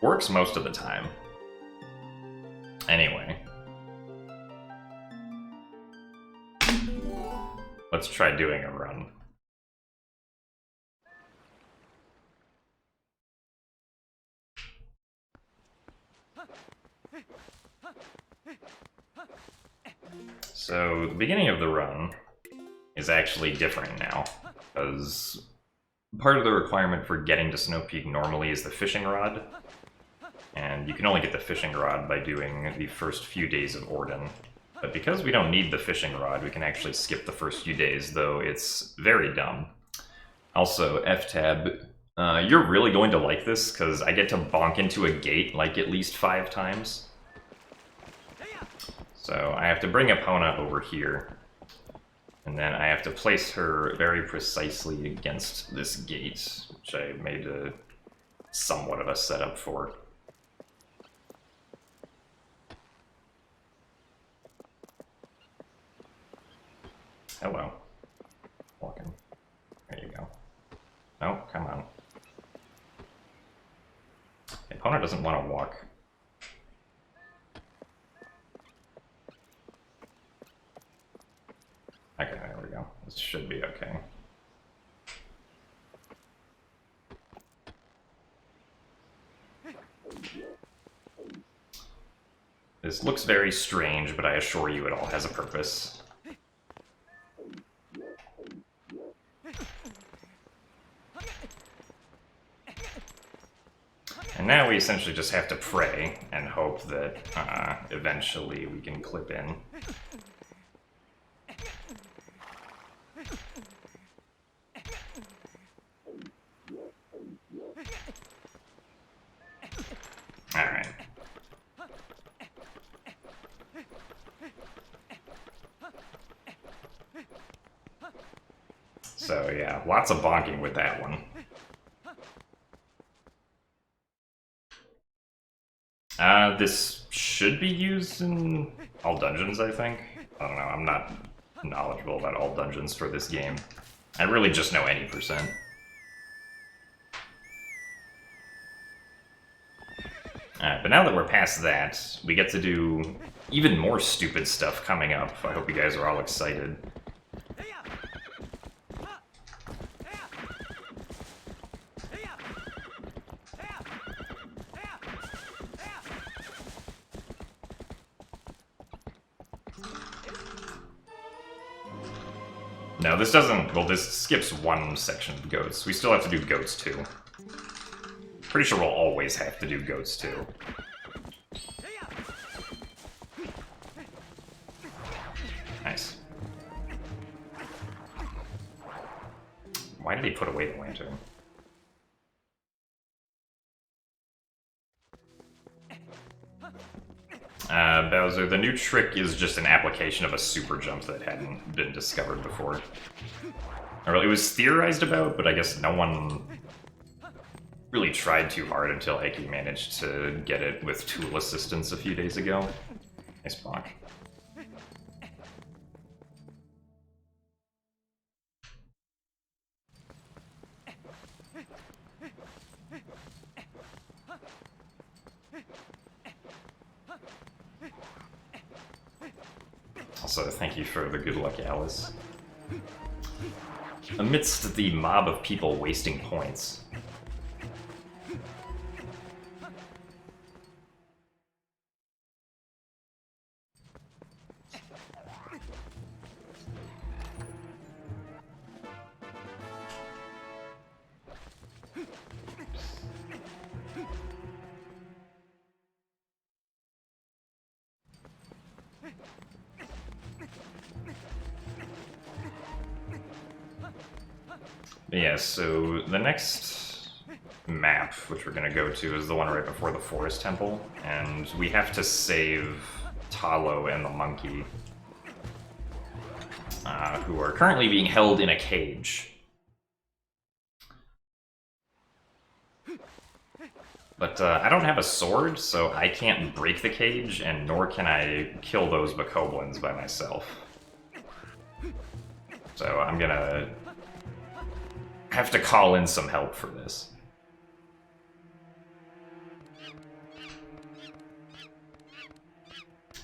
Works most of the time. Anyway. Let's try doing a run. So, the beginning of the run is actually different now, because part of the requirement for getting to Snow Peak normally is the fishing rod, and you can only get the fishing rod by doing the first few days of Orden. But because we don't need the fishing rod, we can actually skip the first few days, though it's very dumb. Also, Ftab, you're really going to like this, because I get to bonk into a gate like at least 5 times. So I have to bring Epona over here, and then I have to place her very precisely against this gate, which I made a somewhat of a setup for. Hello. Walking. There you go. No, come on. Epona doesn't want to walk. Okay, there we go. This should be okay. This looks very strange, but I assure you it all has a purpose. And now we essentially just have to pray and hope that eventually we can clip in. Alright. So yeah, lots of bonking with that one. This should be used in all dungeons, I think. I don't know, I'm not knowledgeable about all dungeons for this game. I really just know any percent. But now that we're past that, we get to do even more stupid stuff coming up. I hope you guys are all excited. No, this doesn't... Well, this skips one section of goats. We still have to do goats, too. Pretty sure we'll always have to do goats, too. Nice. Why did he put away the lantern? Bowser, the new trick is just an application of a super jump that hadn't been discovered before. Or it was theorized about, but I guess no one really tried too hard until Eki managed to get it with tool assistance a few days ago. Nice block. Also, thank you for the good luck, Alice. Amidst the mob of people wasting points. Yeah, so the next map, which we're going to go to, is the one right before the Forest Temple, and we have to save Talo and the monkey, who are currently being held in a cage. But I don't have a sword, so I can't break the cage, and nor can I kill those bokoblins by myself. So I'm gonna have to call in some help for this.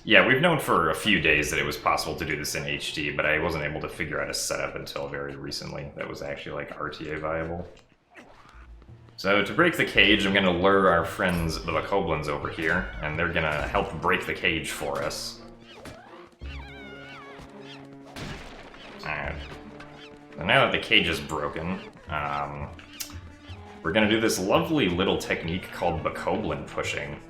Yeah, we've known for a few days that it was possible to do this in HD, but I wasn't able to figure out a setup until very recently that was actually like RTA viable. So to break the cage, I'm going to lure our friends, the Bokoblins, over here, and they're going to help break the cage for us. Alright. So now that the cage is broken, we're going to do this lovely little technique called Bokoblin pushing.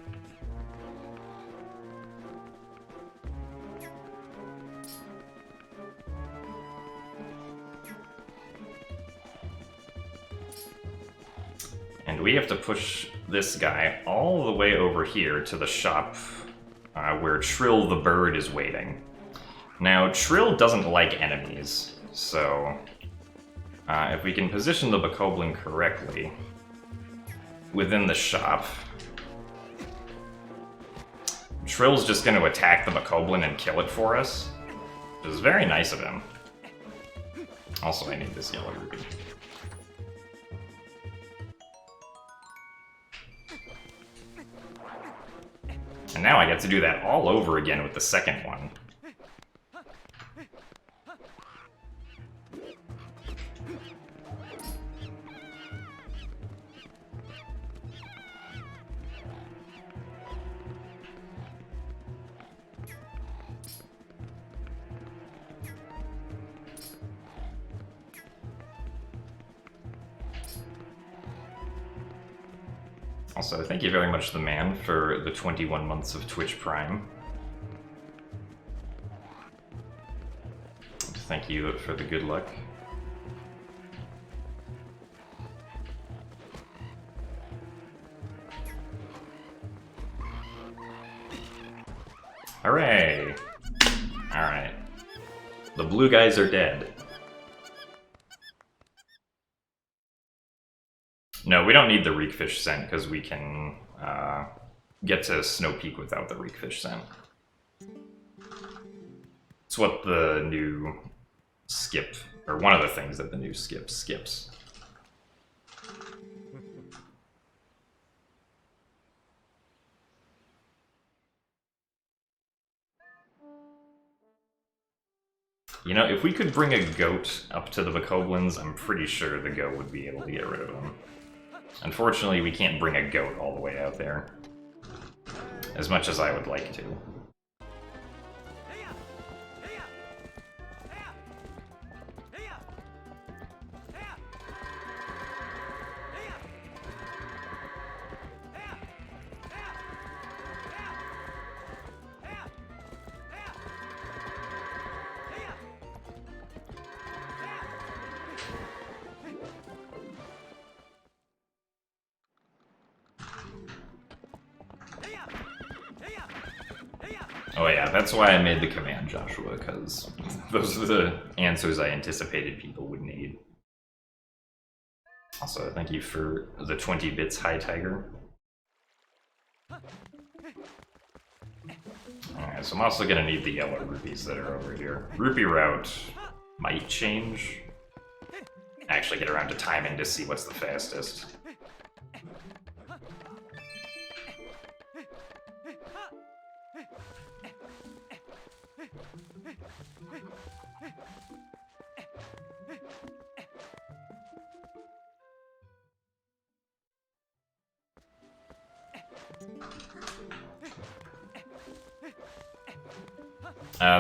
And we have to push this guy all the way over here to the shop where Trill the bird is waiting. Now, Trill doesn't like enemies, so if we can position the Bokoblin correctly within the shop, Trill's just going to attack the Bokoblin and kill it for us, which is very nice of him. Also, I need this yellow ruby. And now I get to do that all over again with the second one. Also, thank you very much, The Man, for the 21 months of Twitch Prime. Thank you for the good luck. Hooray! Alright. The blue guys are dead. No, we don't need the reekfish scent because we can get to Snow Peak without the reekfish scent. It's what the new skip, or one of the things that the new skip skips. You know, if we could bring a goat up to the Bokoblins, I'm pretty sure the goat would be able to get rid of them. Unfortunately, we can't bring a goat all the way out there, as much as I would like to. Oh yeah, that's why I made the command, Joshua, because those are the answers I anticipated people would need. Also, thank you for the 20 bits, High Tiger. Alright, so I'm also gonna need the yellow rupees that are over here. Rupee route might change. Actually get around to timing to see what's the fastest.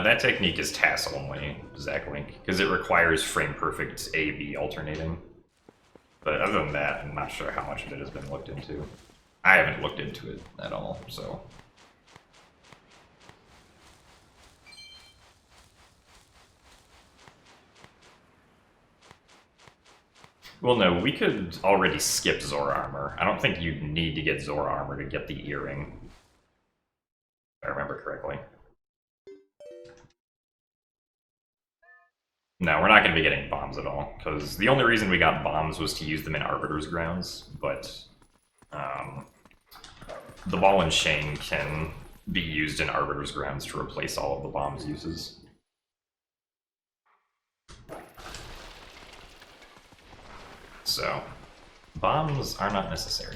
That technique is TAS only, Zacklink, because it requires frame-perfect A-B alternating. But other than that, I'm not sure how much of it has been looked into. I haven't looked into it at all, so... Well, no, we could already skip Zora Armor. I don't think you'd need to get Zora Armor to get the earring. If I remember correctly. No, we're not going to be getting bombs at all, because the only reason we got bombs was to use them in Arbiter's Grounds, but the ball and chain can be used in Arbiter's Grounds to replace all of the bombs' uses. So, bombs are not necessary.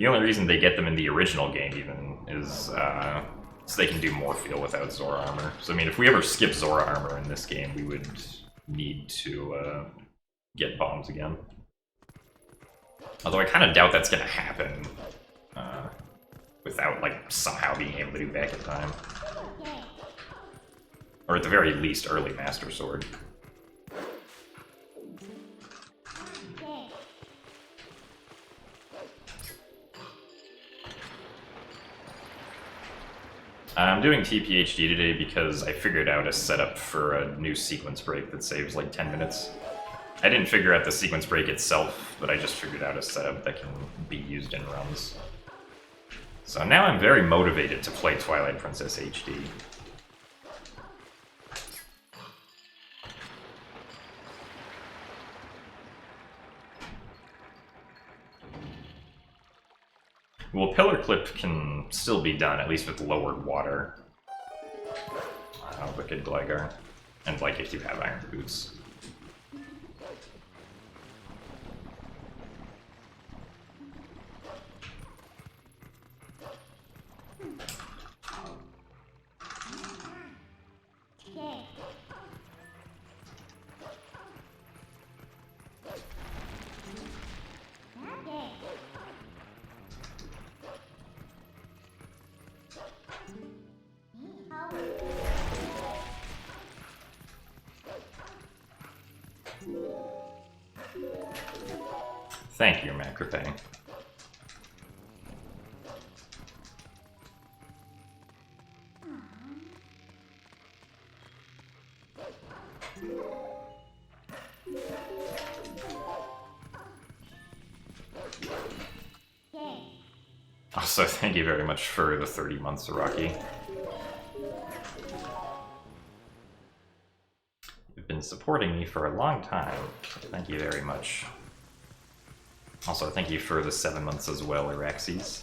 The only reason they get them in the original game, even, is so they can do more feel without Zora armor. So, I mean, if we ever skip Zora armor in this game, we would need to get bombs again. Although I kind of doubt that's going to happen without, like, somehow being able to do back in time. Or at the very least, early Master Sword. I'm doing Tphd today because I figured out a setup for a new sequence break that saves like 10 minutes. I didn't figure out the sequence break itself, but I just figured out a setup that can be used in runs. So now I'm very motivated to play Twilight Princess HD. Well, Pillar Clip can still be done, at least with lowered water. Wicked Gligar. And, like, if you have Iron Boots. Thank you, Macropay. Also, thank you very much for the 30 months, Rocky. You've been supporting me for a long time. Thank you very much. Also, thank you for the 7 months as well, Araxes.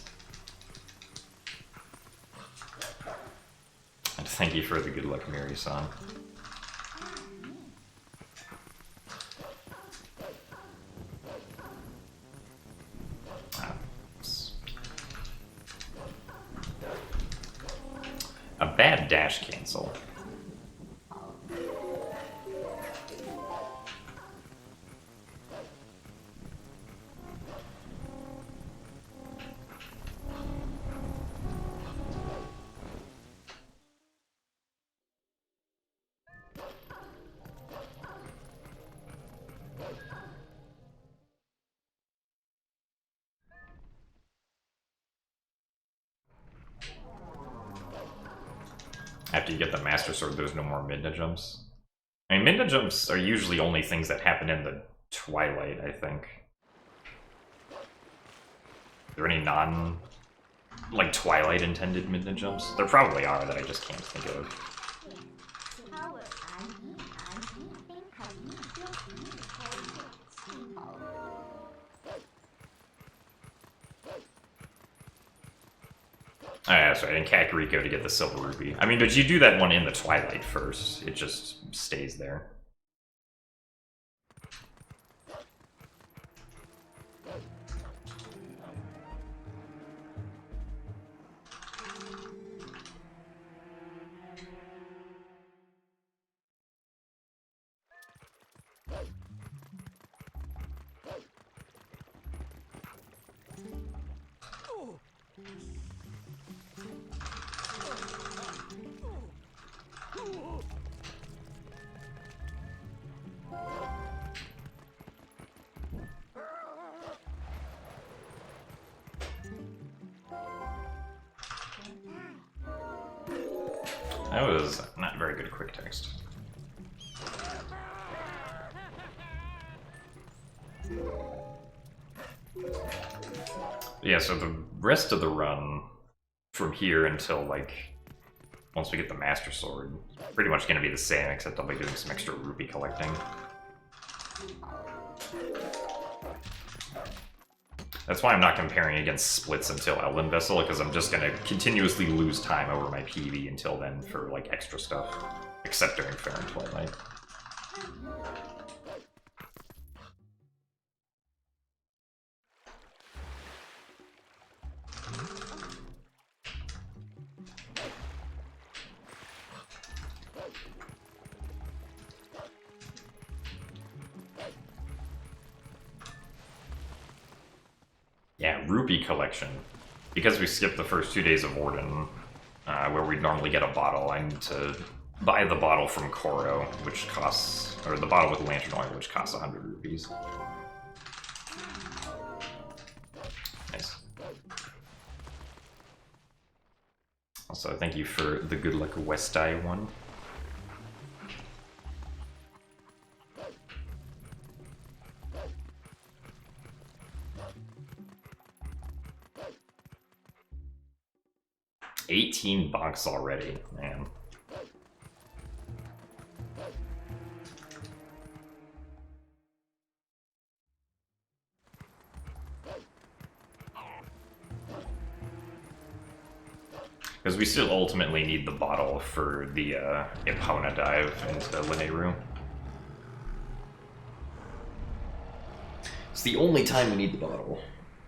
And thank you for the good luck, Miri-san. A bad dash cancel. After you get the Master Sword, there's no more Midna jumps. I mean, Midna jumps are usually only things that happen in the Twilight, I think. Are there any like, Twilight-intended Midna jumps? There probably are that I just can't think of. Oh, yeah, that's right, and Kakariko to get the Silver Rupee. I mean, but you do that one in the Twilight first. It just stays there. That was not very good quick text. Yeah, so the rest of the run from here until, like, once we get the Master Sword, pretty much going to be the same, except I'll be doing some extra rupee collecting. That's why I'm not comparing against splits until Elden Vessel, because I'm just going to continuously lose time over my PV until then for, like, extra stuff. Except during Fair and Twilight. Yeah, rupee collection. Because we skipped the first 2 days of Warden, where we'd normally get a bottle, I need to buy the bottle from Koro, which costs, or the bottle with lantern oil, which costs 100 rupees. Nice. Also, thank you for the good luck West Eye one. $18 already, man. Because we still ultimately need the bottle for the Epona dive into Lineru. It's the only time we need the bottle.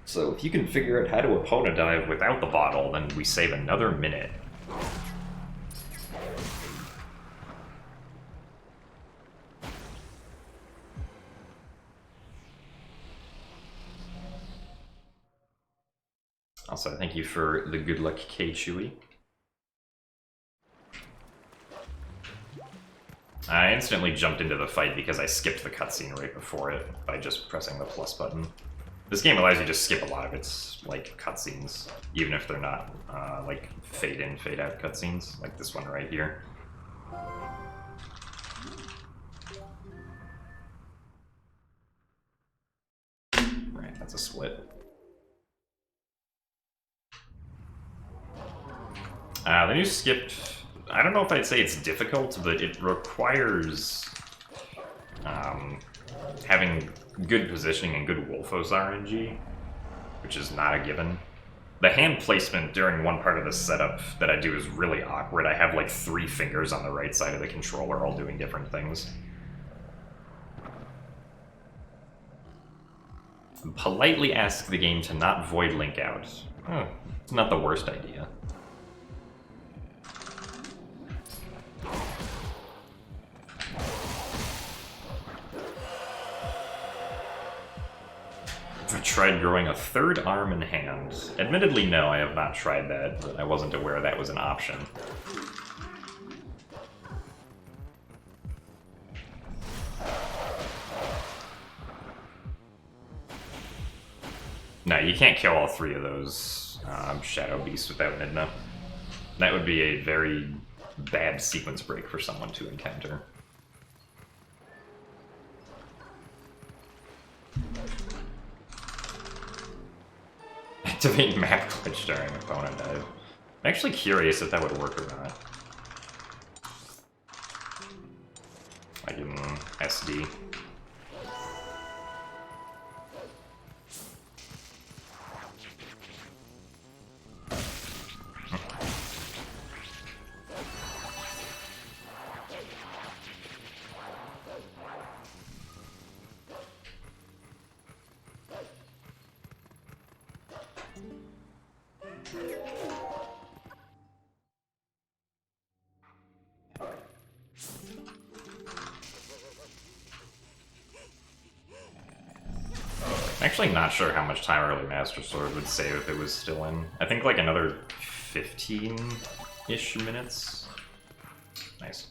So if you can figure out how to Epona dive without the bottle, then we save another minute. Also, thank you for the good luck K Chewy. I instantly jumped into the fight because I skipped the cutscene right before it by just pressing the plus button. This game allows you to skip a lot of its like cutscenes, even if they're not like fade in, fade out cutscenes, like this one right here. Right, that's a split. The new skipped, I don't know if I'd say it's difficult, but it requires having good positioning and good Wolfos RNG, which is not a given. The hand placement during one part of the setup that I do is really awkward. I have like 3 fingers on the right side of the controller all doing different things. Politely ask the game to not void link out. Oh, it's not the worst idea. I've tried growing a 3rd arm and hand. Admittedly, no, I have not tried that, but I wasn't aware that was an option. No, you can't kill all 3 of those Shadow Beasts without Midna. That would be a very bad sequence break for someone to encounter. Activate map glitch during opponent dive. I'm actually curious if that would work or not. Like in SD. Actually not sure how much time Early Master Sword would save if it was still in. I think like another 15-ish minutes. Nice.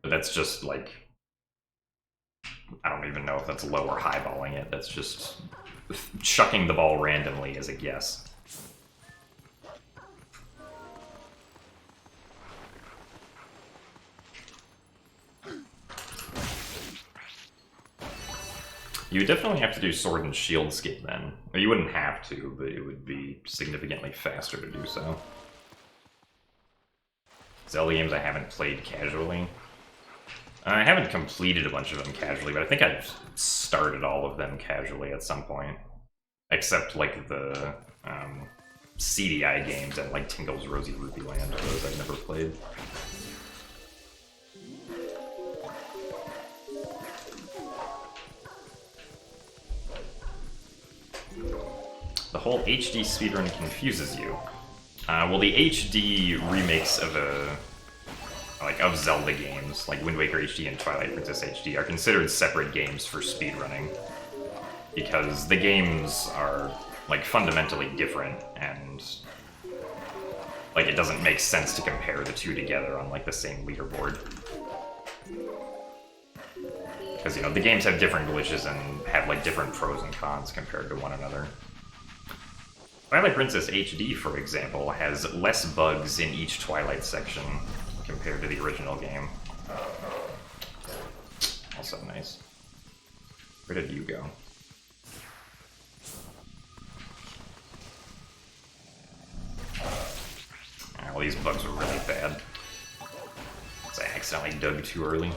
But that's just like, I don't even know if that's low or highballing it. That's just chucking the ball randomly as a guess. You would definitely have to do Sword and Shield skip then. Or you wouldn't have to, but it would be significantly faster to do so. Zelda games I haven't played casually. I haven't completed a bunch of them casually, but I think I've started all of them casually at some point. Except like the CDI games and like Tingle's Rosy Rupee Land, those I've never played. The whole HD speedrun confuses you. Well, the HD remakes of like of Zelda games, like Wind Waker HD and Twilight Princess HD, are considered separate games for speedrunning. Because the games are, like, fundamentally different, and like, it doesn't make sense to compare the two together on, like, the same leaderboard. Because, you know, the games have different glitches and have, like, different pros and cons compared to one another. Twilight Princess HD, for example, has less bugs in each Twilight section compared to the original game. Also nice. Where did you go? Well, these bugs were really bad. Because I accidentally dug too early.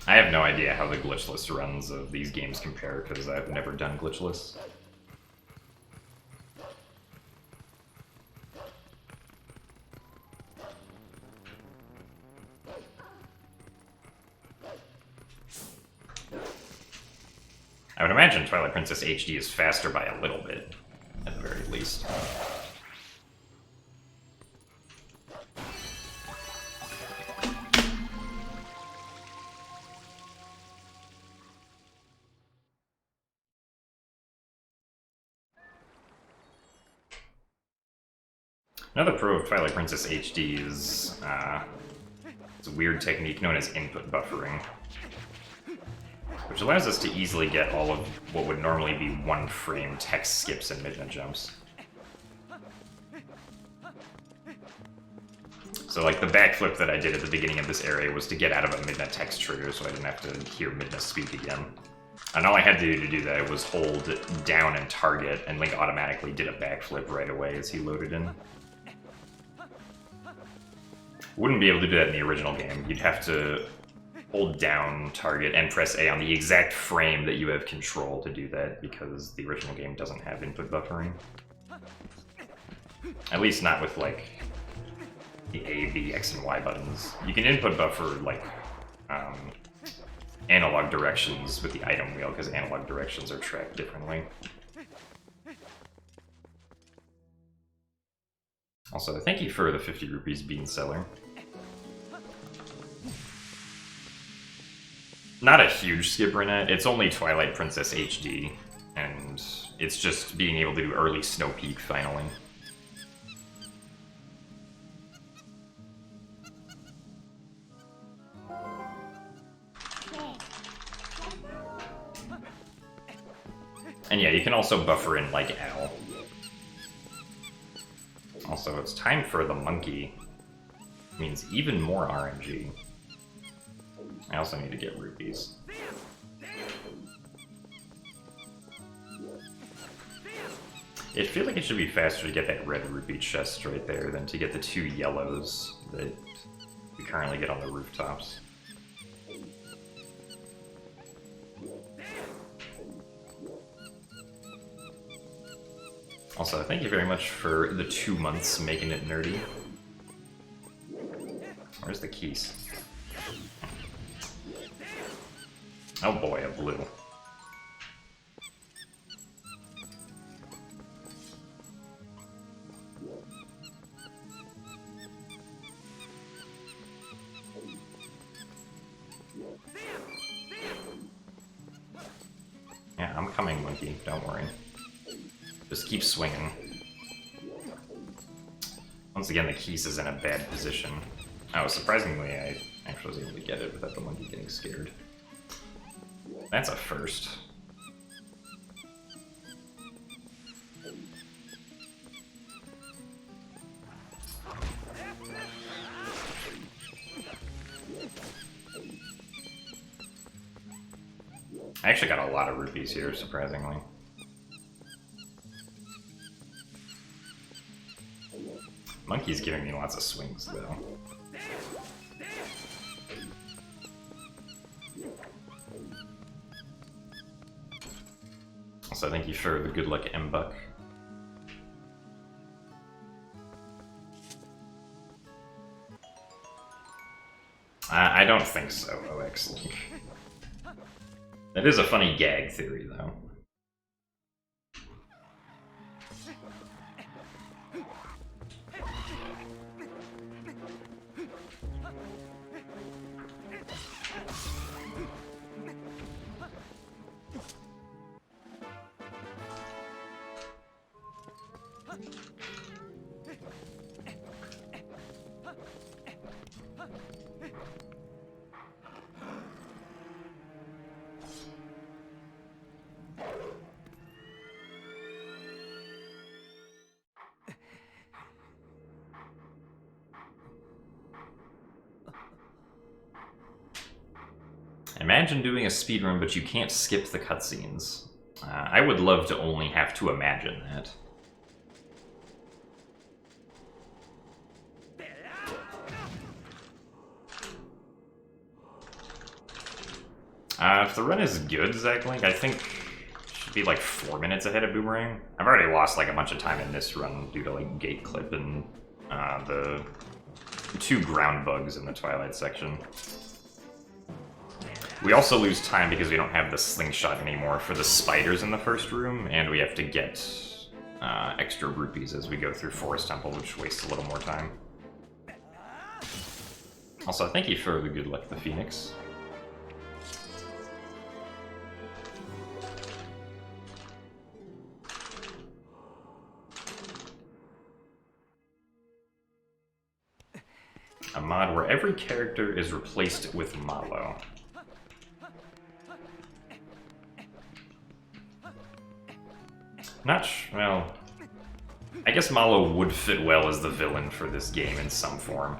I have no idea how the glitchless runs of these games compare, because I've never done glitchless. I would imagine Twilight Princess HD is faster by a little bit, at the very least. Another pro of Twilight Princess HD is it's a weird technique known as input buffering, which allows us to easily get all of what would normally be one-frame text skips and midna jumps. So, like, the backflip that I did at the beginning of this area was to get out of a midna text trigger, so I didn't have to hear midna speak again. And all I had to do that was hold down and target, and Link automatically did a backflip right away as he loaded in. Wouldn't be able to do that in the original game. You'd have to hold down, target, and press A on the exact frame that you have control to do that, because the original game doesn't have input buffering. At least not with, like, the A, B, X, and Y buttons. You can input buffer, like, analog directions with the item wheel, because analog directions are tracked differently. Also, thank you for the 50 rupees bean seller. Not a huge skipper in it. It's only Twilight Princess HD, and it's just being able to do early Snow Peak finally. And yeah, you can also buffer in like L. Also, it's time for the monkey. Means even more RNG. I also need to get rupees. It feels like it should be faster to get that red rupee chest right there than to get the 2 yellows that we currently get on the rooftops. Also, thank you very much for the 2 months making it nerdy. Where's the keys? Oh boy, a blue. Yeah, I'm coming, monkey. Don't worry. Just keep swinging. Once again, the keys is in a bad position. Oh, surprisingly, I actually was able to get it without the monkey getting scared. That's a first. I actually got a lot of rupees here, surprisingly. Monkey's giving me lots of swings, though. Also, thank you for the good luck, M-Buck. I don't think so, OX Link. That is a funny gag theory, though. Imagine doing a speedrun, but you can't skip the cutscenes. I would love to only have to imagine that. If the run is good, Zaglink, I think should be like 4 minutes ahead of Boomerang. I've already lost like a bunch of time in this run due to like gate clip and the 2 ground bugs in the Twilight section. We also lose time because we don't have the slingshot anymore for the spiders in the first room, and we have to get extra rupees as we go through Forest Temple, which wastes a little more time. Also, thank you for the good luck, the Phoenix. A mod where every character is replaced with Malo. Well, I guess Malo would fit well as the villain for this game in some form.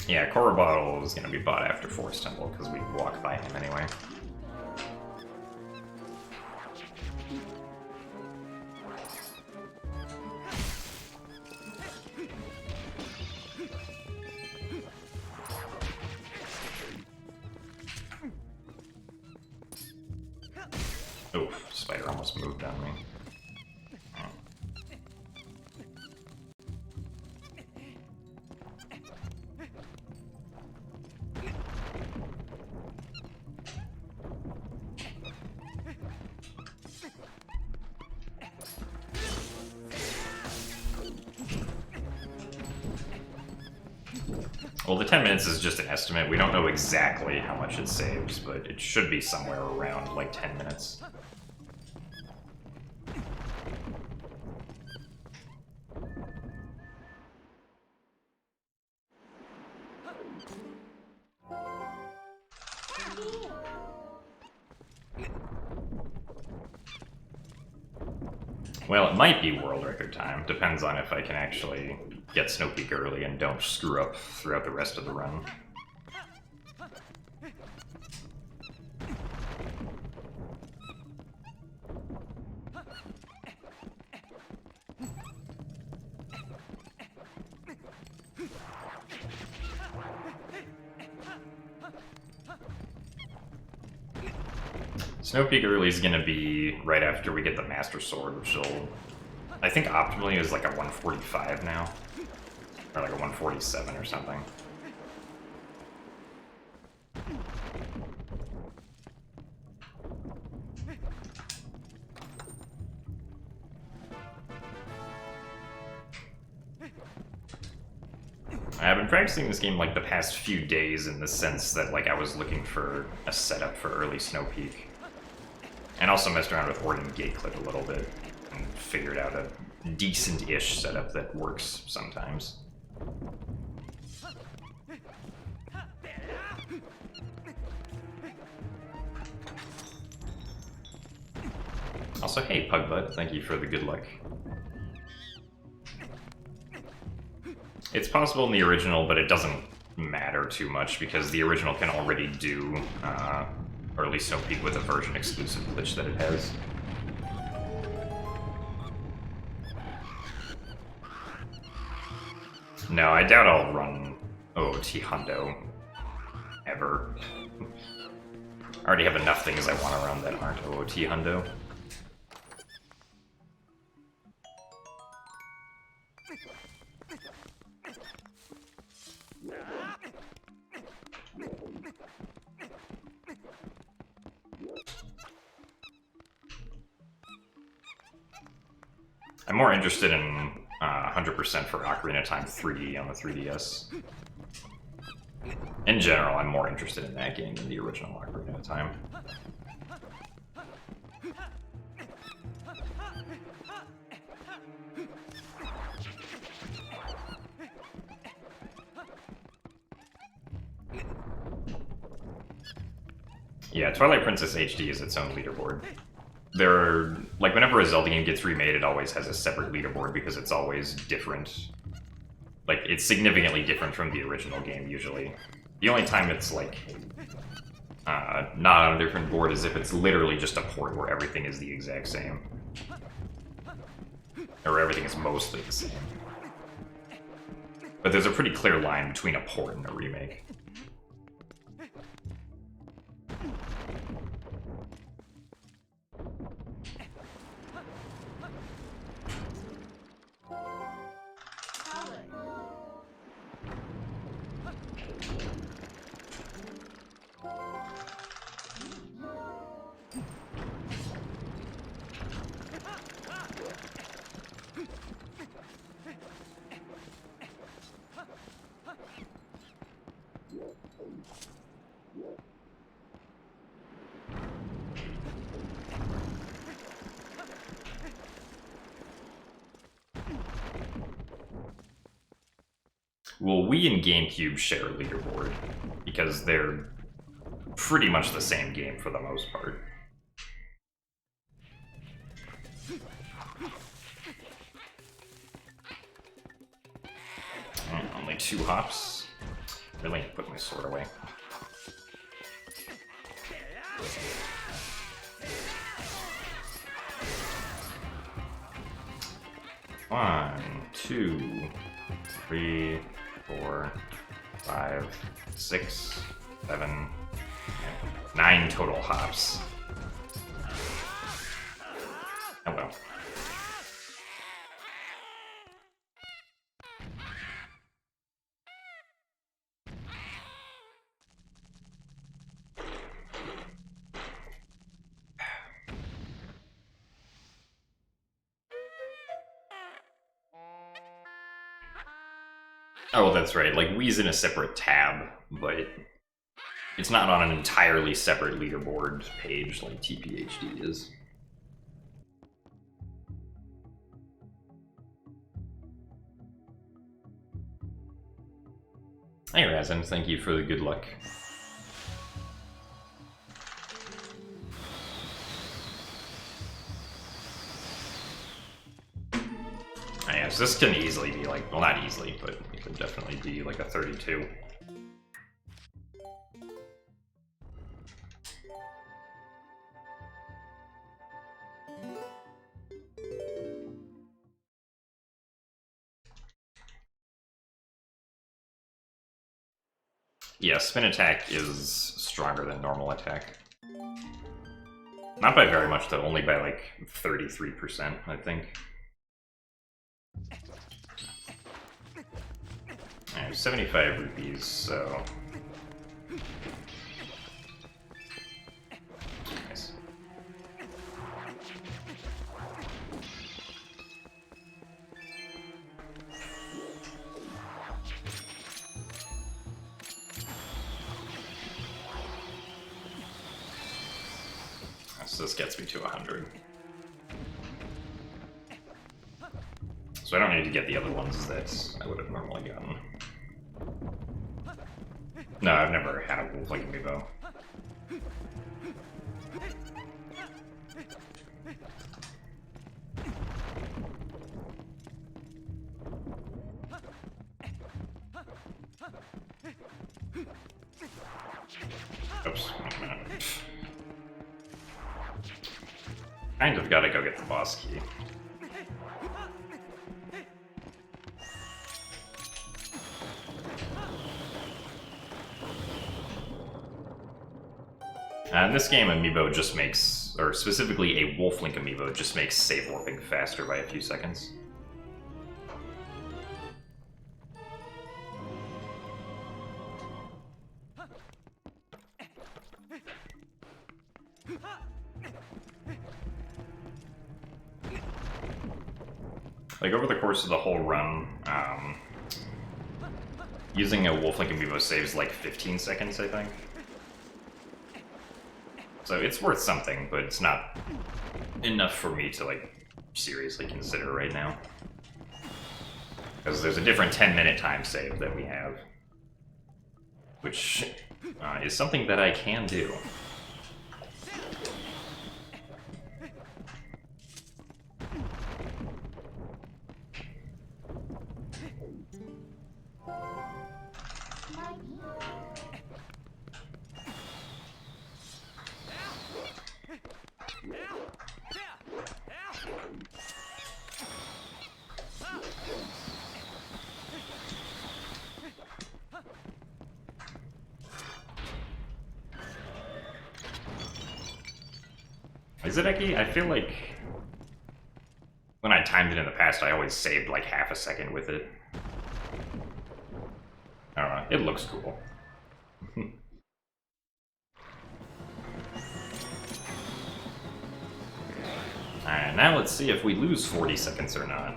Yeah, Korobottle is going to be bought after Forest Temple because we walk by him anyway. Oof, spider almost moved on me. Well, the 10 minutes is just an estimate. We don't know exactly how much it saves, but it should be somewhere around, like, 10 minutes. Well, it might be world record time. Depends on if I can actually get Snow Peak early and don't screw up throughout the rest of the run. Snow Peak early is going to be right after we get the Master Sword, which will, I think optimally is like a 145 now. Or like a 147 or something. I've been practicing this game like the past few days in the sense that like I was looking for a setup for early Snow Peak. And also messed around with Orden Gateclip a little bit and figured out a decent-ish setup that works sometimes. Also, hey Pugbutt, thank you for the good luck. It's possible in the original, but it doesn't matter too much because the original can already do, or at least Snow Peak with a version exclusive glitch that it has. No, I doubt I'll run Tphd ever. I already have enough things I want to run that aren't Tphd. I'm more interested in 100% for Ocarina of Time 3D on the 3DS. In general, I'm more interested in that game than the original Ocarina of Time. Yeah, Twilight Princess HD is its own leaderboard. There are, like, whenever a Zelda game gets remade, it always has a separate leaderboard because it's always different. Like, it's significantly different from the original game, usually. The only time it's, like, not on a different board is if it's literally just a port where everything is the exact same. Or everything is mostly the same. But there's a pretty clear line between a port and a remake. Well, Wii and GameCube share a leaderboard, because they're pretty much the same game for the most part. Only 2 hops. Really need to put my sword away. One, 2, 3, 4, 5, 6, 7, 9 total hops. Oh well. Oh, well, that's right. Like, Wii's in a separate tab, but it's not on an entirely separate leaderboard page like Tphd is. Hey, Razin, thank you for the good luck. Yeah, so this can easily be like, well, not easily, but it could definitely be like a 32. Yeah, spin attack is stronger than normal attack. Not by very much, though, only by like 33%, I think. I have 75 rupees, so... Nice. So this gets me to 100. So I don't need to get the other ones that I would have normally gotten. No, I've never had a wolf like amiibo. Oops, wait a minute. Kind of gotta go get the boss key. This game amiibo just makes, or specifically a Wolf Link amiibo just makes save warping faster by a few seconds. Like, over the course of the whole run, using a Wolf Link amiibo saves like 15 seconds, I think. So it's worth something, but it's not enough for me to, like, seriously consider right now. Because there's a different 10-minute time save that we have. Which is something that I can do. Izideki, I feel like when I timed it in the past, I always saved like half a second with it. I don't know, it looks cool. Alright, now let's see if we lose 40 seconds or not.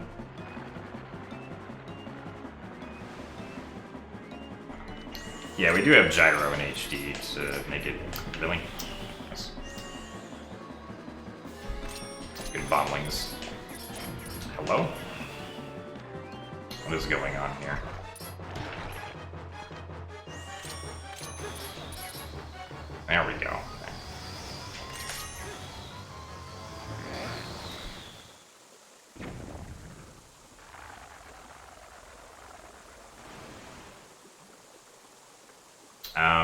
Yeah, we do have gyro in HD to make it really. Good bomblings. Hello? What is going on here? There we go.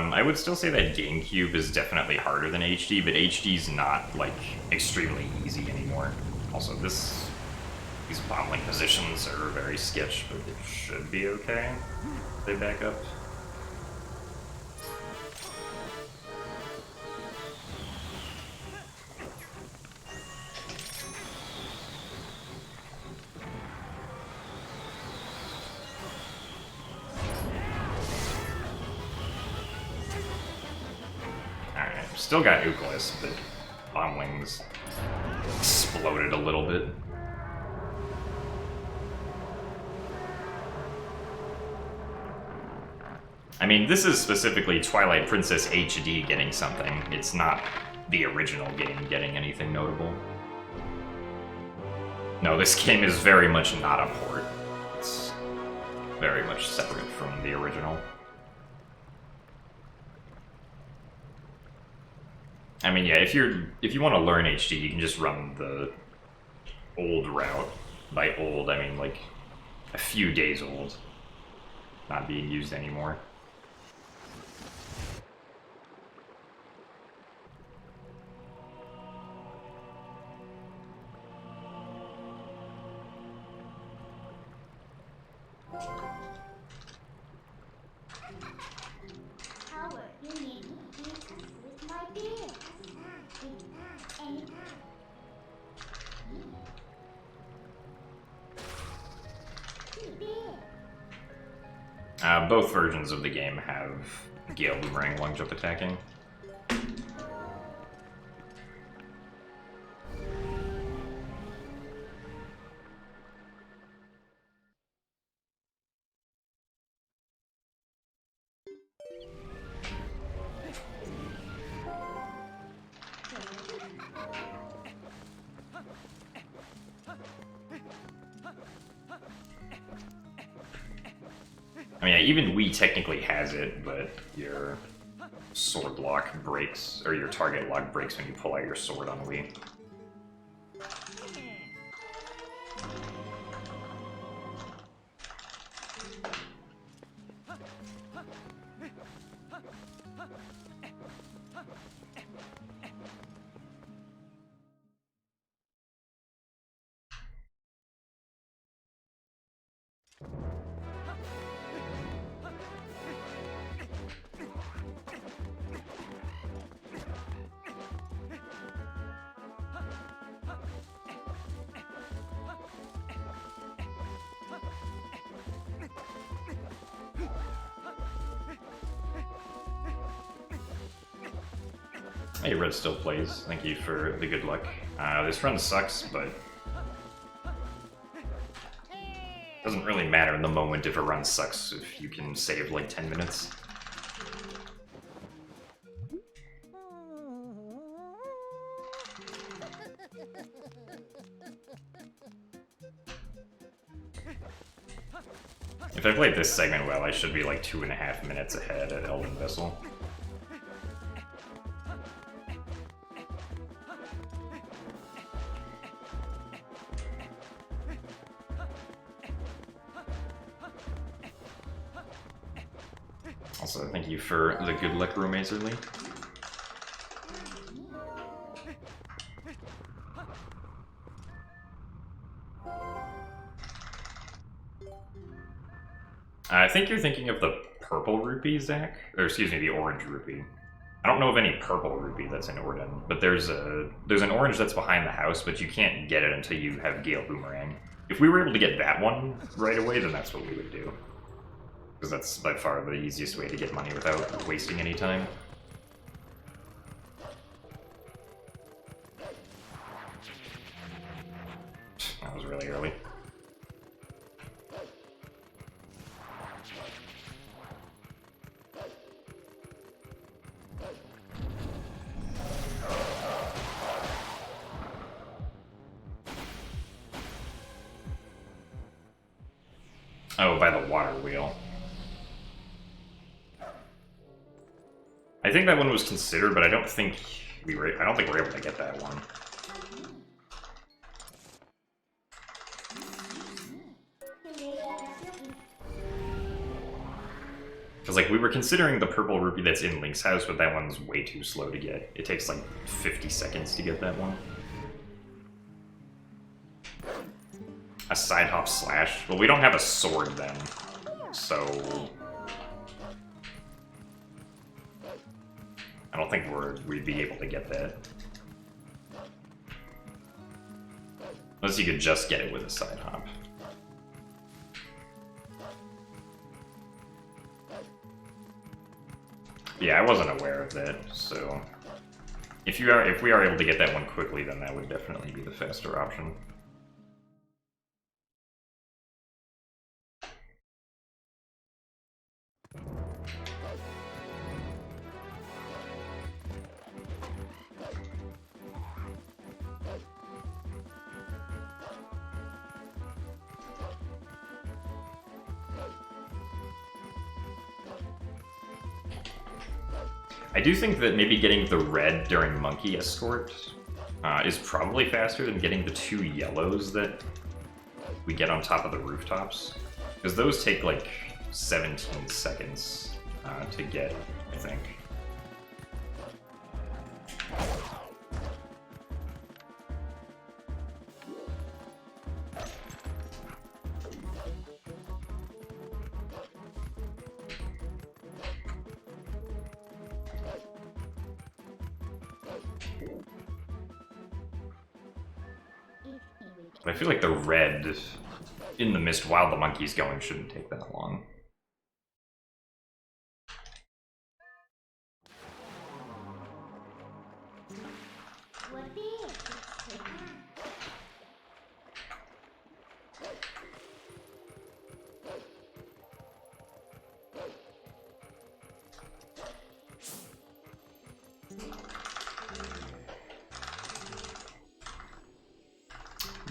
I would still say that GameCube is definitely harder than HD, but HD's not, like, extremely easy anymore. Also, these bombling positions are very sketch, but it should be okay if they back up. Still got Euclid, but bomblings exploded a little bit. I mean, this is specifically Twilight Princess HD getting something. It's not the original game getting anything notable. No, this game is very much not a port. It's very much separate from the original. I mean, yeah, if you want to learn HD, you can just run the old route. By old, I mean like a few days old, not being used anymore. Both versions of the game have Gale Boomerang long jump attacking. I mean, yeah, even Wii technically has it, but your sword lock breaks, or your target lock breaks when you pull out your sword on Wii. Hey, Red still plays. Thank you for the good luck. This run sucks, but doesn't really matter in the moment if a run sucks if you can save like 10 minutes. If I played this segment well, I should be like 2.5 minutes ahead at Elven Vessel. Also, thank you for the good luck, Roomazerly. I think you're thinking of the purple rupee, Zach? Or excuse me, the orange rupee. I don't know of any purple rupee that's in Orden, but there's an orange that's behind the house, but you can't get it until you have Gale Boomerang. If we were able to get that one right away, then that's what we would do. Because that's by far the easiest way to get money without wasting any time. That was really early. Oh, by the water wheel. I think that one was considered, but I don't think we're able to get that one. Because, like, we were considering the purple rupee that's in Link's house, but that one's way too slow to get. It takes, like, 50 seconds to get that one. A side hop slash? Well, we don't have a sword then, so I don't think we'd be able to get that. Unless you could just get it with a side hop. Yeah, I wasn't aware of that, so if we are able to get that one quickly, then that would definitely be the faster option. I do think that maybe getting the red during Monkey Escort is probably faster than getting the 2 yellows that we get on top of the rooftops. Because those take like 17 seconds to get, I think. But I feel like the red in the mist while the monkey's going shouldn't take that long.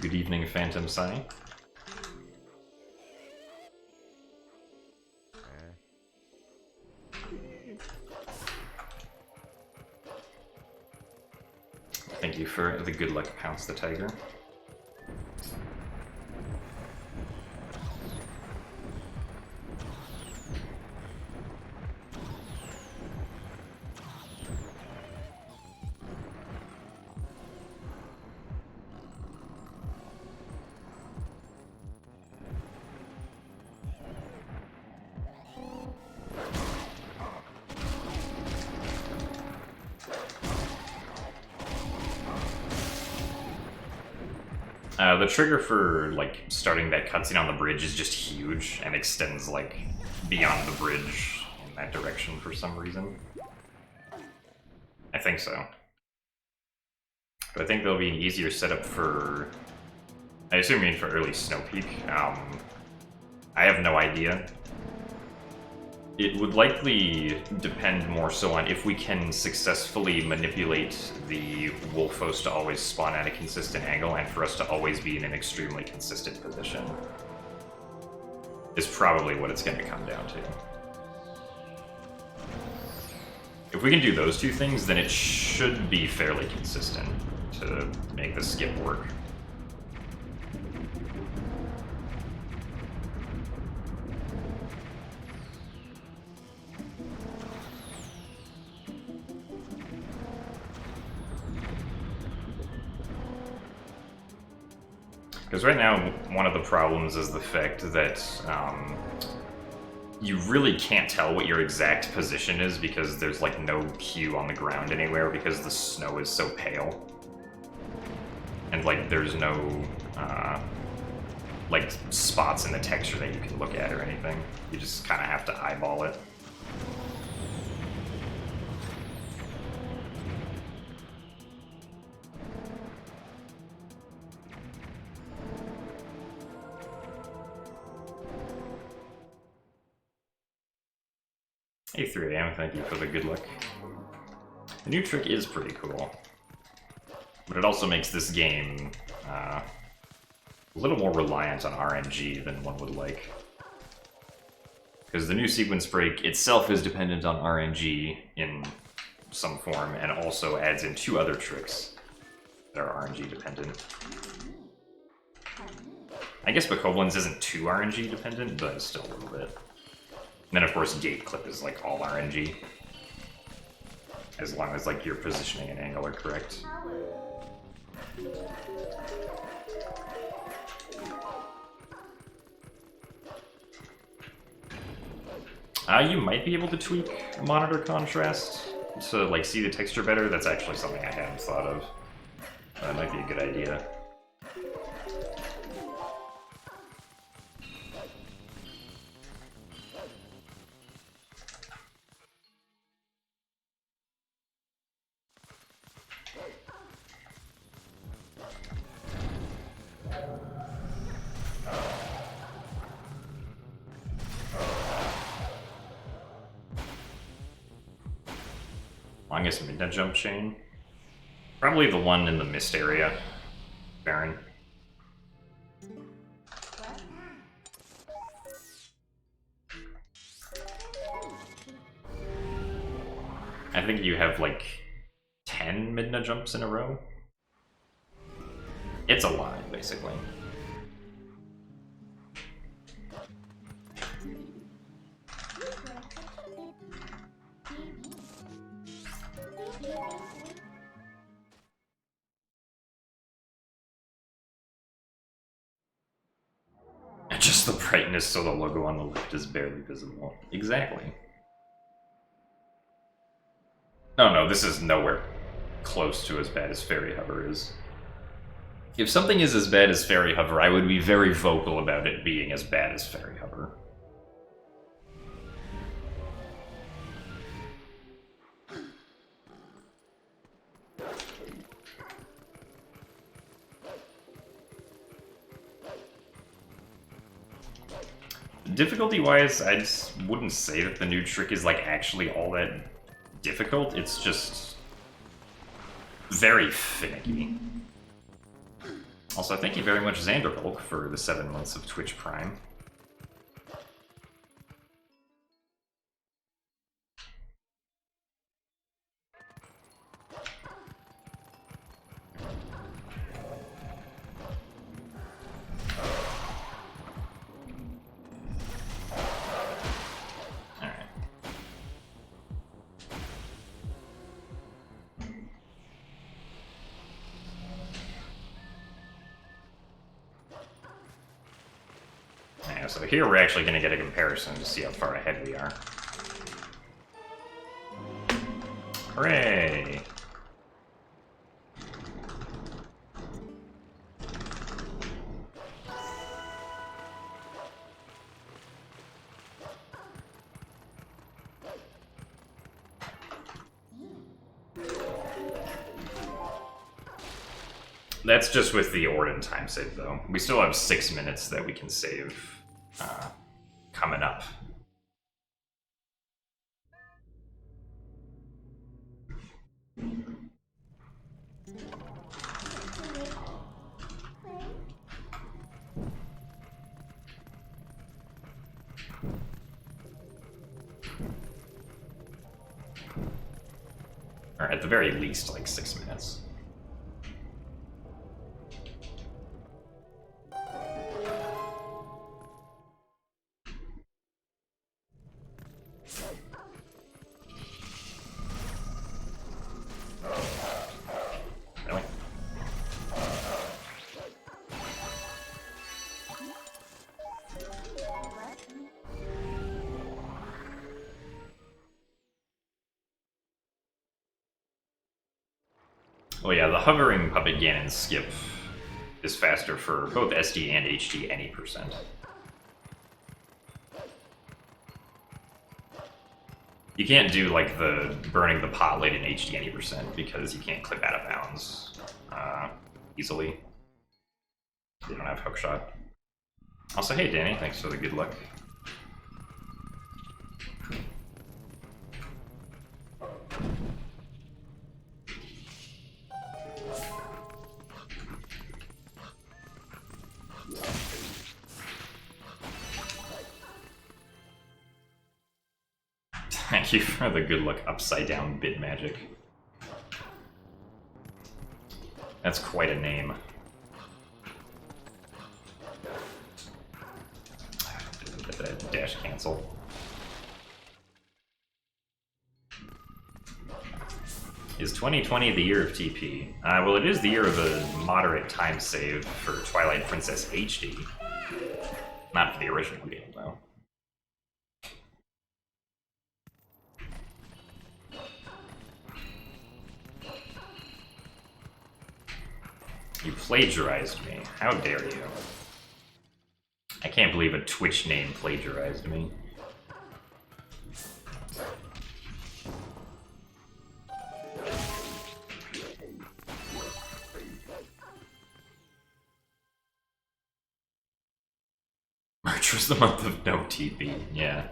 Good evening, Phantom Sunny. Thank you for the good luck, Pounce the Tiger. The trigger for, like, starting that cutscene on the bridge is just huge and extends, like, beyond the bridge in that direction for some reason. I think so. But I think there'll be an easier setup for... I assume you mean for early Snow Peak. I have no idea. It would likely depend more so on if we can successfully manipulate the wolf host to always spawn at a consistent angle and for us to always be in an extremely consistent position. Is probably what it's going to come down to. If we can do those two things, then it should be fairly consistent to make the skip work. Because right now, one of the problems is the fact that you really can't tell what your exact position is because there's like no cue on the ground anywhere because the snow is so pale. And like there's no like spots in the texture that you can look at or anything. You just kind of have to eyeball it. Hey 3am, thank you for the good luck. The new trick is pretty cool, but it also makes this game a little more reliant on RNG than one would like. Because the new sequence break itself is dependent on RNG in some form, and also adds in two other tricks that are RNG dependent. I guess Bokoblins isn't too RNG dependent, but still a little bit. And then of course gate clip is like all RNG. As long as like your positioning and angle are correct. You might be able to tweak monitor contrast to like see the texture better. That's actually something I hadn't thought of. That might be a good idea. Longest midnight jump chain? Probably the one in the mist area, Baron. I think you have like 10 midnight jumps in a row. It's a lot, basically. Just the brightness so the logo on the left is barely visible. Exactly. Oh no, this is nowhere close to as bad as Fairy Hover is. If something is as bad as Fairy Hover, I would be very vocal about it being as bad as Fairy Hover. Difficulty-wise, I just wouldn't say that the new trick is like actually all that difficult. It's just very finicky. Also, thank you very much, Xandervolk, for the 7 months of Twitch Prime. So here we're actually going to get a comparison to see how far ahead we are. Hooray! That's just with the Orden time save, though. We still have 6 minutes that we can save coming up. Or at the very least, like 6 minutes. Really? Oh yeah, the hovering Puppet Ganon skip is faster for both SD and HD any percent. You can't do like the burning the pot lid in HD any percent because you can't clip out of bounds easily. You don't have hookshot. Also, hey Danny, thanks for the good luck. Thank you for the good luck upside down bit magic. That's quite a name. Dash cancel. Is 2020 the year of TP? Well, it is the year of a moderate time save for Twilight Princess HD. Not for the original game, though. You plagiarized me. How dare you? I can't believe a Twitch name plagiarized me. March was the month of no TP, yeah.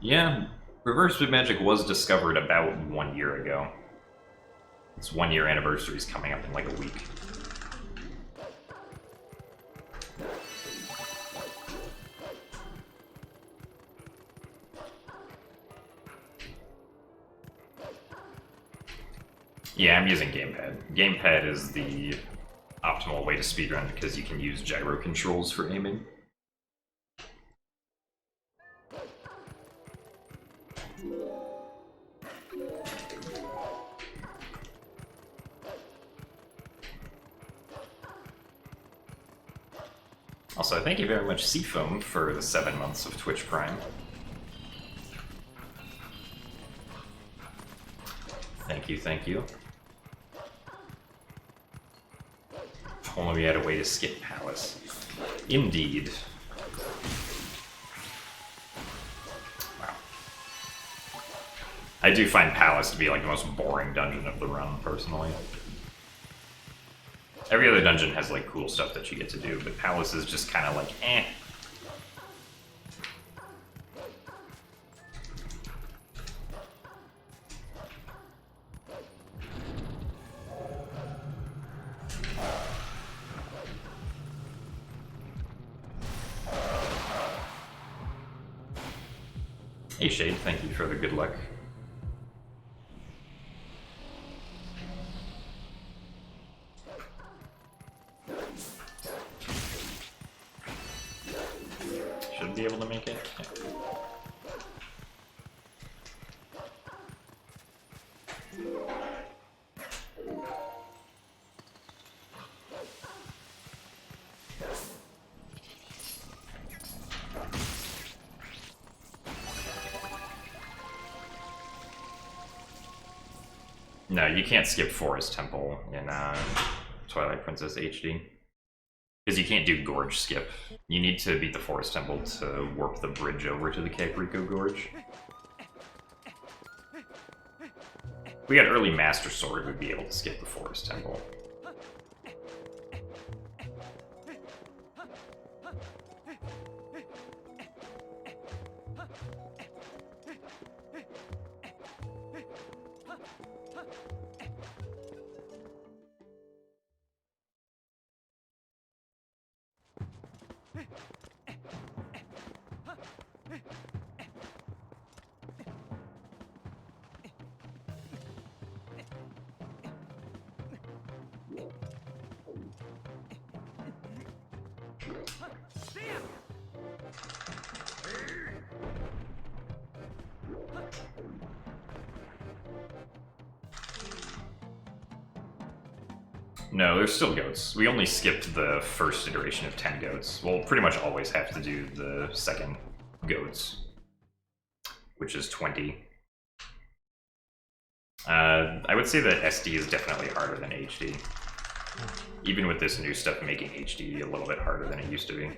Yeah, reverse bit magic was discovered about 1 year ago. Its 1 year anniversary is coming up in like a week. Yeah, I'm using gamepad. Gamepad is the optimal way to speedrun because you can use gyro controls for aiming. Also, thank you very much, Seafoam, for the 7 months of Twitch Prime. Thank you, thank you. If only we had a way to skip Palace. Indeed. Wow. I do find Palace to be like the most boring dungeon of the run, personally. Every other dungeon has like cool stuff that you get to do, but Palace is just kind of like, eh. Hey Shade, thank you for the good luck. Should be able to make it. Yeah. No, you can't skip Forest Temple in Twilight Princess HD. Because you can't do Gorge skip. You need to beat the Forest Temple to warp the bridge over to the Kakariko Gorge. If we had early Master Sword, we'd be able to skip the Forest Temple. No, there's still goats. We only skipped the first iteration of 10 goats. We'll pretty much always have to do the second goats, which is 20. I would say that SD is definitely harder than HD. Even with this new stuff making HD a little bit harder than it used to be.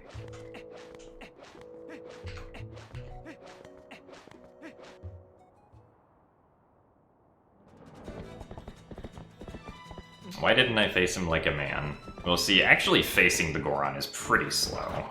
Why didn't I face him like a man? Well, see, actually facing the Goron is pretty slow.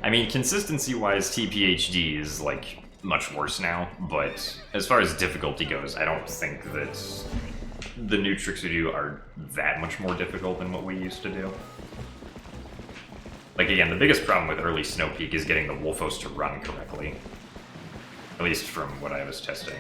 I mean, consistency-wise, Tphd is, like, much worse now, but as far as difficulty goes, I don't think that the new tricks we do are that much more difficult than what we used to do. Like, again, the biggest problem with early Snow Peak is getting the Wolfos to run correctly. At least from what I was testing.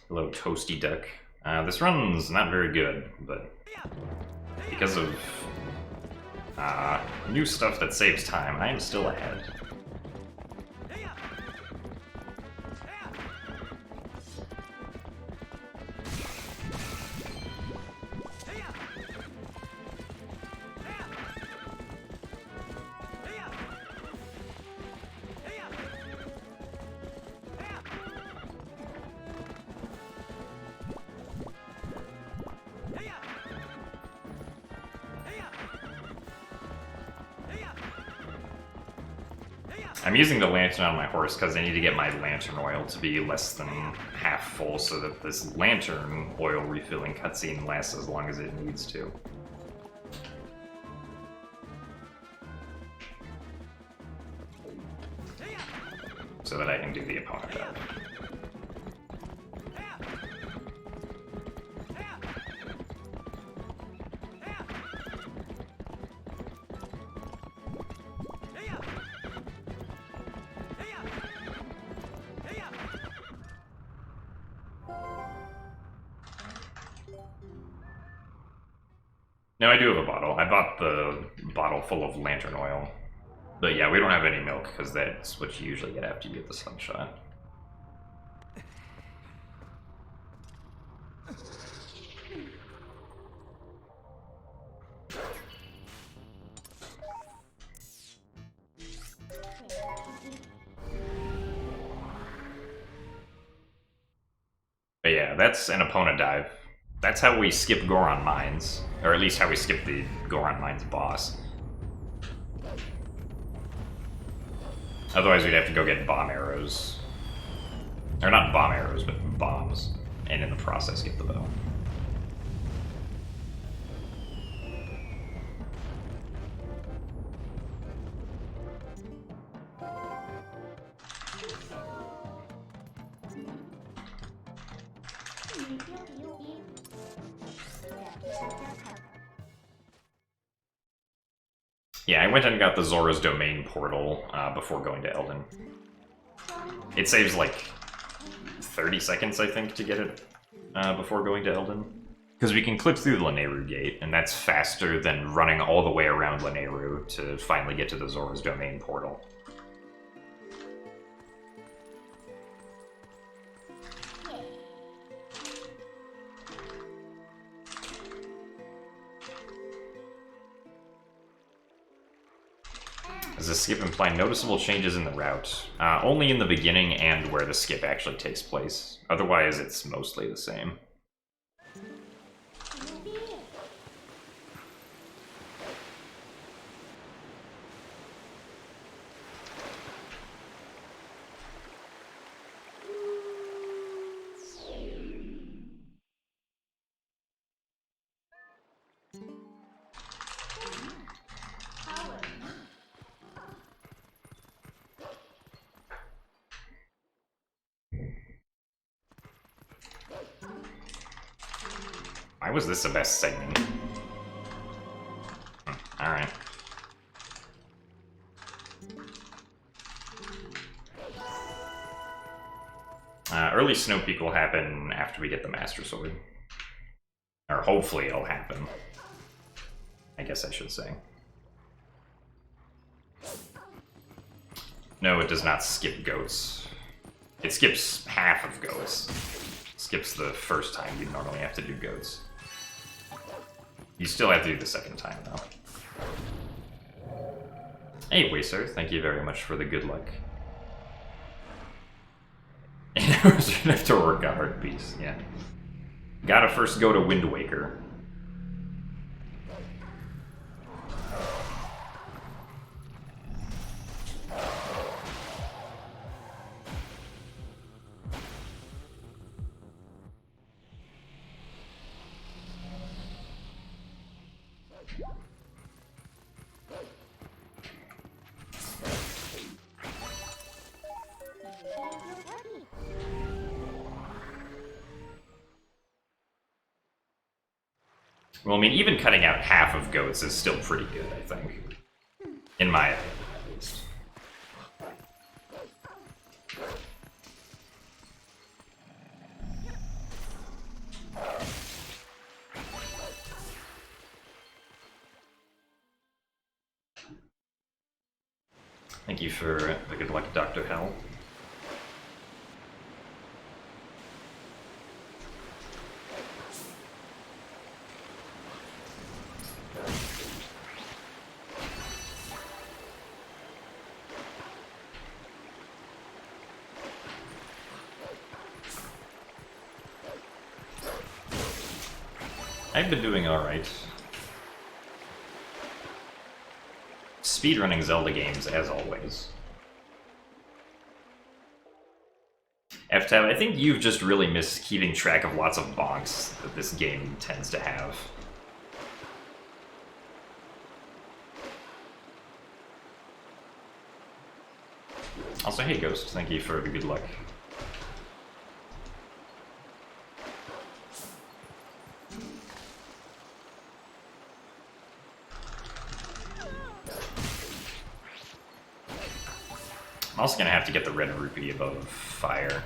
Hello, Toasty Duck. This run's not very good, but because of new stuff that saves time, I am still ahead. I'm using the lantern on my horse because I need to get my lantern oil to be less than half full so that this lantern oil refilling cutscene lasts as long as it needs to. So that I can do the opponent dive. No, I do have a bottle. I bought the bottle full of lantern oil. But yeah, we don't have any milk, because that's what you usually get after you get the sunshot. But yeah, that's an opponent dive. That's how we skip Goron Mines. Or at least how we skip the Goron Mines boss. Otherwise we'd have to go get bomb arrows. Or not bomb arrows, but bombs. And in the process get the bow. Yeah, I went and got the Zora's Domain portal before going to Elden. It saves like 30 seconds, I think, to get it before going to Elden. Because we can clip through the Lanayru gate, and that's faster than running all the way around Lanayru to finally get to the Zora's Domain portal. Does the skip imply noticeable changes in the route? Only in the beginning and where the skip actually takes place. Otherwise, it's mostly the same. Why was this the best segment? Alright. Early Snow Peak will happen after we get the Master Sword. Or hopefully it'll happen. I guess I should say. No, it does not skip goats. It skips half of goats. It skips the first time you normally have to do goats. You still have to do the second time, though. Hey, Wacer, thank you very much for the good luck. And I was gonna have to work on Heart Piece, yeah. Gotta first go to Wind Waker. Well, I mean, even cutting out half of goats is still pretty good, I think. In my opinion, at least. Thank you for the good luck, Dr. Hell. I've been doing alright. Speedrunning Zelda games, as always. Tphd, I think you've just really missed keeping track of lots of bonks that this game tends to have. Also, hey Ghost, thank you for the good luck. I'm also gonna have to get the red rupee above fire,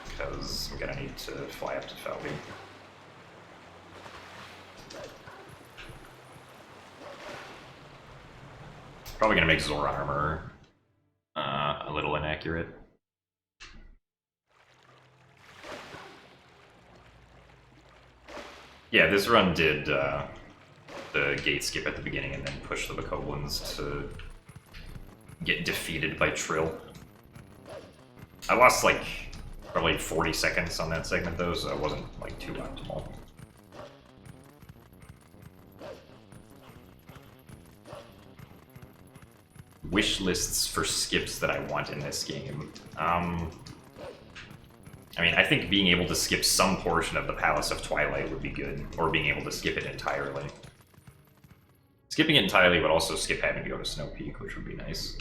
because I'm gonna need to fly up to Tphd. Probably gonna make Zora armor a little inaccurate. Yeah, this run did the gate skip at the beginning and then push the Bokoblins to get defeated by Trill. I lost like probably 40 seconds on that segment though, so it wasn't like too optimal. Wish lists for skips that I want in this game. I mean, I think being able to skip some portion of the Palace of Twilight would be good, or being able to skip it entirely. Skipping it entirely would also skip having to go to Snow Peak, which would be nice.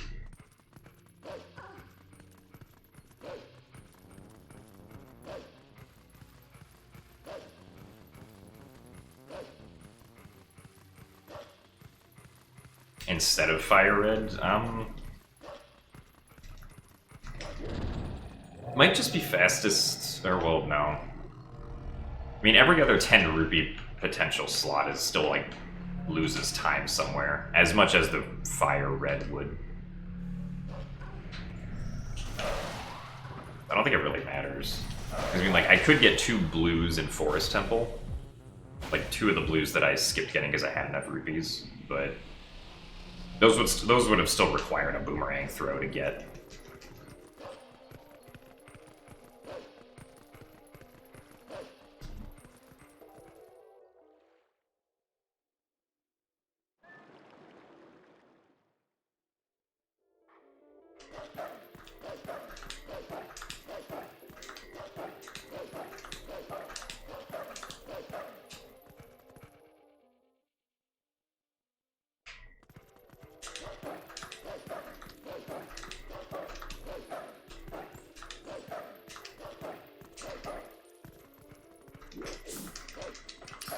instead of fire red. Might just be fastest, or well, no. I mean, every other 10 rupee potential slot is still like loses time somewhere, as much as the fire red would. I don't think it really matters. I mean, like, I could get 2 blues in Forest Temple. Like, 2 of the blues that I skipped getting because I had enough rupees, but those would have still required a boomerang throw to get.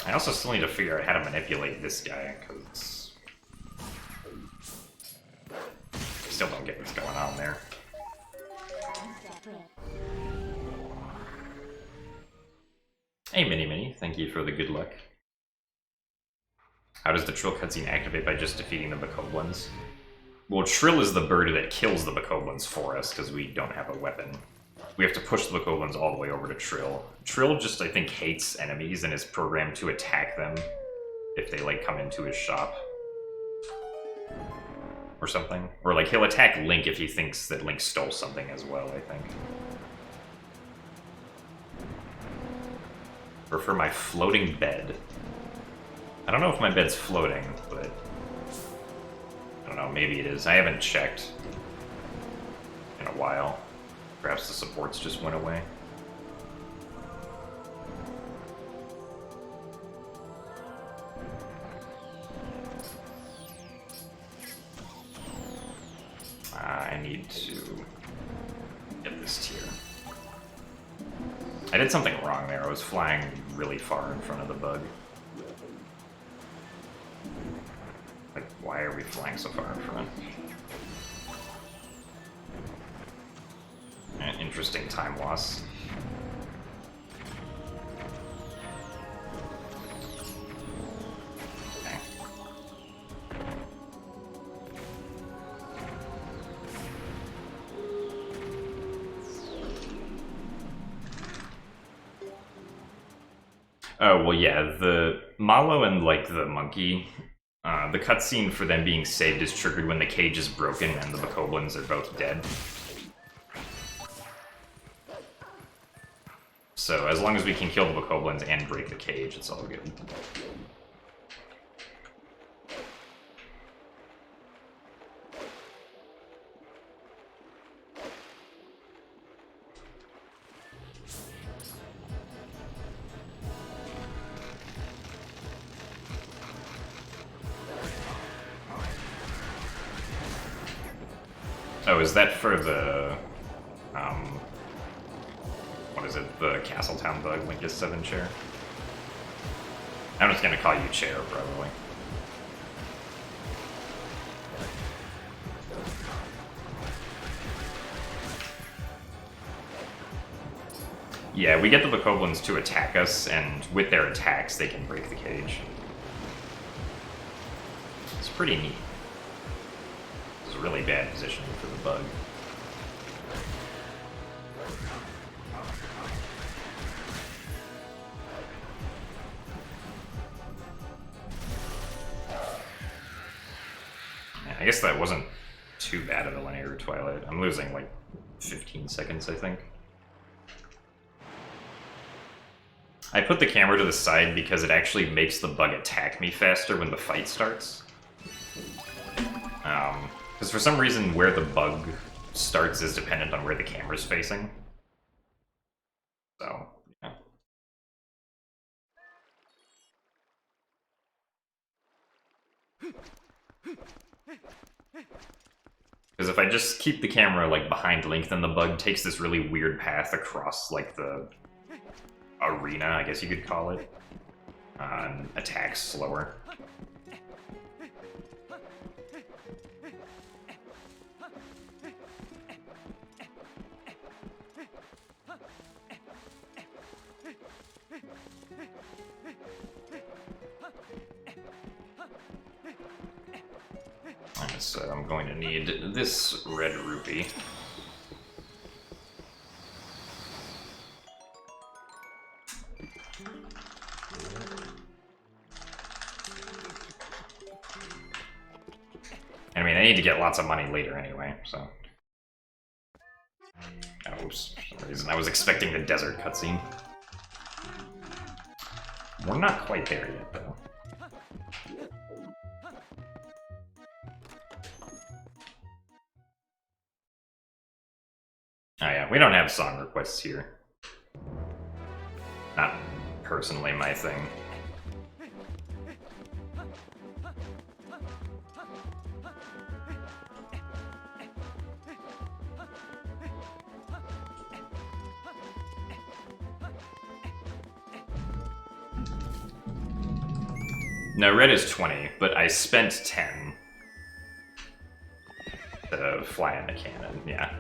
I also still need to figure out how to manipulate this guy, because I still don't get what's going on there. Hey, Mini, thank you for the good luck. How does the Trill cutscene activate by just defeating the Bokoblins? Well, Trill is the bird that kills the Bokoblins for us, because we don't have a weapon. We have to push the Bokoblins all the way over to Trill. Trill just, I think, hates enemies and is programmed to attack them if they, like, come into his shop. Or something. Or, like, he'll attack Link if he thinks that Link stole something as well, I think. Or for my floating bed. I don't know if my bed's floating, but I don't know, maybe it is. I haven't checked in a while. Perhaps the supports just went away. I need to get this tier. I did something wrong there. I was flying really far in front of the bug. Like, why are we flying so far in front? An interesting time loss. Okay. Oh, well, yeah, the Malo and, like, the monkey, the cutscene for them being saved is triggered when the cage is broken and the Bokoblins are both dead. So as long as we can kill the Bokoblins and break the cage, it's all good. Oh, is that for the, what is it, the Castletown bug, Linkus 7 chair? I'm just gonna call you chair, probably. Yeah, we get the Bokoblins to attack us, and with their attacks, they can break the cage. It's pretty neat. It's a really bad positioning for the bug. Yeah, I guess that wasn't too bad of a linear Twilight. I'm losing like 15 seconds, I think. I put the camera to the side because it actually makes the bug attack me faster when the fight starts. Because for some reason where the bug starts is dependent on where the camera's facing. So, yeah. Because if I just keep the camera like behind Link, then the bug takes this really weird path across like the arena, I guess you could call it, and attacks slower. Alright, so I'm going to need this red rupee. I mean, I need to get lots of money later anyway, so... Oh, oops, for some reason I was expecting the desert cutscene. We're not quite there yet, though. Oh yeah, we don't have song requests here. Not personally my thing. No, red is 20, but I spent 10 to fly in the cannon, yeah.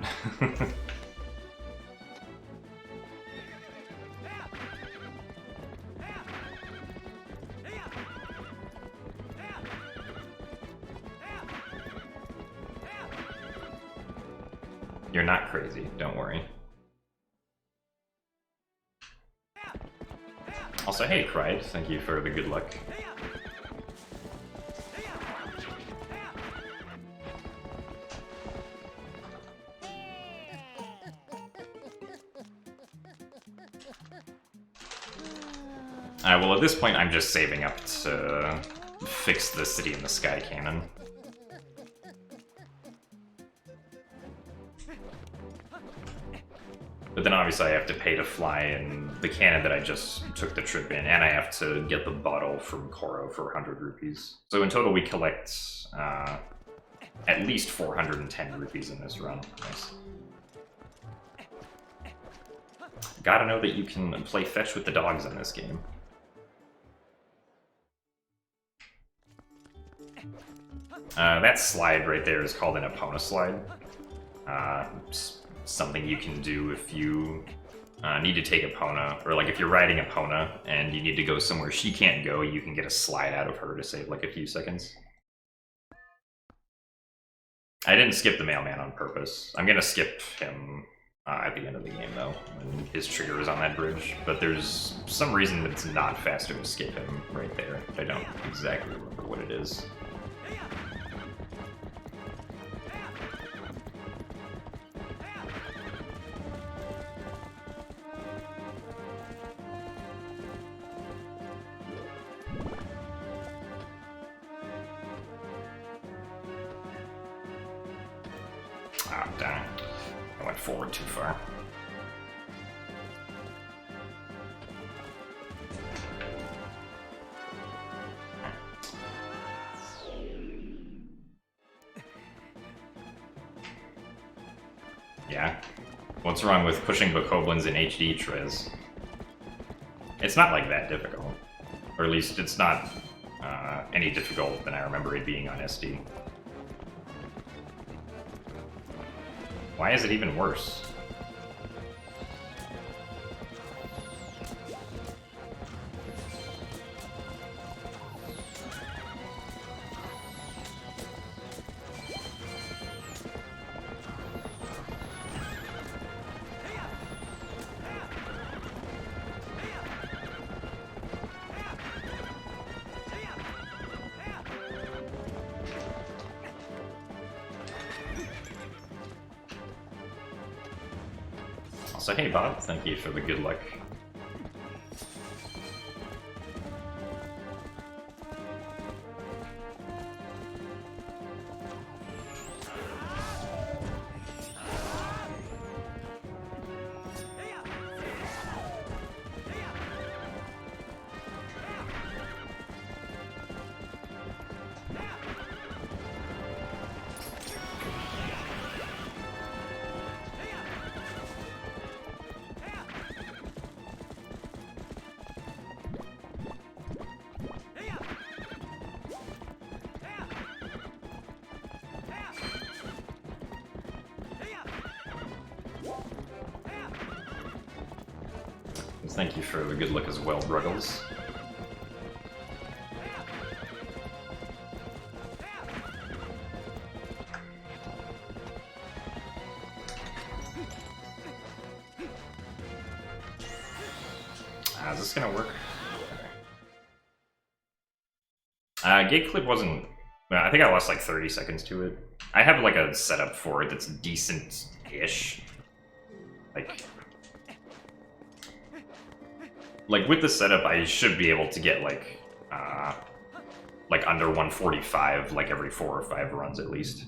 You're not crazy, don't worry. Also, hey, Cried, thank you for the good luck. Well, at this point, I'm just saving up to fix the City in the Sky cannon. But then obviously I have to pay to fly in the cannon that I just took the trip in, and I have to get the bottle from Koro for 100 rupees. So in total we collect at least 410 rupees in this run. Nice. Gotta know that you can play fetch with the dogs in this game. That slide right there is called an Epona slide. Something you can do if you need to take Epona, or like if you're riding Epona and you need to go somewhere she can't go, you can get a slide out of her to save like a few seconds. I didn't skip the mailman on purpose. I'm gonna skip him at the end of the game though, when his trigger is on that bridge, but there's some reason that it's not faster to skip him right there. I don't exactly remember what it is. Ah, dang. I went forward too far. Yeah. What's wrong with pushing Bokoblins in HD, Trez? It's not like that difficult. Or at least it's not any difficult than I remember it being on SD. Why is it even worse? So hey Bob, thank you for the good luck. Thank you for the good luck as well, Bruggles. is this gonna work? Gate clip wasn't... I think I lost like 30 seconds to it. I have like a setup for it that's decent-ish. Like with the setup, I should be able to get like under 145 like every 4 or 5 runs at least.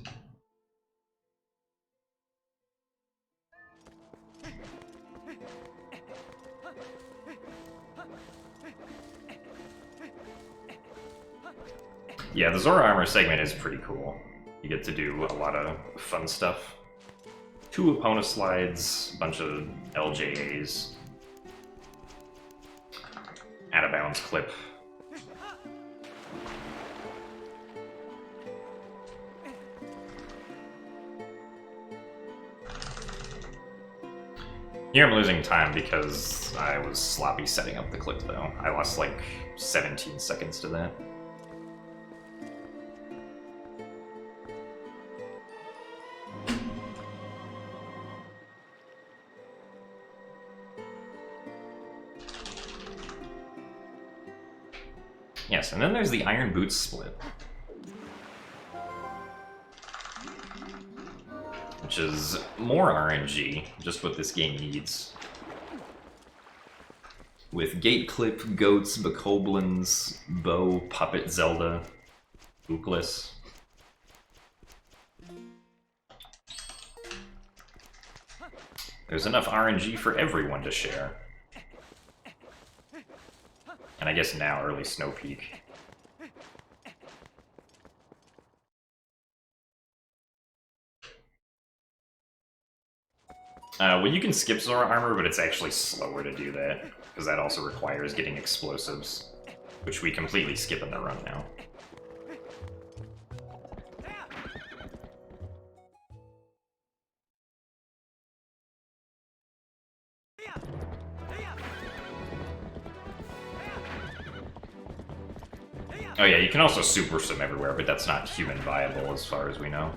Yeah, the Zora Armor segment is pretty cool. You get to do a lot of fun stuff. 2 Epona slides, a bunch of LJAs. Out of bounds clip. Here I'm losing time because I was sloppy setting up the clip though. I lost like 17 seconds to that. Yes, and then there's the Iron Boots split. Which is more RNG, just what this game needs. With Gate Clip, Goats, Bokoblins, Bow, Puppet Zelda, Bookless. There's enough RNG for everyone to share. And I guess now early Snow Peak. Well, you can skip Zora Armor, but it's actually slower to do that, because that also requires getting explosives, which we completely skip in the run now. Oh yeah, you can also super swim everywhere, but that's not human viable as far as we know.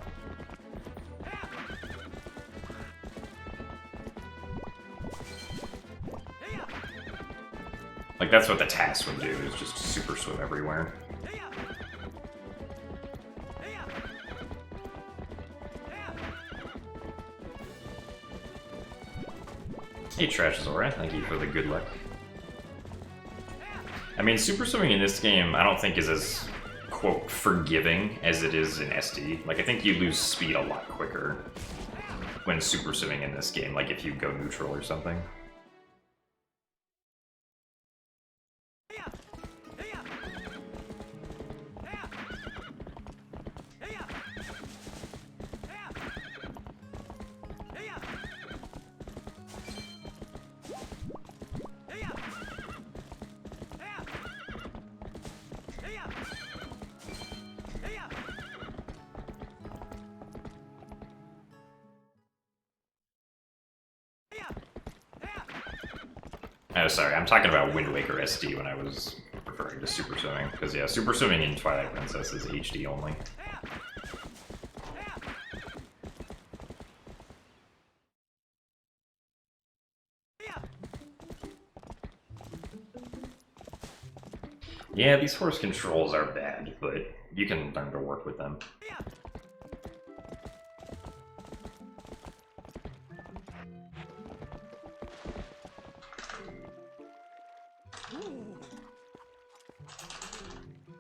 Like, that's what the task would do, is just super swim everywhere. Hey, Trash Zora, thank you for the good luck. I mean, super swimming in this game, I don't think is as, quote, forgiving as it is in SD. Like, I think you lose speed a lot quicker when super swimming in this game, like if you go neutral or something. Oh, sorry, I'm talking about Wind Waker SD when I was referring to super swimming. Because, yeah, super swimming in Twilight Princess is HD only. Yeah, these horse controls are bad, but you can learn to work with them.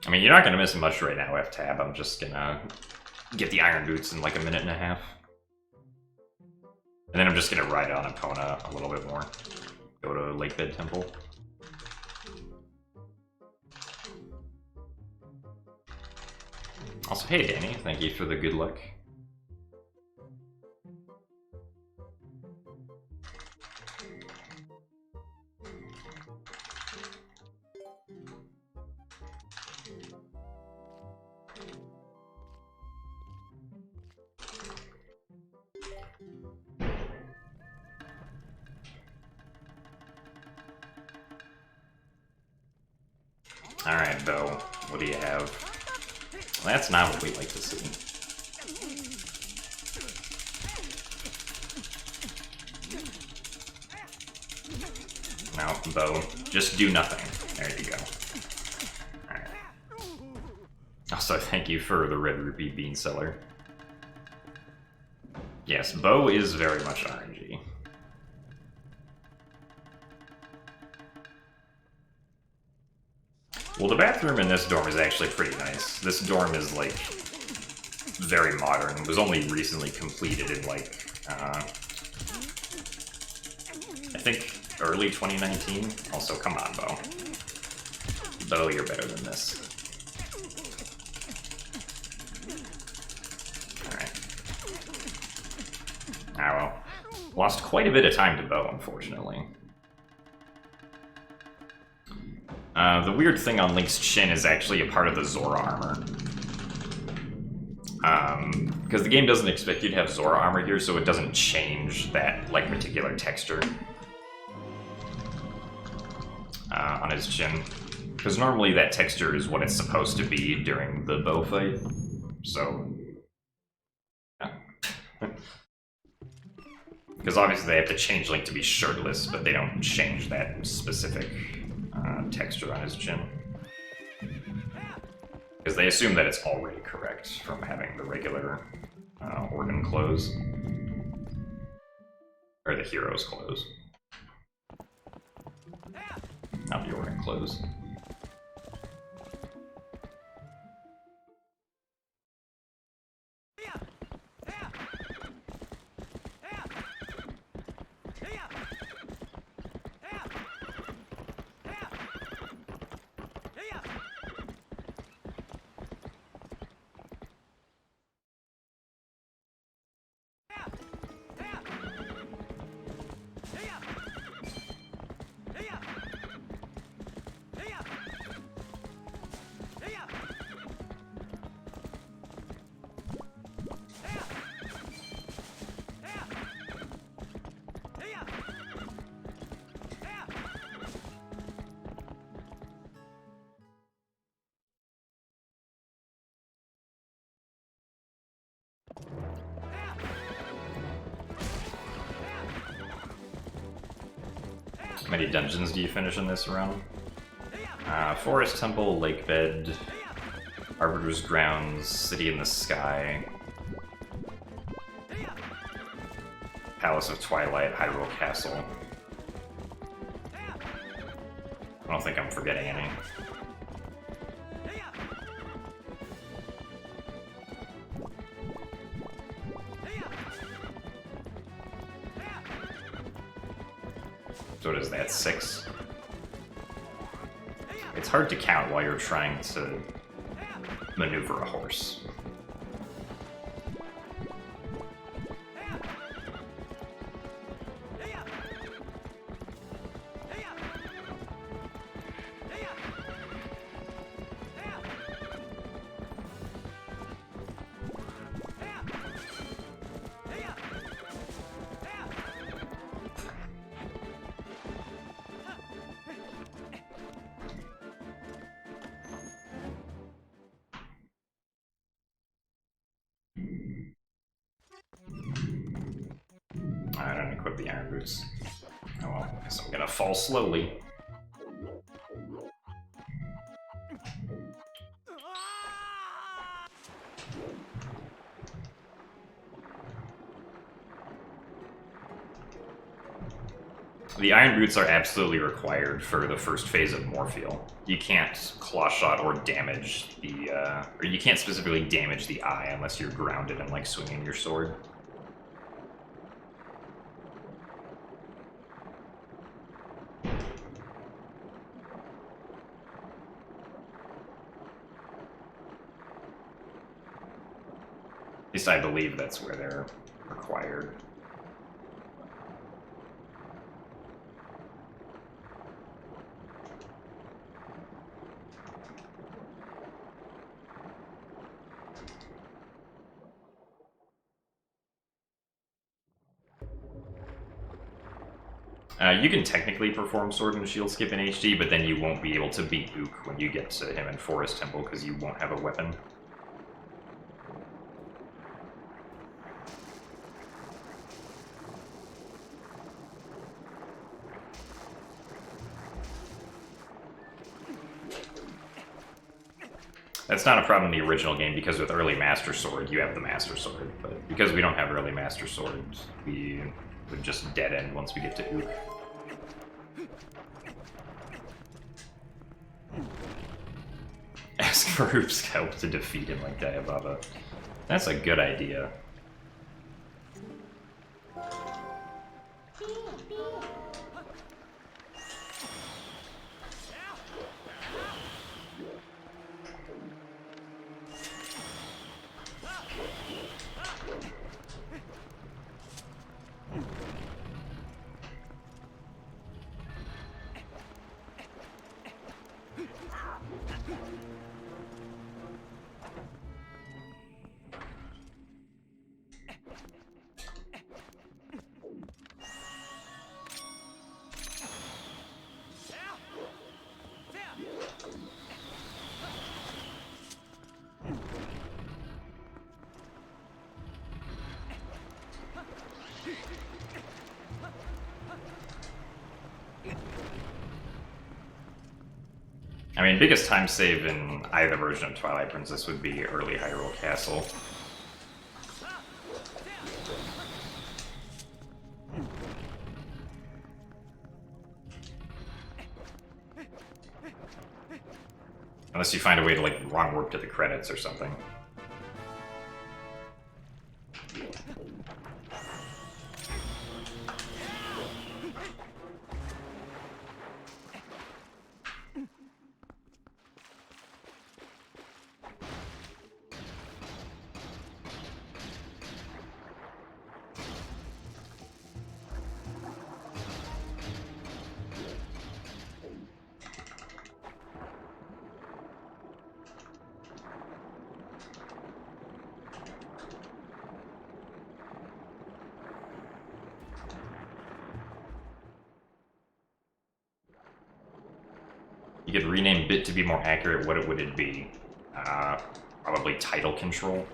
I mean, you're not gonna miss much right now, F-Tab. I'm just gonna get the Iron Boots in like a minute and a half. And then I'm just gonna ride on Epona a little bit more. Go to Lakebed Temple. Also, hey Danny, thank you for the good luck. Alright, Bo, what do you have? Well, that's not what we like to see. No, bow. Just do nothing. There you go. Alright. Also, thank you for the red rupee bean seller. Yes, bow is very much RNG. Well, the bathroom in this dorm is actually pretty nice. This dorm is, like, very modern. It was only recently completed in, like, I think early 2019. Also, come on, Bo. Bo, you're better than this. Alright. Ah, well. Lost quite a bit of time to Bo, unfortunately. The weird thing on Link's chin is actually a part of the Zora armor. Because the game doesn't expect you to have Zora armor here, so it doesn't change that, like, particular texture on his chin. Because normally that texture is what it's supposed to be during the bow fight. So, yeah. Because obviously they have to change Link to be shirtless, but they don't change that specific texture on his chin. Because they assume that it's already correct from having the regular organ clothes. Or the hero's clothes. Not the organ clothes. How many dungeons do you finish in this run? Forest Temple, Lake Bed, Arbiter's Grounds, City in the Sky, Palace of Twilight, Hyrule Castle. I don't think I'm forgetting any. So what is that, 6? It's hard to count while you're trying to maneuver a horse. I don't equip the iron boots. Oh well, I guess I'm gonna fall slowly. The iron boots are absolutely required for the first phase of Morpheal. You can't claw shot or damage the, or you can't specifically damage the eye unless you're grounded and like swinging your sword. At least I believe that's where they're required. You can technically perform Sword and Shield Skip in HD, but then you won't be able to beat Ook when you get to him in Forest Temple because you won't have a weapon. That's not a problem in the original game, because with early Master Sword, you have the Master Sword. But because we don't have early Master Swords, we would just dead end once we get to Ook. Ask for Oop's help to defeat him like Diababa. That's a good idea. I mean, biggest time save in either version of Twilight Princess would be early Hyrule Castle. Unless you find a way to, like, wrong warp to the credits or something. You could rename bit to be more accurate. What would it be? Probably title control.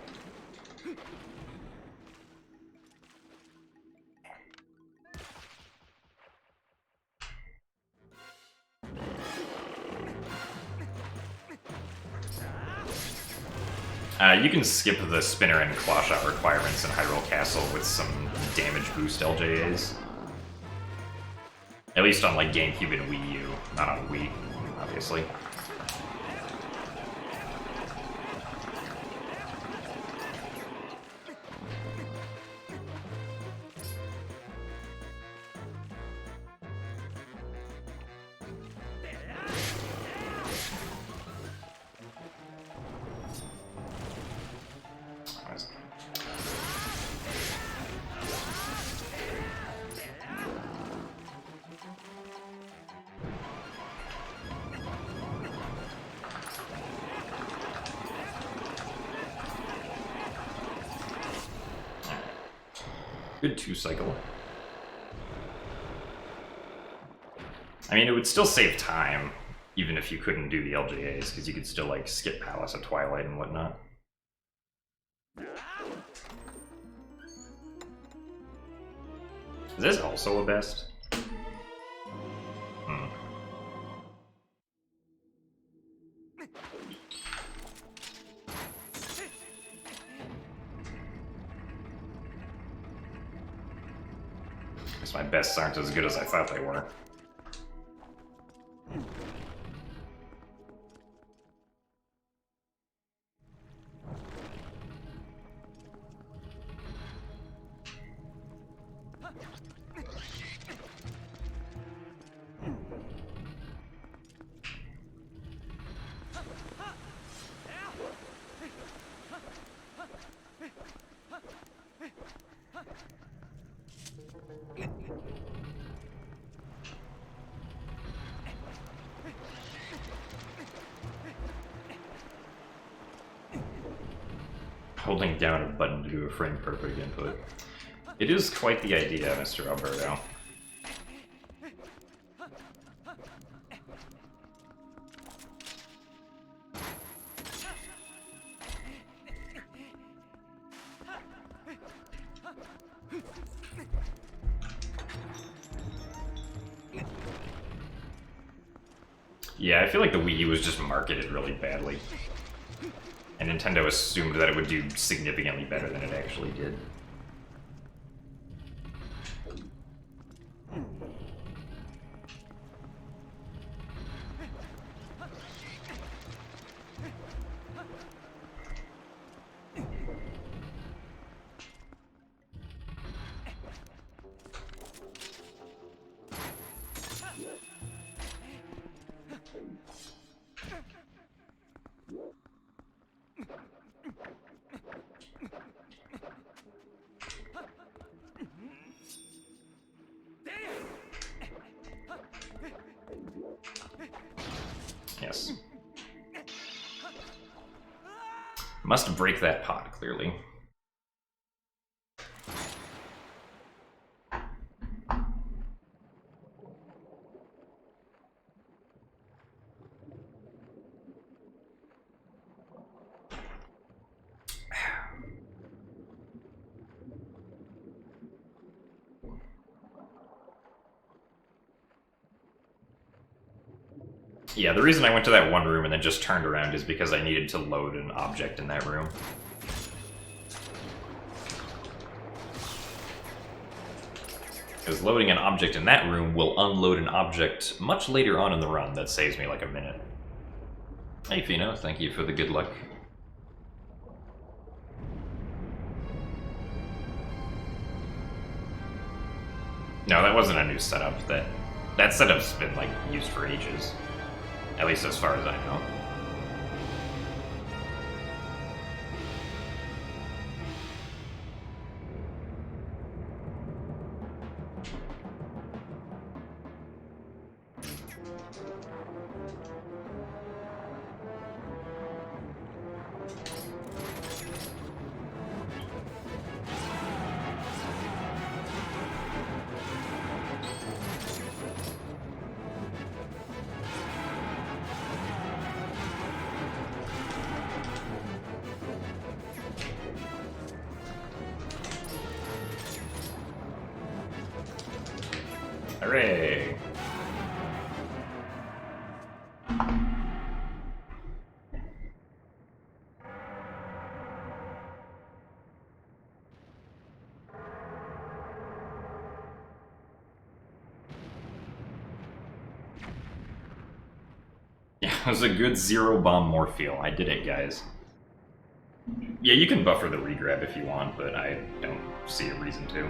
You can skip the spinner and claw shot requirements in Hyrule Castle with some damage boost LJAs. At least on like GameCube and Wii U, not on Wii, obviously. Good 2-cycle. I mean, it would still save time, even if you couldn't do the LJAs, because you could still, like, skip Palace of Twilight and whatnot. Is this also a best? My bests aren't as good as I thought they were. Holding down a button to do a frame perfect input. It is quite the idea, Mr. Alberto. Yeah, I feel like the Wii U was just marketed really badly. and Nintendo assumed that it would do significantly better than it actually did. Yes. Must break that pot, clearly. Yeah, the reason I went to that one room and then just turned around is because I needed to load an object in that room. Because loading an object in that room will unload an object much later on in the run that saves me like a minute. Hey Fino, thank you for the good luck. No, that wasn't a new setup. That setup's been like used for ages. At least as far as I know. Hooray! Yeah, it was a good zero bomb Morpheal. I did it, guys. Yeah, you can buffer the regrab if you want, but I don't see a reason to.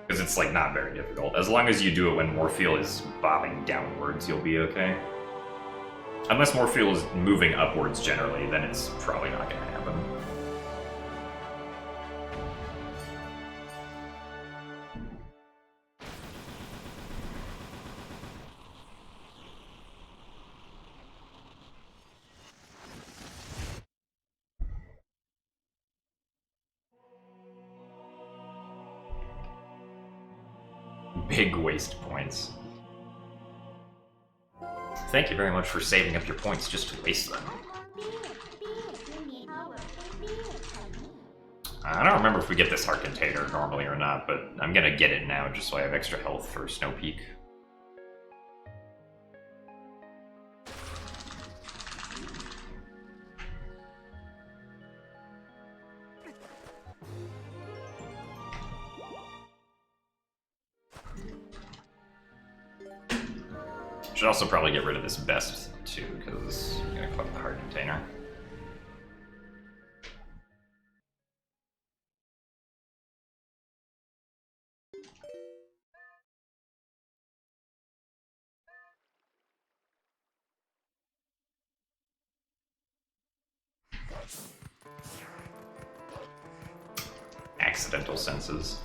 Because it's, like, not very difficult. As long as you do it when Morpheal is bobbing downwards, you'll be okay. Unless Morpheal is moving upwards generally, then it's probably not going to happen. Big waste points. Thank you very much for saving up your points just to waste them. I don't remember if we get this heart container normally or not, but I'm gonna get it now just so I have extra health for Snow Peak. Should also probably get rid of this best too, because I'm gonna collect the heart container. Accidental senses.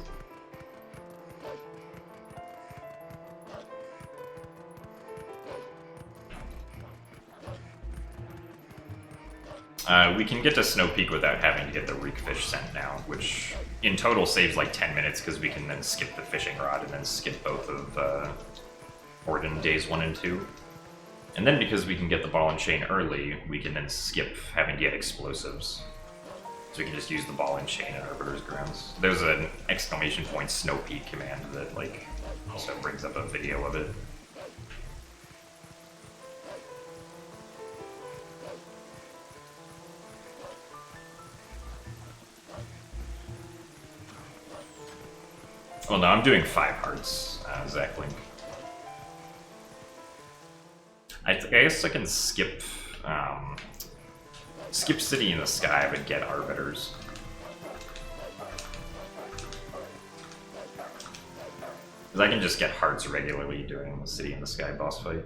We can get to Snow Peak without having to get the Reek Fish sent now, which in total saves like 10 minutes because we can then skip the fishing rod and then skip both of Orden Days 1 and 2. And then because we can get the ball and chain early, we can then skip having to get explosives. So we can just use the ball and chain in Arbiter's Grounds. There's an exclamation point Snow Peak command that like also brings up a video of it. Well, no, I'm doing 5 hearts, Zach Link. I guess I can skip City in the Sky, but get Arbiters. Because I can just get hearts regularly during the City in the Sky boss fight.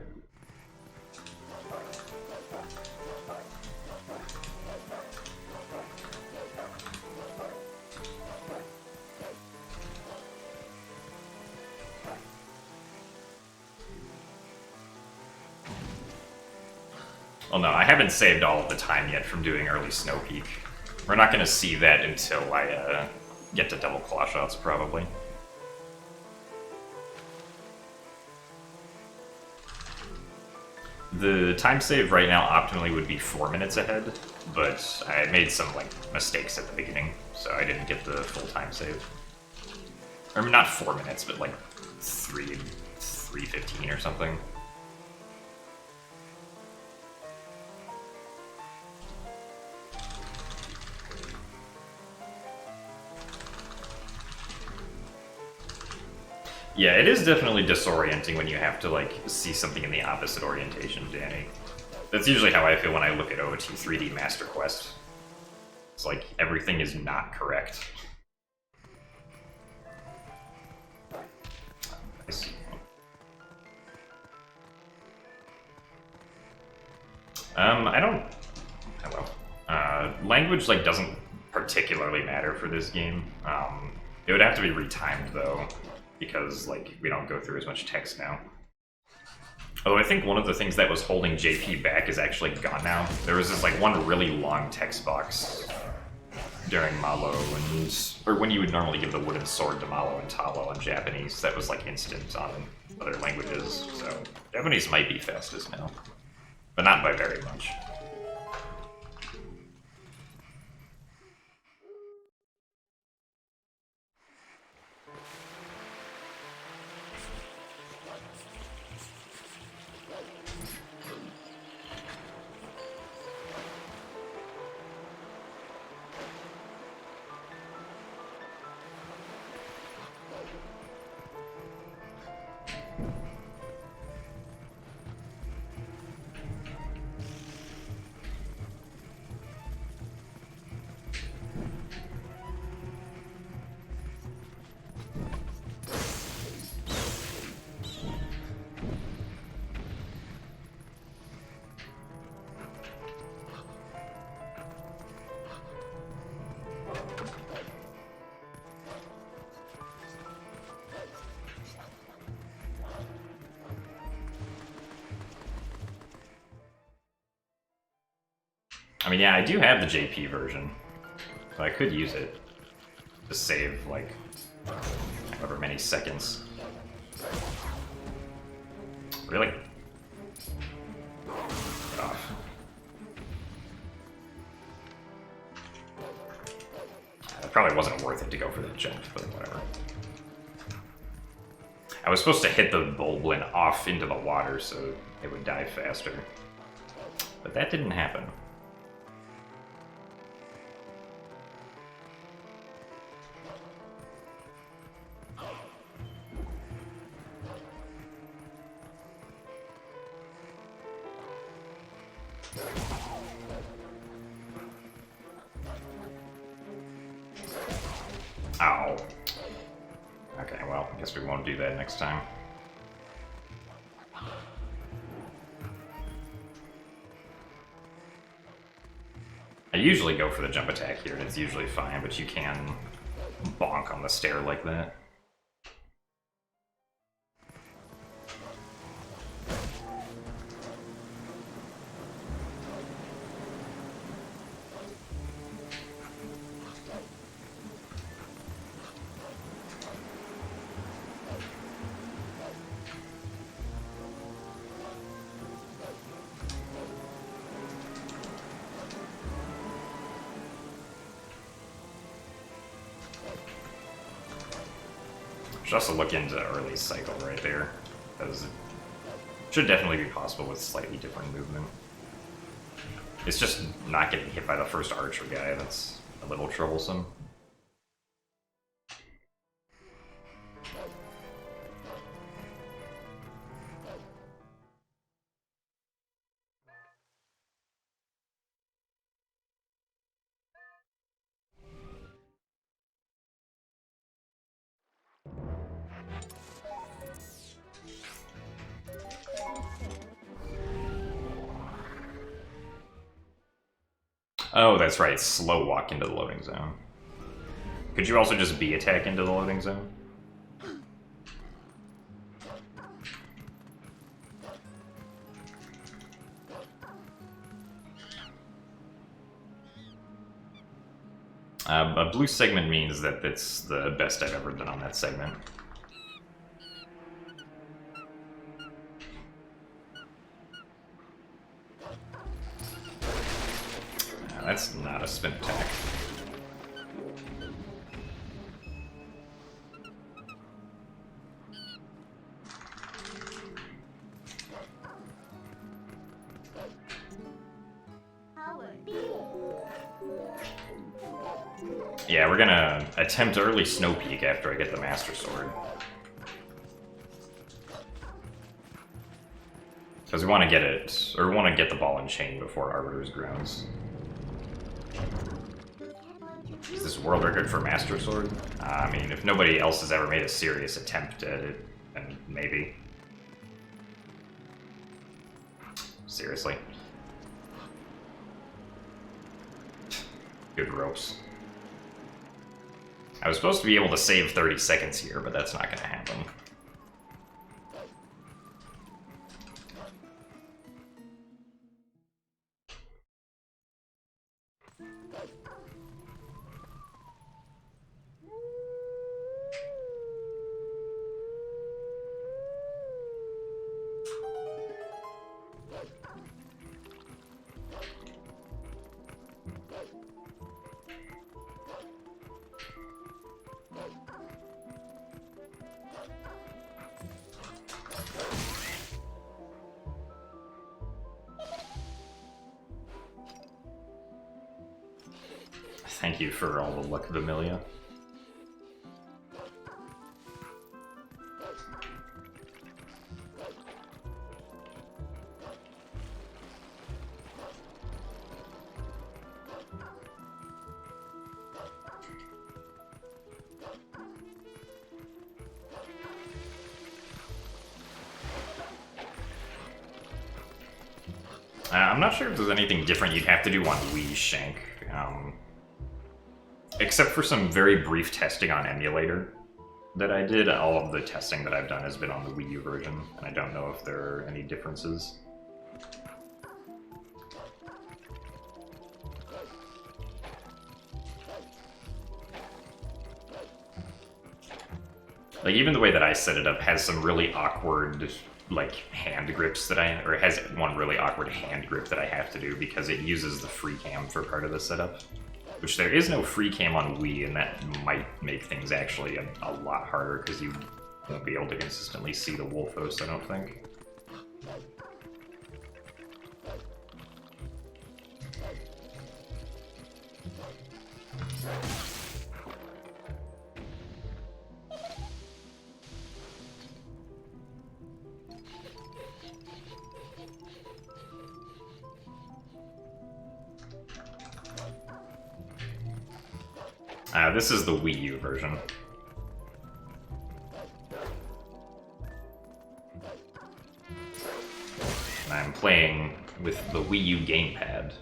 Well, no, I haven't saved all of the time yet from doing early Snow Peak. We're not going to see that until I get to double claw shots, probably. The time save right now optimally would be 4 minutes ahead, but I made some like mistakes at the beginning, so I didn't get the full time save. Or not 4 minutes, but like 3:15 or something. Yeah, it is definitely disorienting when you have to, like, see something in the opposite orientation, Danny. That's usually how I feel when I look at OT 3D Master Quest. It's like, everything is not correct. Nice. I don't... Hello. Language, like, doesn't particularly matter for this game. It would have to be retimed, though, because, like, we don't go through as much text now. Although I think one of the things that was holding JP back is actually gone now. There was this, like, one really long text box during Malo, or when you would normally give the wooden sword to Malo and Talo in Japanese, that was, like, instant on other languages, so Japanese might be fastest now. But not by very much. I mean, yeah, I do have the JP version, so I could use it to save, like, however many seconds. Really? Get off. It probably wasn't worth it to go for the jump, but whatever. I was supposed to hit the Bulblin off into the water so it would die faster, but that didn't happen. Ow. Okay, well, I guess we won't do that next time. I usually go for the jump attack here, and it's usually fine, but you can bonk on the stair like that. Should also look into early cycle right there, because it should definitely be possible with slightly different movement. It's just not getting hit by the first archer guy that's a little troublesome. Oh, that's right. Slow walk into the loading zone. Could you also just B-attack into the loading zone? A blue segment means that it's the best I've ever done on that segment. That's not a spin attack. Yeah, we're gonna attempt early Snow Peak after I get the Master Sword. Because we want to get it, or we want to get the ball and chain before Arbiter's Groans. Is this world record for Master Sword? I mean, if nobody else has ever made a serious attempt at it, then maybe. Seriously. Good ropes. I was supposed to be able to save 30 seconds here, but that's not going to happen. Thank you for all the luck, Vamilia. I'm not sure if there's anything different you'd have to do on Wii Shank. Except for some very brief testing on emulator that I did, all of the testing that I've done has been on the Wii U version, and I don't know if there are any differences. Like, even the way that I set it up has some really awkward, like, hand grips that or it has one really awkward hand grip that I have to do because it uses the free cam for part of the setup. Which there is no free cam on Wii, and that might make things actually a lot harder because you won't be able to consistently see the Wolfos, I don't think. This is the Wii U version. And I'm playing with the Wii U gamepad.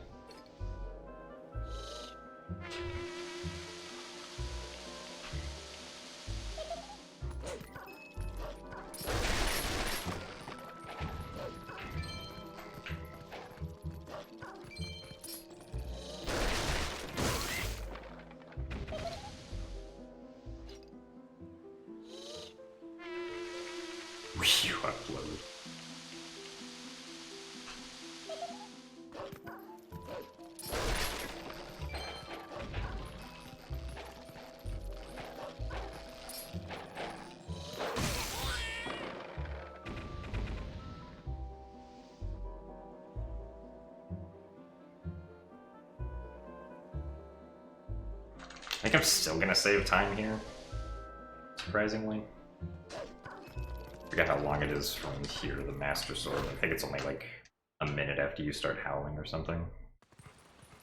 Wii U upload. I think I'm still gonna save time here, surprisingly. I forget how long it is from here to the Master Sword. I think it's only like a minute after you start howling or something.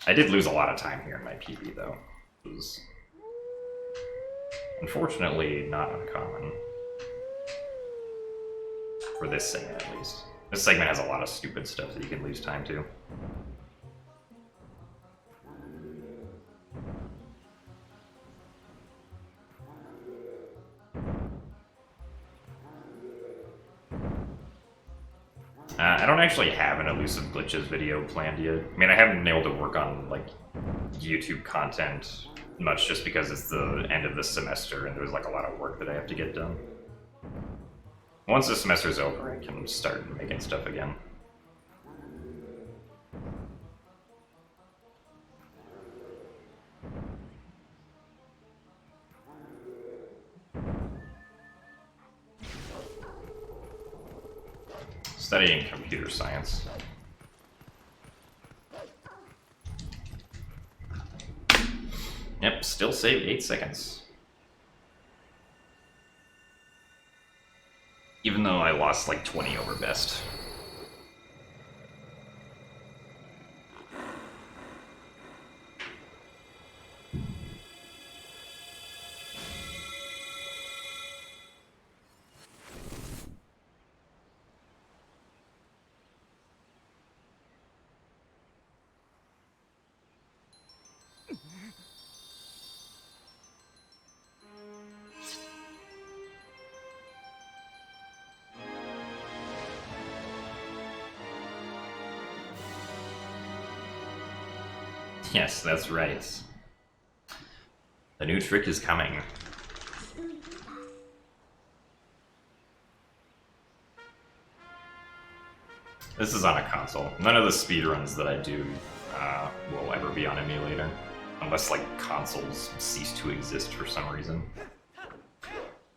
I did lose a lot of time here in my PB though. It was unfortunately not uncommon. For this segment at least. This segment has a lot of stupid stuff that you can lose time to. I don't actually have an elusive glitches video planned yet. I mean, I haven't been able to work on, like, YouTube content much just because it's the end of the semester and there's, like, a lot of work that I have to get done. Once the semester's over, I can start making stuff again. Studying computer science. Yep, still saved 8 seconds. Even though I lost like 20 over best. Yes, that's right. The new trick is coming. This is on a console. None of the speedruns that I do will ever be on emulator. Unless, like, consoles cease to exist for some reason.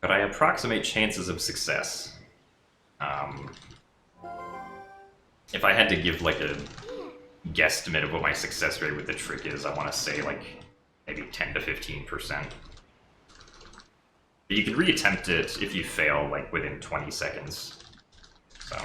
But I approximate chances of success. If I had to give, like, a guesstimate of what my success rate with the trick is, I want to say, like, maybe 10 to 15%. But you can reattempt it if you fail, like, within 20 seconds. So...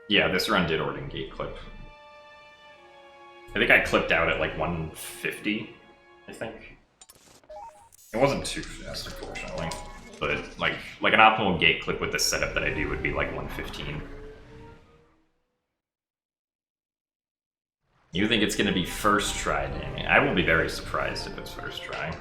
yeah, this run did Orden Gate clip. I think I clipped out at like 150, I think. It wasn't too fast, unfortunately. But like an optimal gate clip with the setup that I do would be like 115. You think it's going to be first try, Danny? I will be very surprised if it's first try.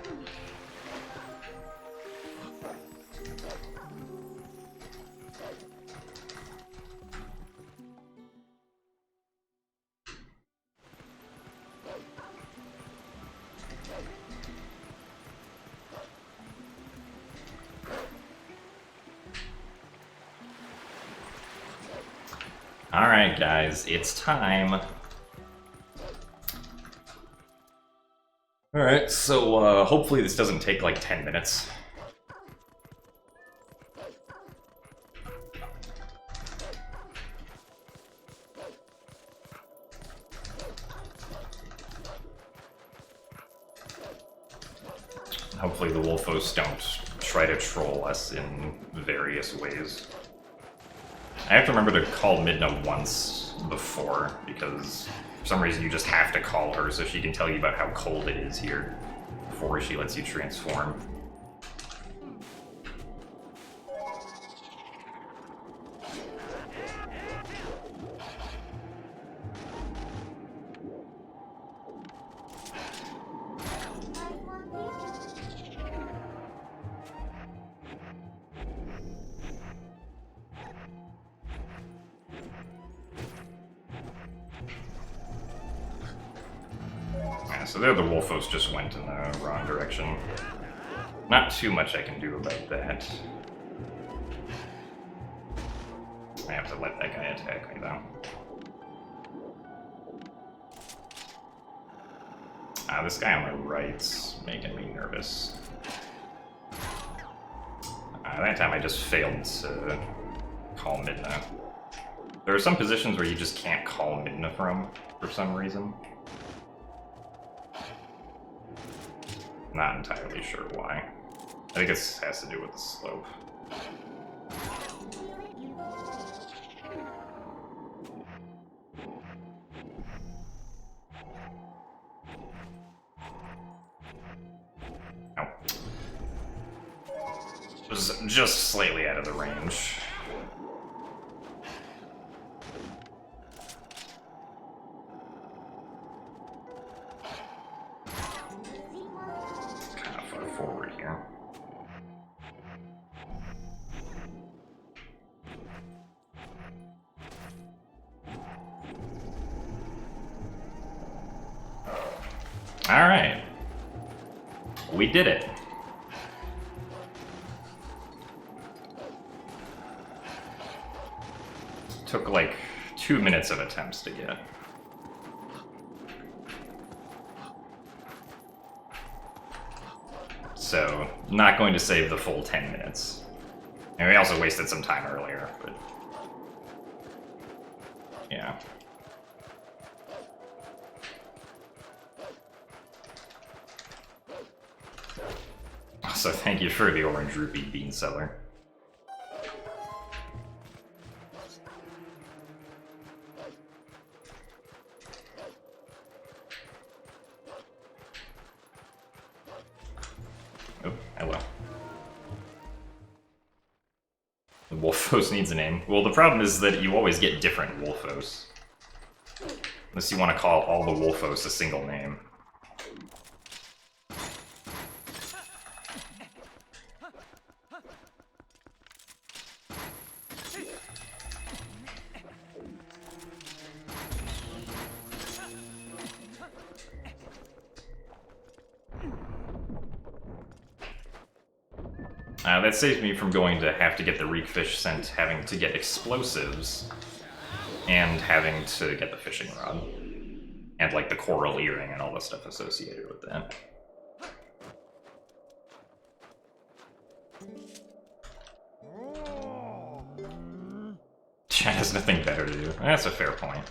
Alright guys, it's time. Alright, so hopefully this doesn't take like 10 minutes. Hopefully the Wolfos don't try to troll us in various ways. I have to remember to call Midna once before, because for some reason you just have to call her so she can tell you about how cold it is here before she lets you transform. So there the Wolfos just went in the wrong direction. Not too much I can do about that. I have to let that guy attack me though. This guy on my right's making me nervous. That time I just failed to call Midna. There are some positions where you just can't call Midna from, for some reason. Not entirely sure why. I think it has to do with the slope. Oh. It was just slightly out of the range. Kind of far forward here. Alright. We did it. Took like 2 minutes of attempts to get. So, not going to save the full 10 minutes. And we also wasted some time earlier, but... yeah. So thank you for the orange rupee bean seller. Oh, hello. The Wolfos needs a name. Well, the problem is that you always get different Wolfos. Unless you want to call all the Wolfos a single name. That saves me from going to have to get the reek fish sent, having to get explosives, and having to get the fishing rod. And like the coral earring and all the stuff associated with that. Chad has nothing better to do. That's a fair point.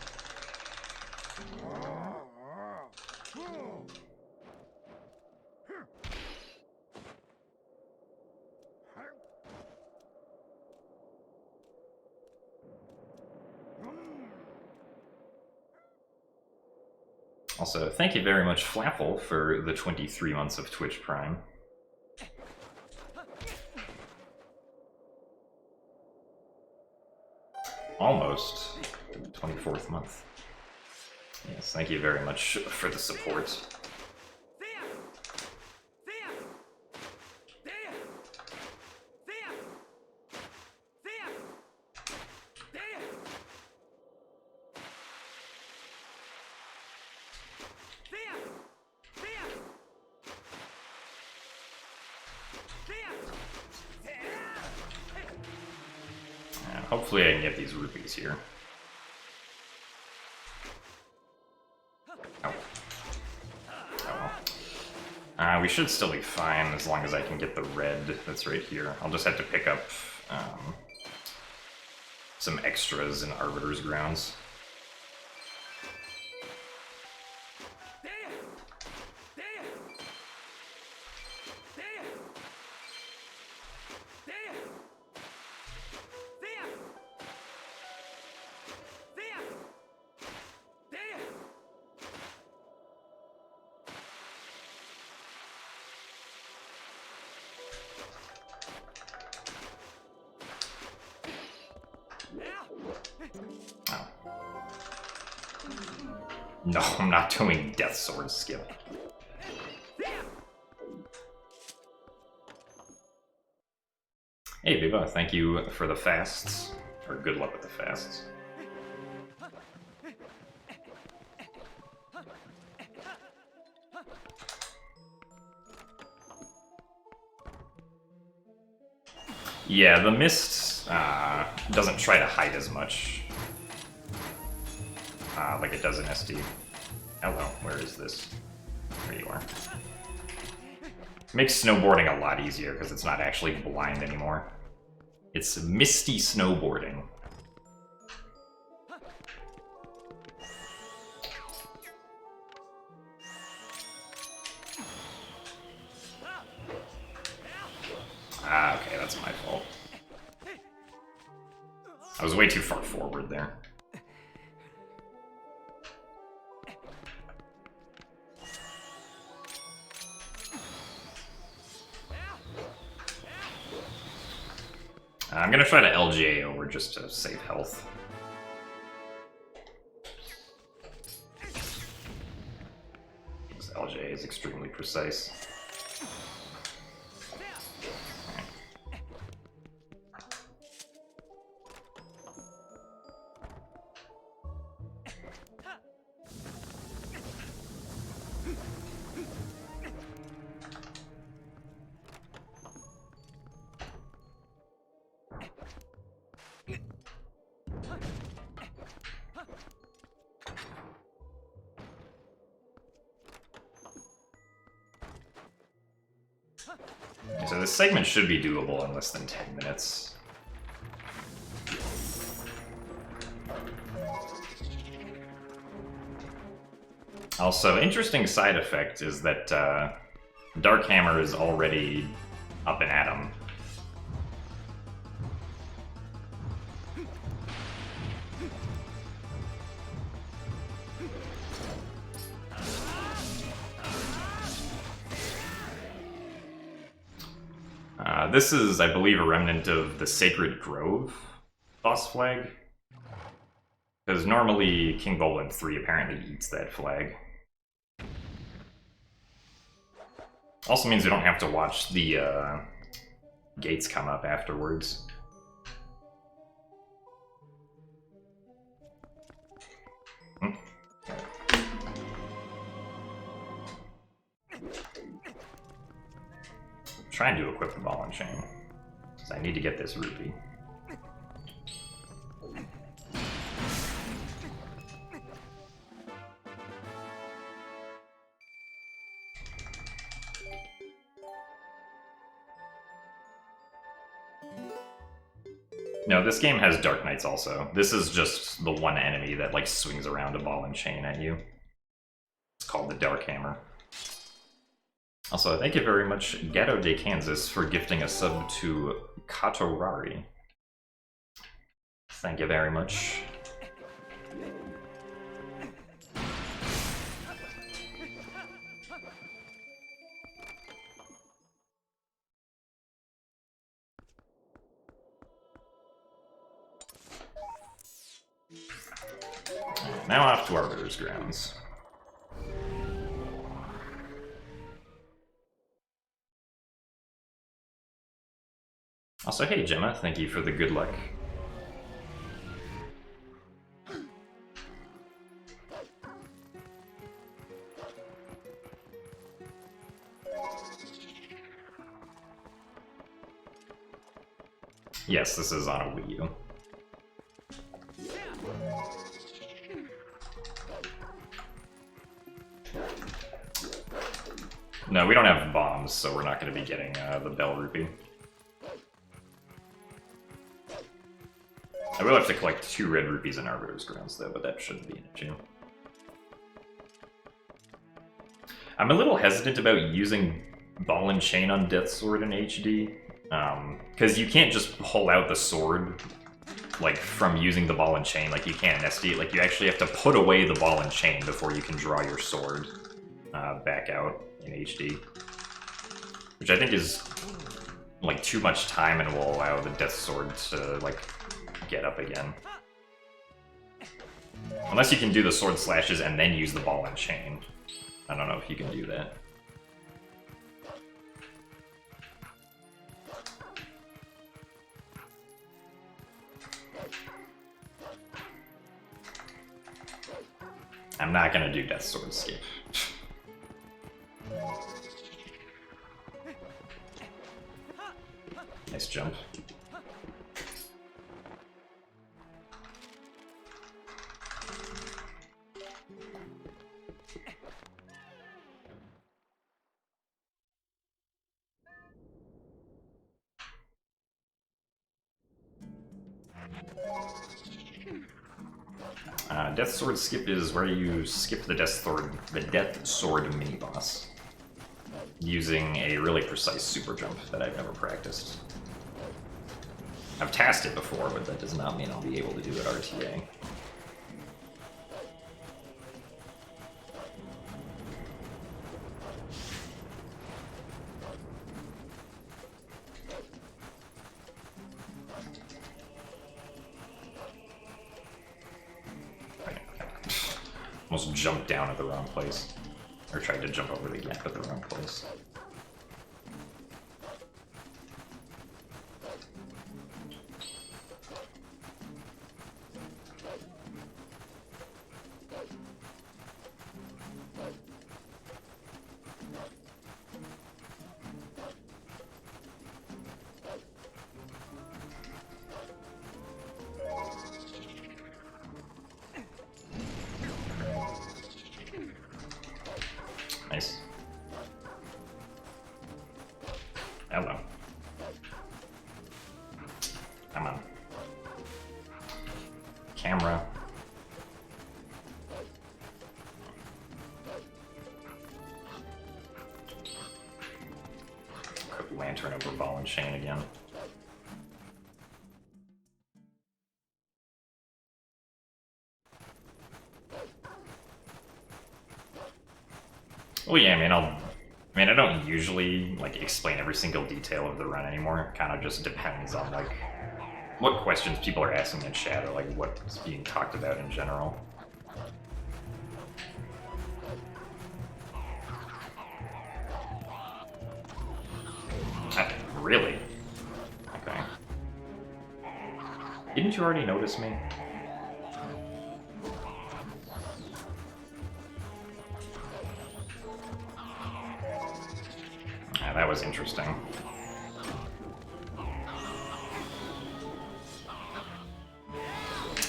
Also, thank you very much, Flaffle, for the 23 months of Twitch Prime. Almost 24th month. Yes, thank you very much for the support. Hopefully I can get these rupees here. Oh. Oh. We should still be fine as long as I can get the red that's right here. I'll just have to pick up some extras in Arbiter's Grounds. No, I'm not doing Death Sword skill. Hey, Viva, thank you for the fasts. Or good luck with the fasts. Yeah, the mist doesn't try to hide as much. Like it does in SD. Hello, where is this? There you are. Makes snowboarding a lot easier because it's not actually blind anymore. It's misty snowboarding. Okay, that's my fault. I was way too far forward there. I'm gonna try to LGA over just to save health. This LGA is extremely precise. So this segment should be doable in less than 10 minutes. Also, interesting side effect is that Dark Hammer is already up and at him. This is, I believe, a remnant of the Sacred Grove boss flag. Because normally King Boland 3 apparently eats that flag. Also means we don't have to watch the gates come up afterwards. Trying to equip the ball and chain, because I need to get this rupee. No, this game has Dark Knights also. This is just the one enemy that like swings around a ball and chain at you. It's called the Dark Hammer. Also, thank you very much, Gatto de Kansas, for gifting a sub to Katorari. Thank you very much. Now off to Arbiter's Grounds. Also, hey Gemma, thank you for the good luck. Yes, this is on a Wii U. No, we don't have bombs, so we're not going to be getting the Bell Rupee. I will have to collect 2 red rupees in Arbiter's Grounds, though, but that shouldn't be an issue. I'm a little hesitant about using Ball and Chain on Death Sword in HD, because you can't just pull out the sword, like, from using the Ball and Chain like you can in SD. Like, you actually have to put away the Ball and Chain before you can draw your sword back out in HD. Which I think is, like, too much time and will allow the Death Sword to, like, get up again. Unless you can do the sword slashes and then use the Ball and Chain. I don't know if you can do that. I'm not gonna do Death Sword skip. Nice jump. Death Sword skip is where you skip the Death Sword mini boss using a really precise super jump that I've never practiced. I've tasked it before, but that does not mean I'll be able to do it RTA. Almost jumped down at the wrong place. Or tried to jump over the gap at the wrong place. Nice. Hello. Come on. Camera. Quick lantern over ball and chain again. Well, yeah, I don't usually like explain every single detail of the run anymore. It kind of just depends on like what questions people are asking in chat or like what's being talked about in general. Really? Okay. Didn't you already notice me? Yeah, that was interesting.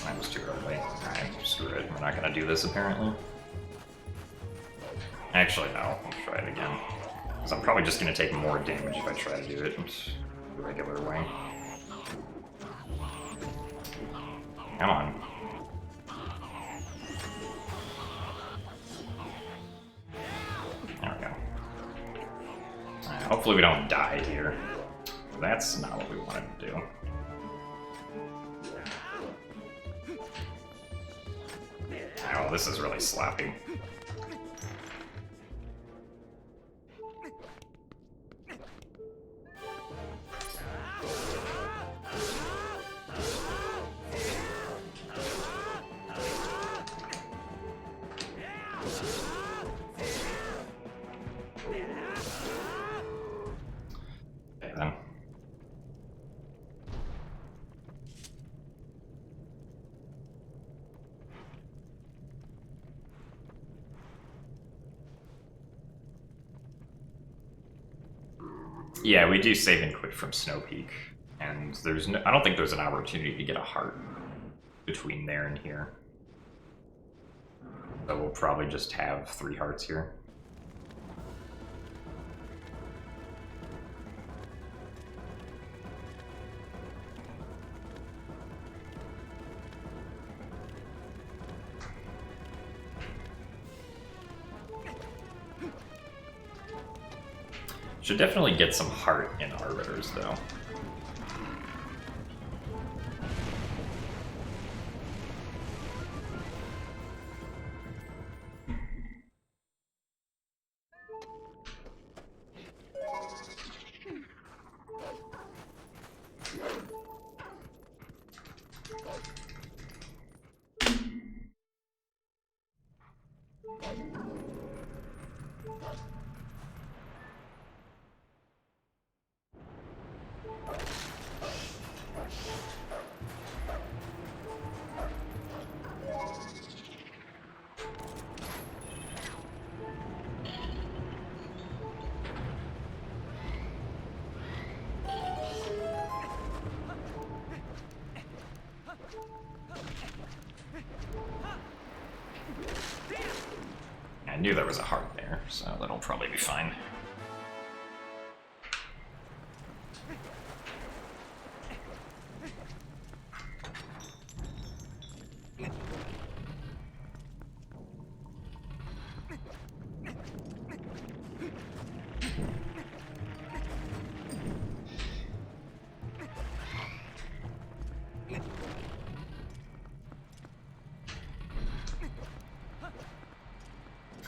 That was too early. Alright, screw it. We're not gonna do this apparently. Actually, no. I'll try it again. Because I'm probably just gonna take more damage if I try to do it the regular way. Come on. There we go. Hopefully we don't die here. That's not what we wanted to do. Oh, this is really sloppy. Okay, then. Yeah, we do save and quit from Snow Peak, and there's no, I don't think there's an opportunity to get a heart between there and here. So we'll probably just have 3 hearts here. Should definitely get some heart in Arbiters, though. I knew there was a heart there, so that'll probably be fine.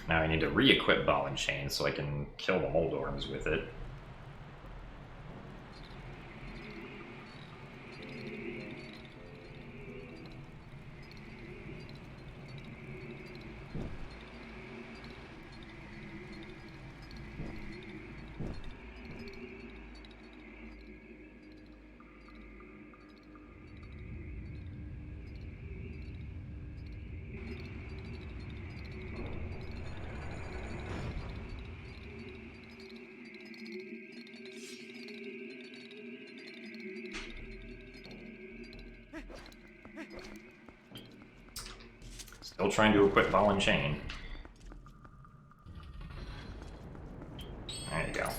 Now I need to re-equip Ball and Chain so I can kill the Moldorms with it. Still trying to equip ball and chain. There you go.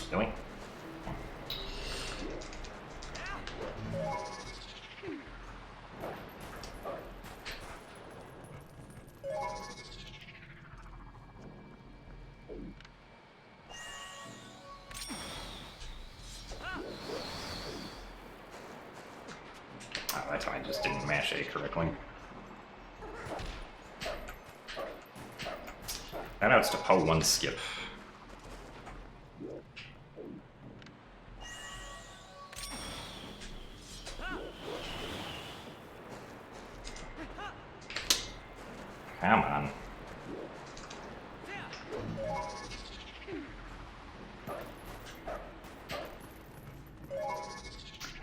Doing? Oh, that's why I just didn't mash A correctly. Shoutouts to Po1 Skip. Come on.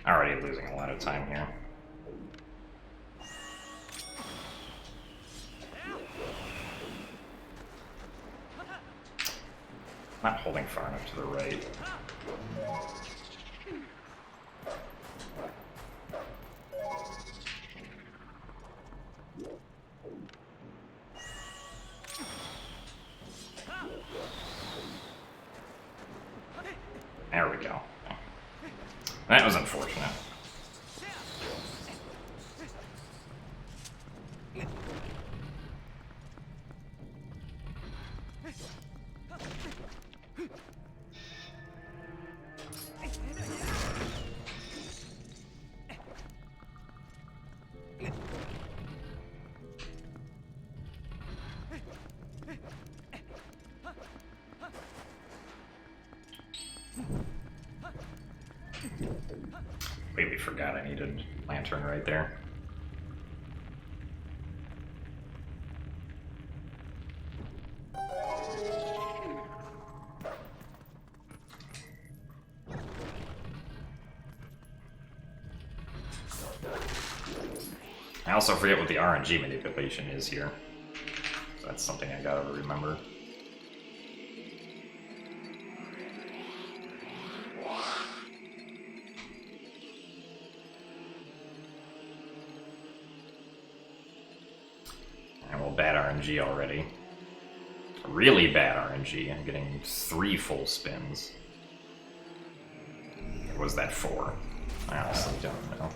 Already losing a lot of time here. Not holding far enough to the right. There we go. That was unfortunate. Completely forgot I needed lantern right there. I also forget what the RNG manipulation is here. So that's something I gotta remember. Bad RNG already. Really bad RNG. I'm getting 3 full spins. Or was that 4? I honestly don't know.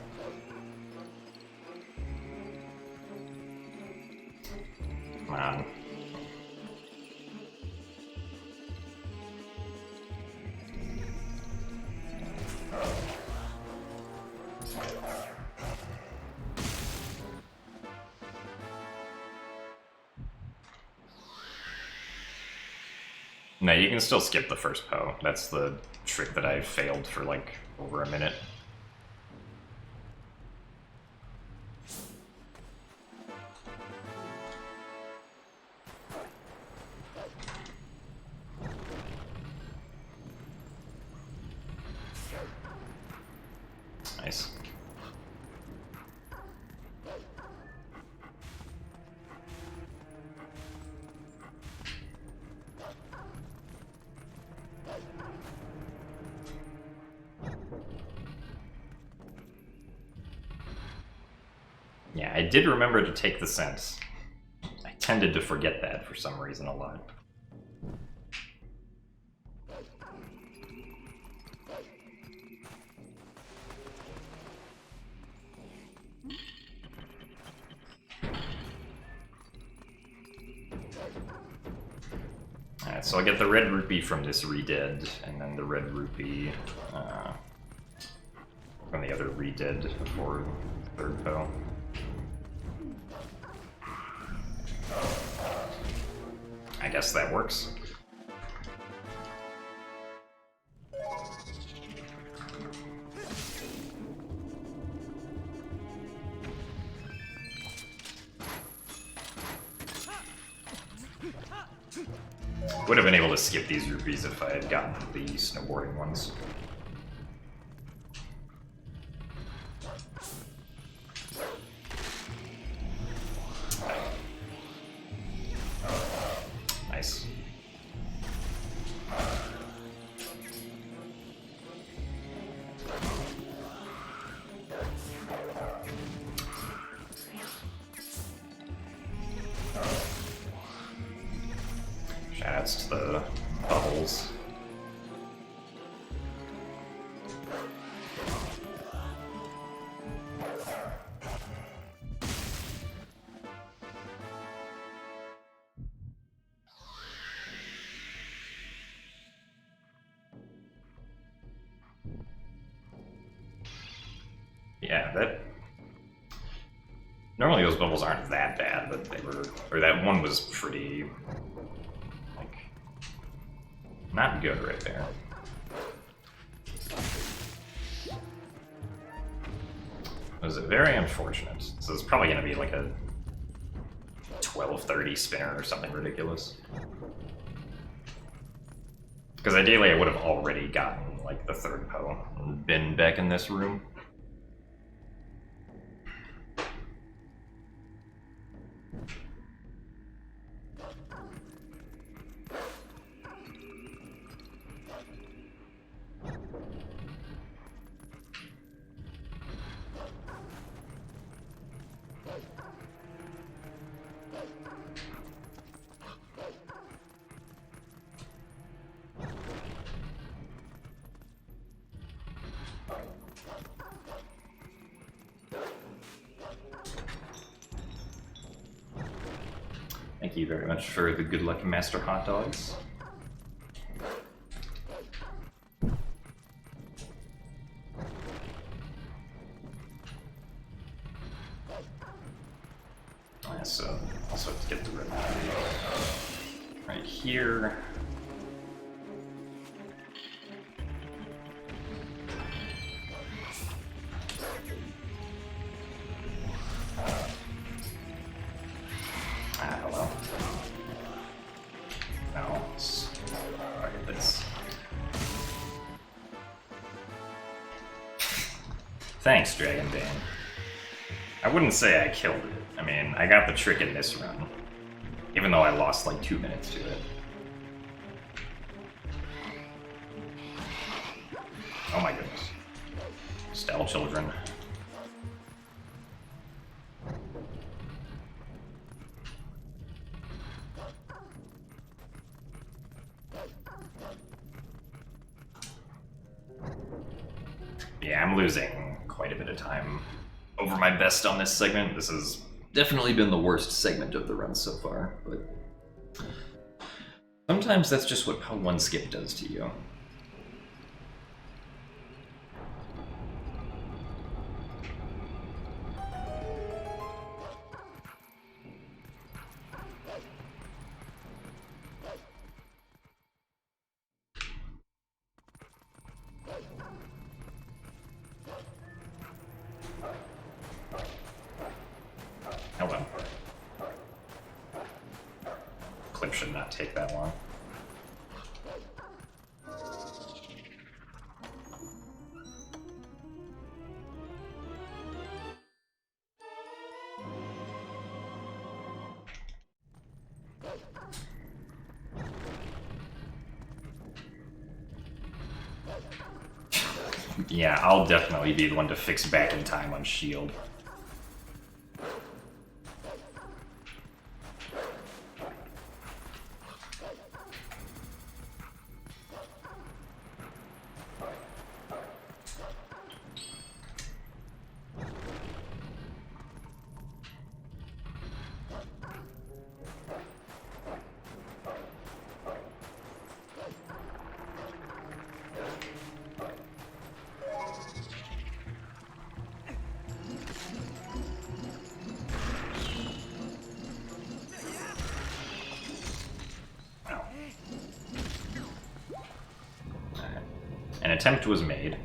Come on. No, you can still skip the first Po. That's the trick that I failed for like over a minute. Nice. Yeah, I did remember to take the scent. I tended to forget that for some reason a lot. Alright, so I'll get the red rupee from this redead, and then the red rupee from the other redead for the third Po. I guess that works. Would have been able to skip these rupees if I had gotten the snowboarding ones. Normally those bubbles aren't that bad, but they were... Or that one was pretty... like... not good right there. It was very unfortunate. So it's probably going to be like a 1230 spinner or something ridiculous. Because ideally I would have already gotten like the third Poe and been back in this room. Thank you very much for the good luck, Master Hot Dogs. So, also have to get the red right here. Hello. No, let's target this. Thanks, Dragon Bane. I wouldn't say I killed it. I mean, I got the trick in this run, even though I lost like 2 minutes to it. Oh my goodness. Style children. Yeah, I'm losing quite a bit of time over my best on this segment. This has definitely been the worst segment of the run so far, but sometimes that's just what one skip does to you. Hello. Clip should not take that long. Yeah, I'll definitely be the one to fix back in time on shield. An attempt was made.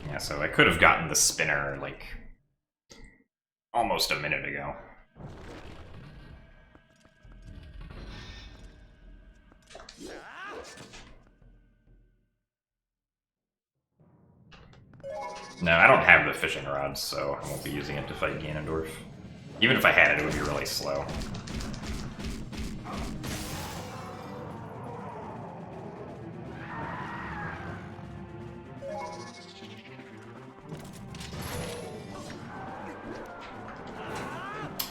Yeah, so I could have gotten the spinner, like, almost a minute ago. No, I don't have the fishing rod, so I won't be using it to fight Ganondorf. Even if I had it, it would be really slow.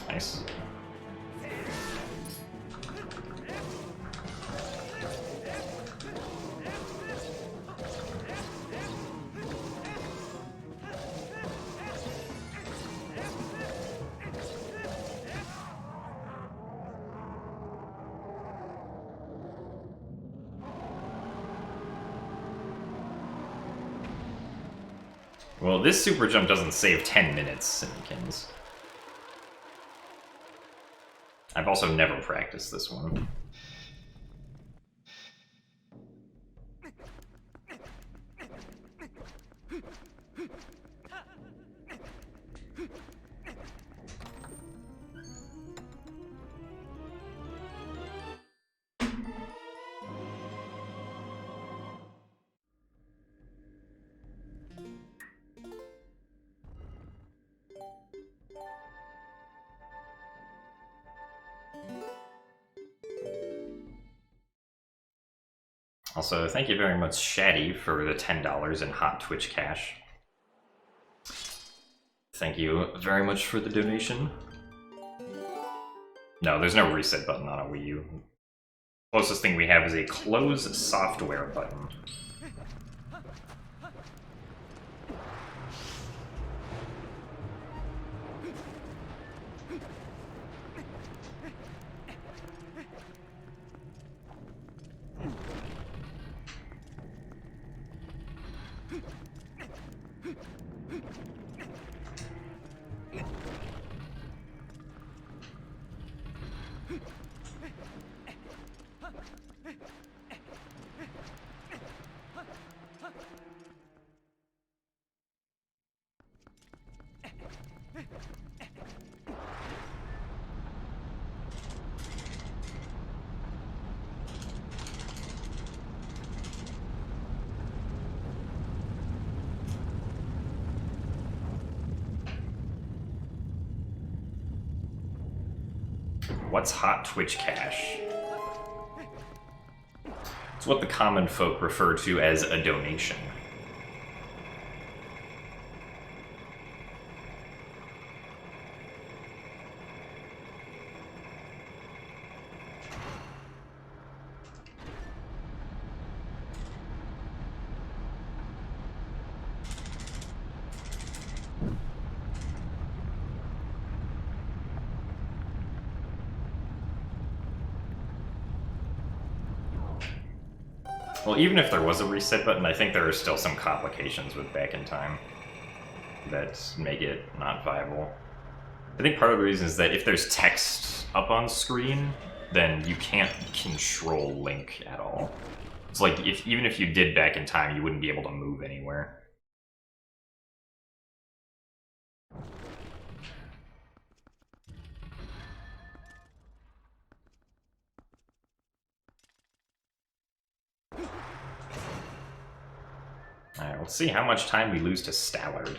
Nice. Well, this super jump doesn't save 10 minutes, Simmykins. I've also never practiced this one. Also, thank you very much, Shaddy, for the $10 in hot Twitch cash. Thank you very much for the donation. No, there's no reset button on a Wii U. Closest thing we have is a close software button. What's hot Twitch cash? It's what the common folk refer to as a donation. Well, even if there was a reset button, I think there are still some complications with Back in Time that make it not viable. I think part of the reason is that if there's text up on screen, then you can't control Link at all. It's like, even if you did Back in Time, you wouldn't be able to move anywhere. Alright, let's see how much time we lose to Stallard.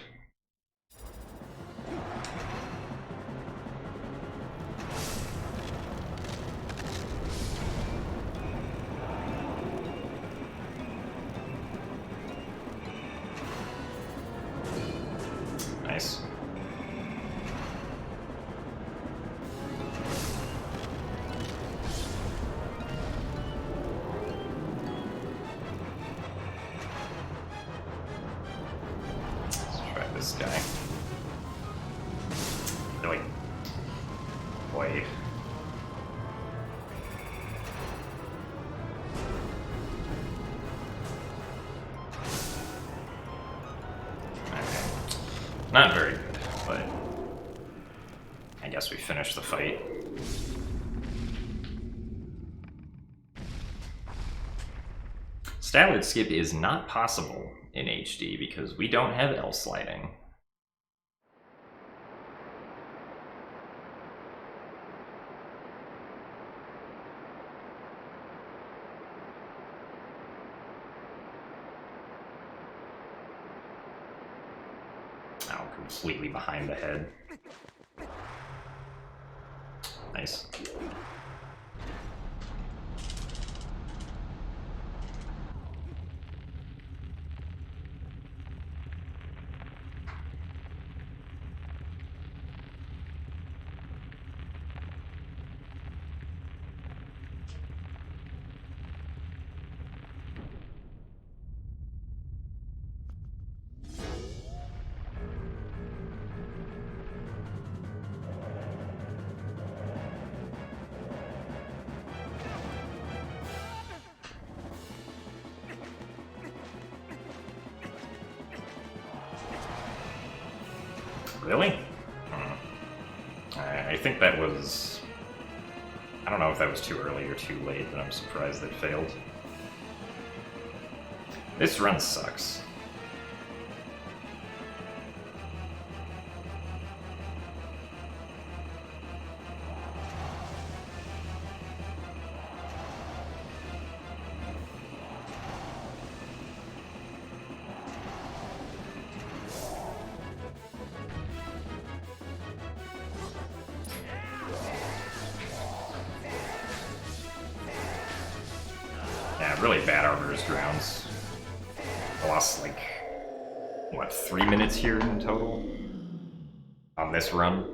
Nice. This guy. Really? Boy. Okay. Not very good, but I guess we finished the fight. Stallard skip is not possible in HD because we don't have L sliding. Oh, completely behind the head. Nice. Really? I think that was... I don't know if that was too early or too late, but I'm surprised it failed. This run sucks. Yeah, really bad armor's drowns. I lost like, what, 3 minutes here in total? On this run?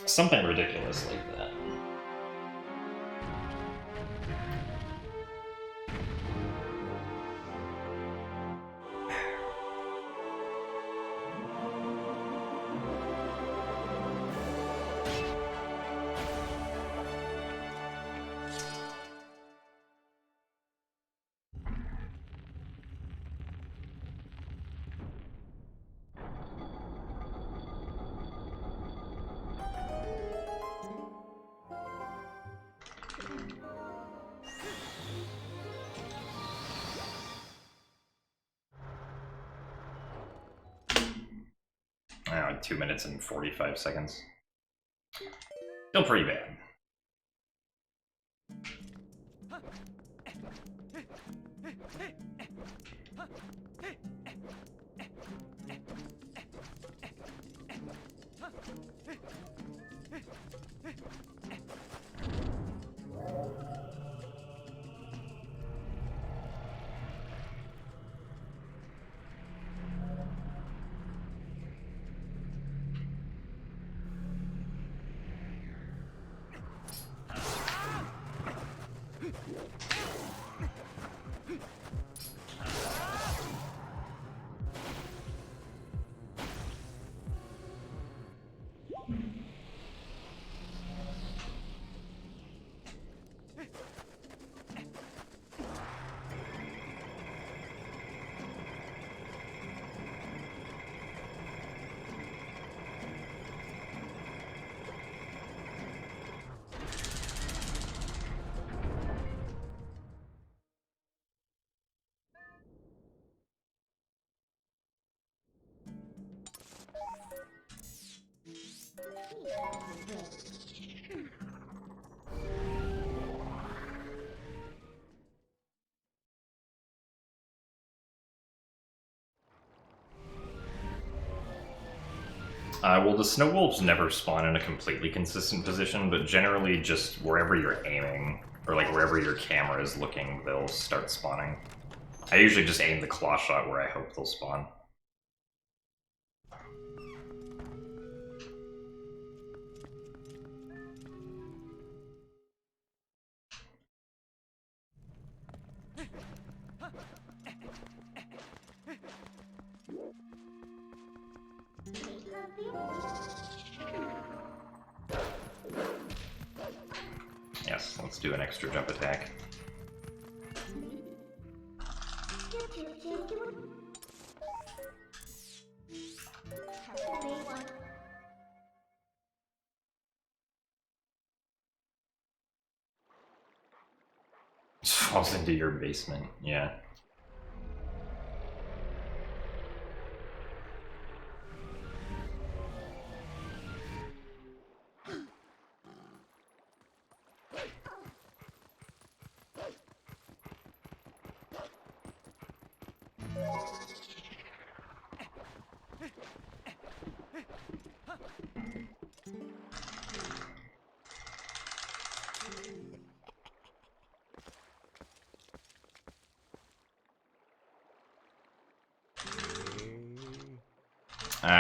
Something ridiculous like that. Like 2 minutes and 45 seconds. Still pretty bad. Well, the snow wolves never spawn in a completely consistent position, but generally just wherever you're aiming, or like wherever your camera is looking, they'll start spawning. I usually just aim the claw shot where I hope they'll spawn. Yes, let's do an extra jump attack. Falls into your basement, yeah.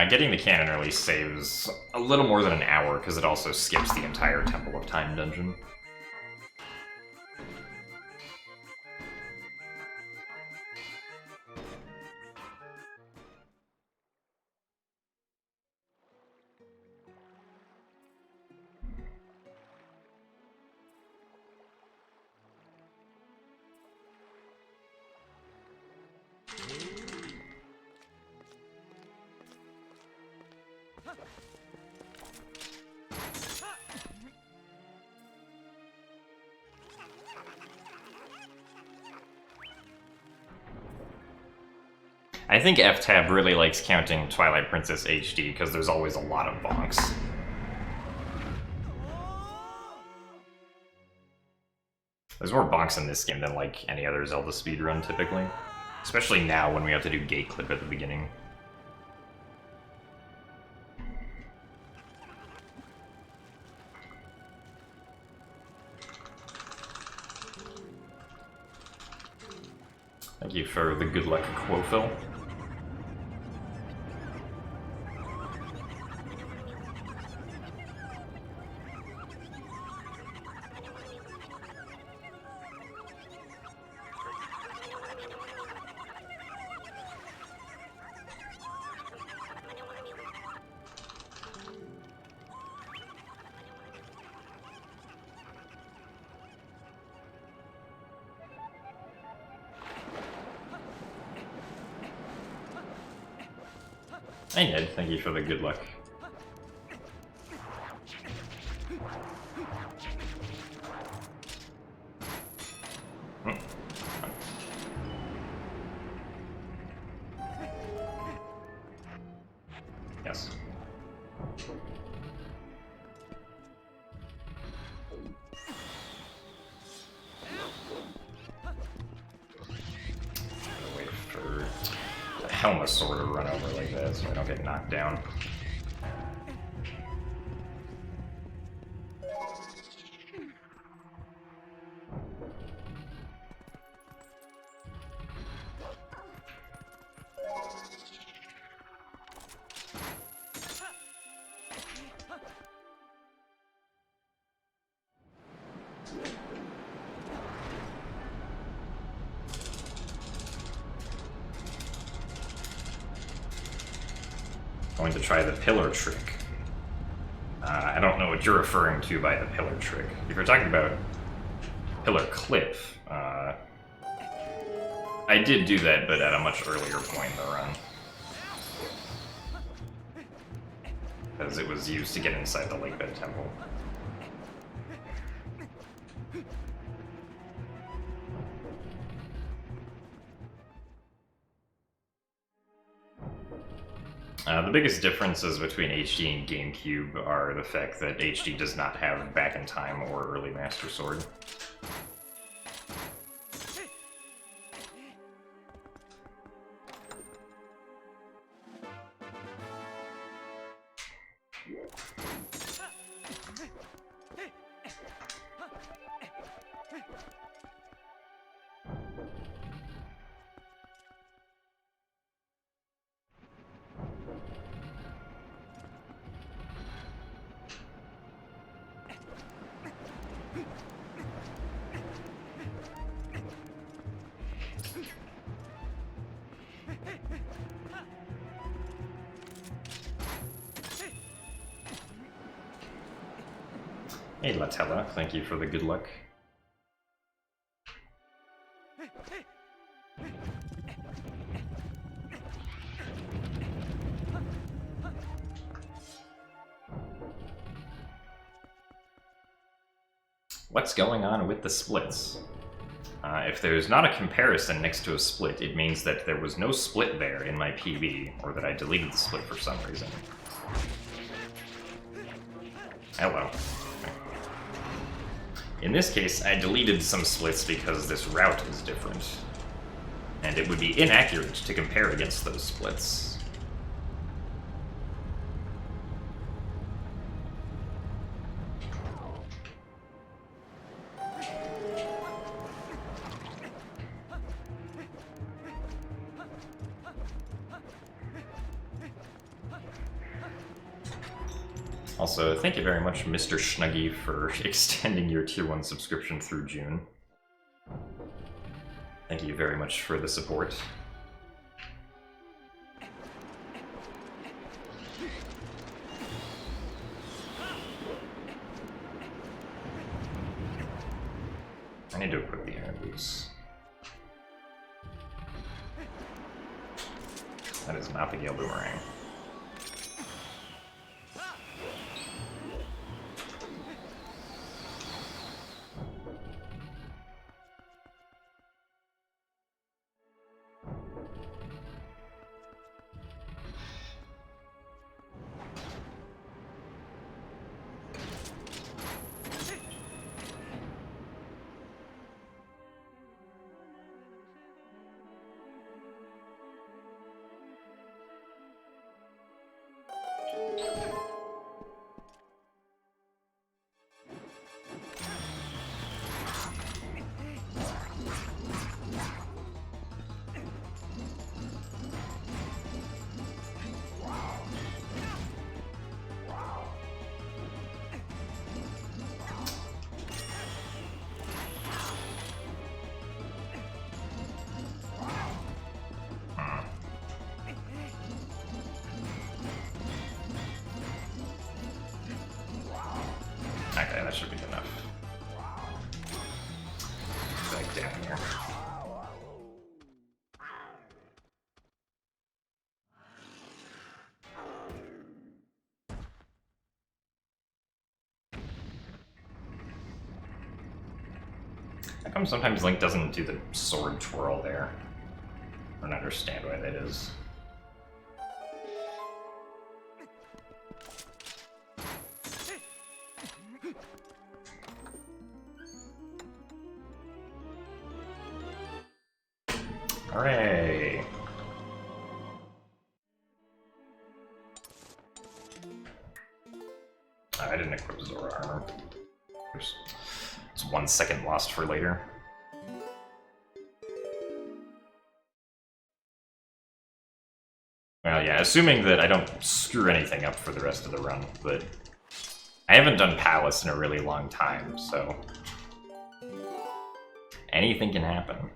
Getting the cannon early saves a little more than an hour, because it also skips the entire Temple of Time dungeon. I think F-Tab really likes counting Twilight Princess HD because there's always a lot of bonks. There's more bonks in this game than like any other Zelda speedrun typically. Especially now when we have to do gate clip at the beginning. Thank you for the good luck Quophil. Hey Ned, thank you for the good luck. Yes. Wait for the Helmasaur to run over like that so I don't get knocked down. Going to try the pillar trick. I don't know what you're referring to by the pillar trick. If you're talking about pillar clip, I did do that, but at a much earlier point in the run. Because it was used to get inside the Lakebed Temple. The biggest differences between HD and GameCube are the fact that HD does not have Back in Time or Early Master Sword. Hey Latella, thank you for the good luck. What's going on with the splits? If there's not a comparison next to a split, it means that there was no split there in my PB, or that I deleted the split for some reason. Hello. In this case, I deleted some splits because this route is different, and it would be inaccurate to compare against those splits. Also, thank you very much, Mr. Schnuggy, for extending your Tier 1 subscription through June. Thank you very much for the support. I need to equip the air boots. That is not the Gale Boomerang. Okay, that should be enough. Back down here. How come sometimes Link doesn't do the sword twirl there? I don't understand why that is. Hooray! I didn't equip Zora armor. It's 1 second lost for later. Well, yeah, assuming that I don't screw anything up for the rest of the run, but I haven't done Palace in a really long time, so anything can happen.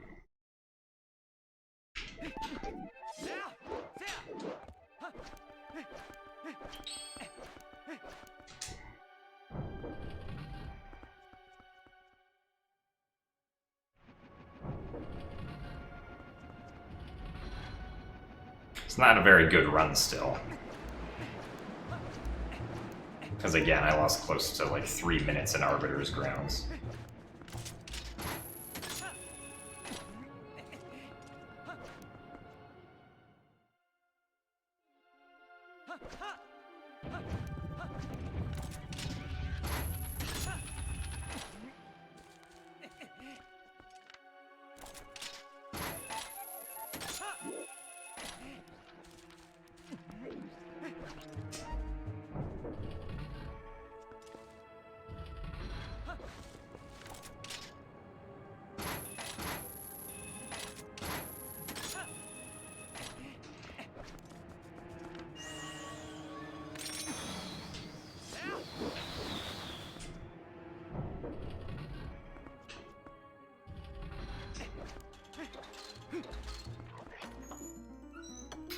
It's not a very good run still. Because again, I lost close to like 3 minutes in Arbiter's grounds.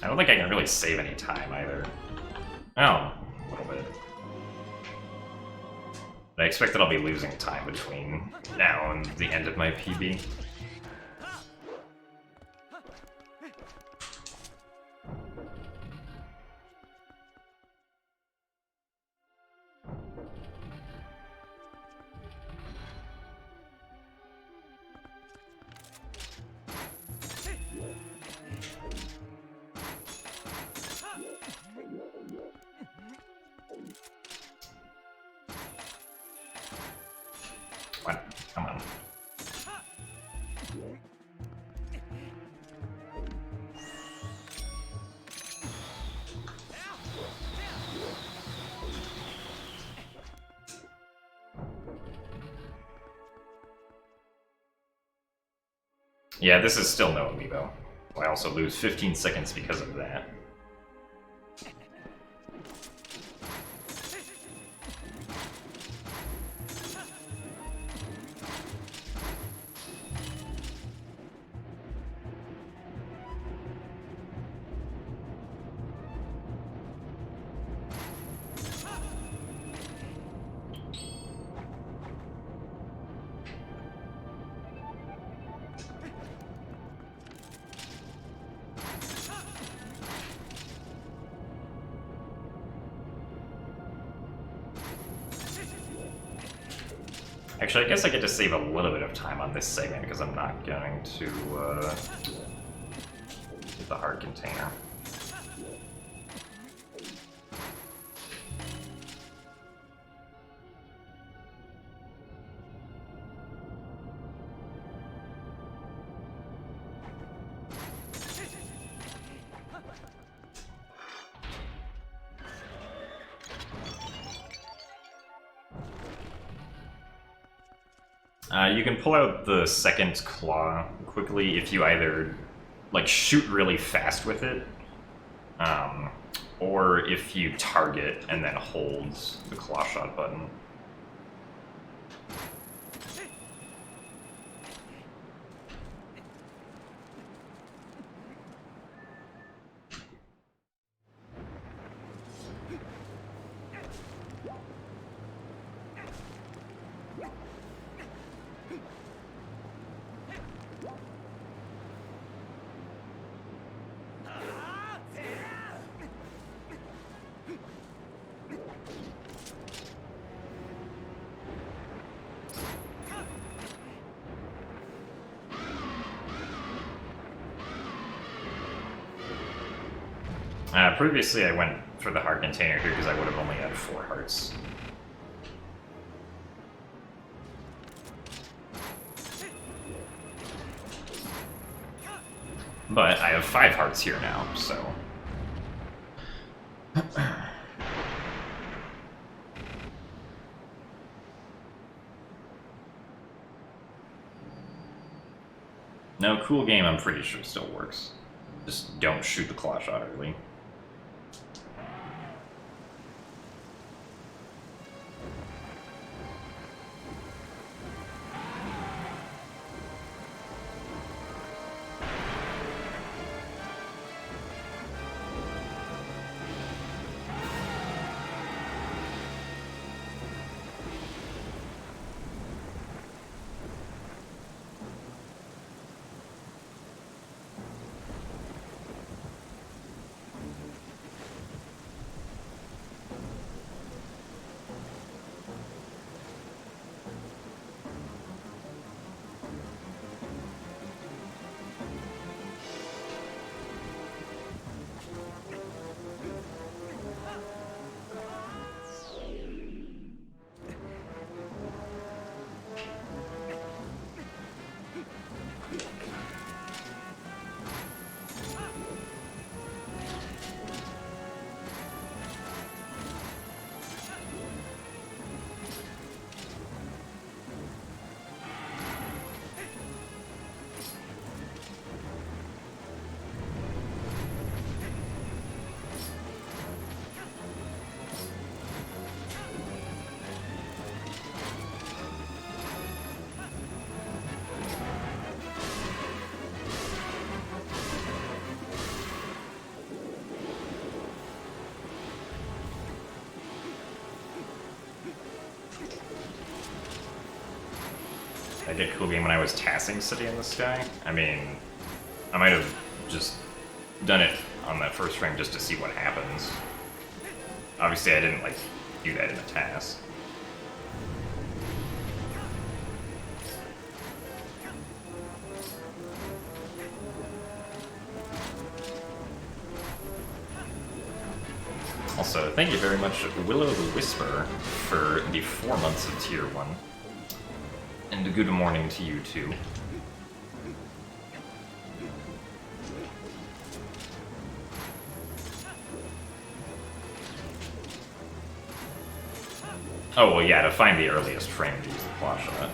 I don't think I can really save any time either. Oh, a little bit. But I expect that I'll be losing time between now and the end of my PB. What? Come on. Yeah, this is still no amiibo. I also lose 15 seconds because of that. Actually, I guess I get to save a little bit of time on this segment because I'm not going to get the hard container. You can pull out the second claw quickly if you either like shoot really fast with it, or if you target and then hold the claw shot button. Previously I went for the heart container here because I would have only had 4 hearts. But I have 5 hearts here now, so... No, cool game I'm pretty sure still works. Just don't shoot the claw shot early. I did cool game when I was tassing City in the Sky. I mean, I might have just done it on that first frame just to see what happens. Obviously I didn't, like, do that in a task. Also, thank you very much, Willow the Whisper, for the 4 months of Tier 1. And good morning to you, too. Oh, well, yeah, to find the earliest frame to use the claw shot.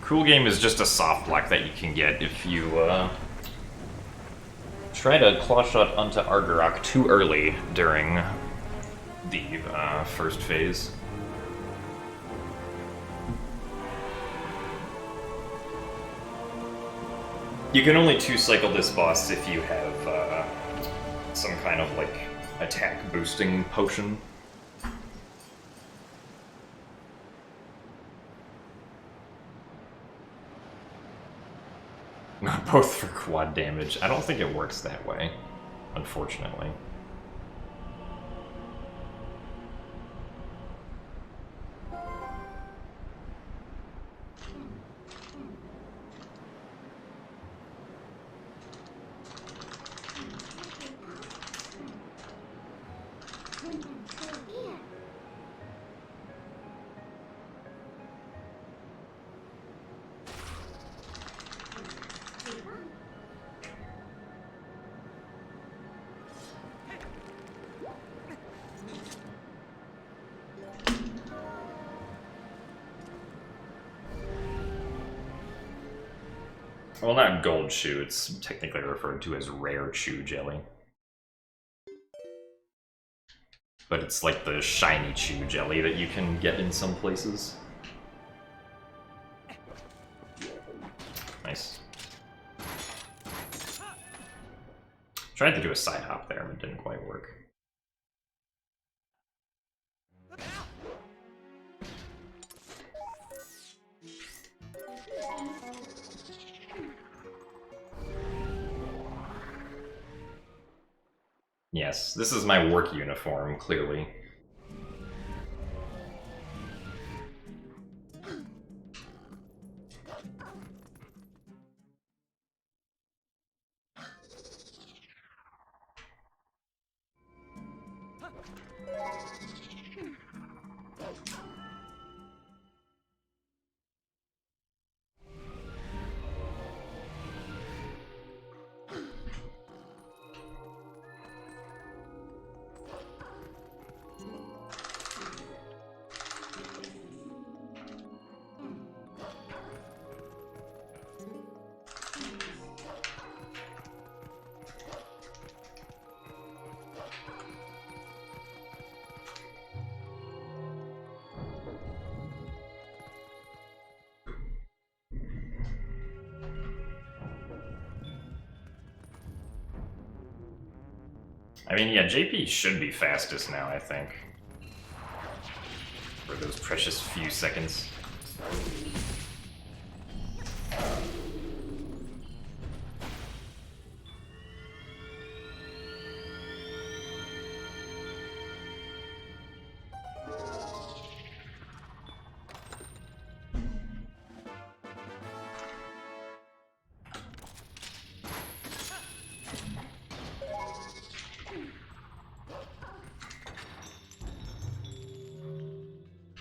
Cool game is just a soft block that you can get if you try to claw shot onto Argarok too early during the first phase. You can only 2-cycle this boss if you have some kind of like attack boosting potion. Both for quad damage. I don't think it works that way, unfortunately. Well, not gold chew, it's technically referred to as rare chew jelly. But it's like the shiny chew jelly that you can get in some places. Nice. Tried to do a side hop there, but it didn't quite work. Yes, this is my work uniform, clearly. I mean, yeah, JP should be fastest now, I think. For those precious few seconds.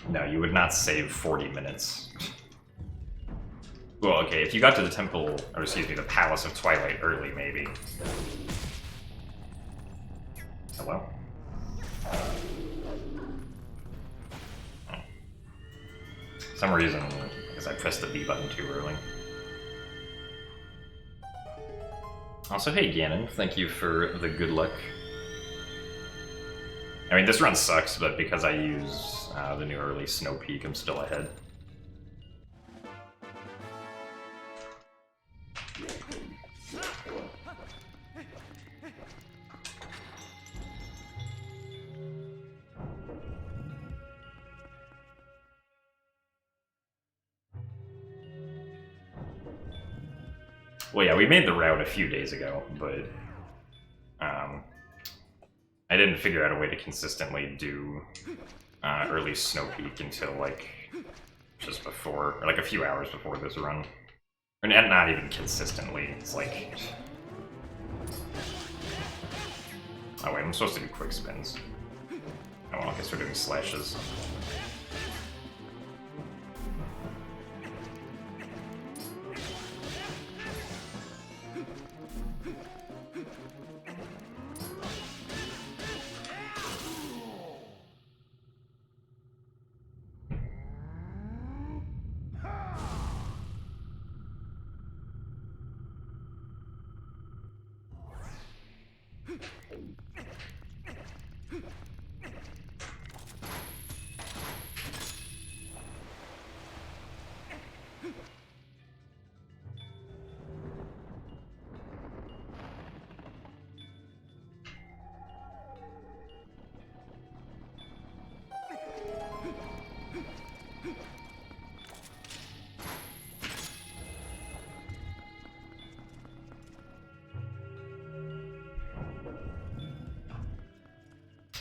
No, you would not save 40 minutes. Well, okay, if you got to the temple, or excuse me, the Palace of Twilight early, maybe. Hello? For some reason, because I pressed the B button too early. Also, hey Ganon, thank you for the good luck. I mean, this run sucks, but because I use the new early Snow Peak, I'm still ahead. Well, yeah, we made the route a few days ago, but I didn't figure out a way to consistently do early Snow Peak until, like, just before, or like a few hours before this run. Or not even consistently, it's like... Oh wait, I'm supposed to do quick spins. Oh well, I guess we're doing slashes.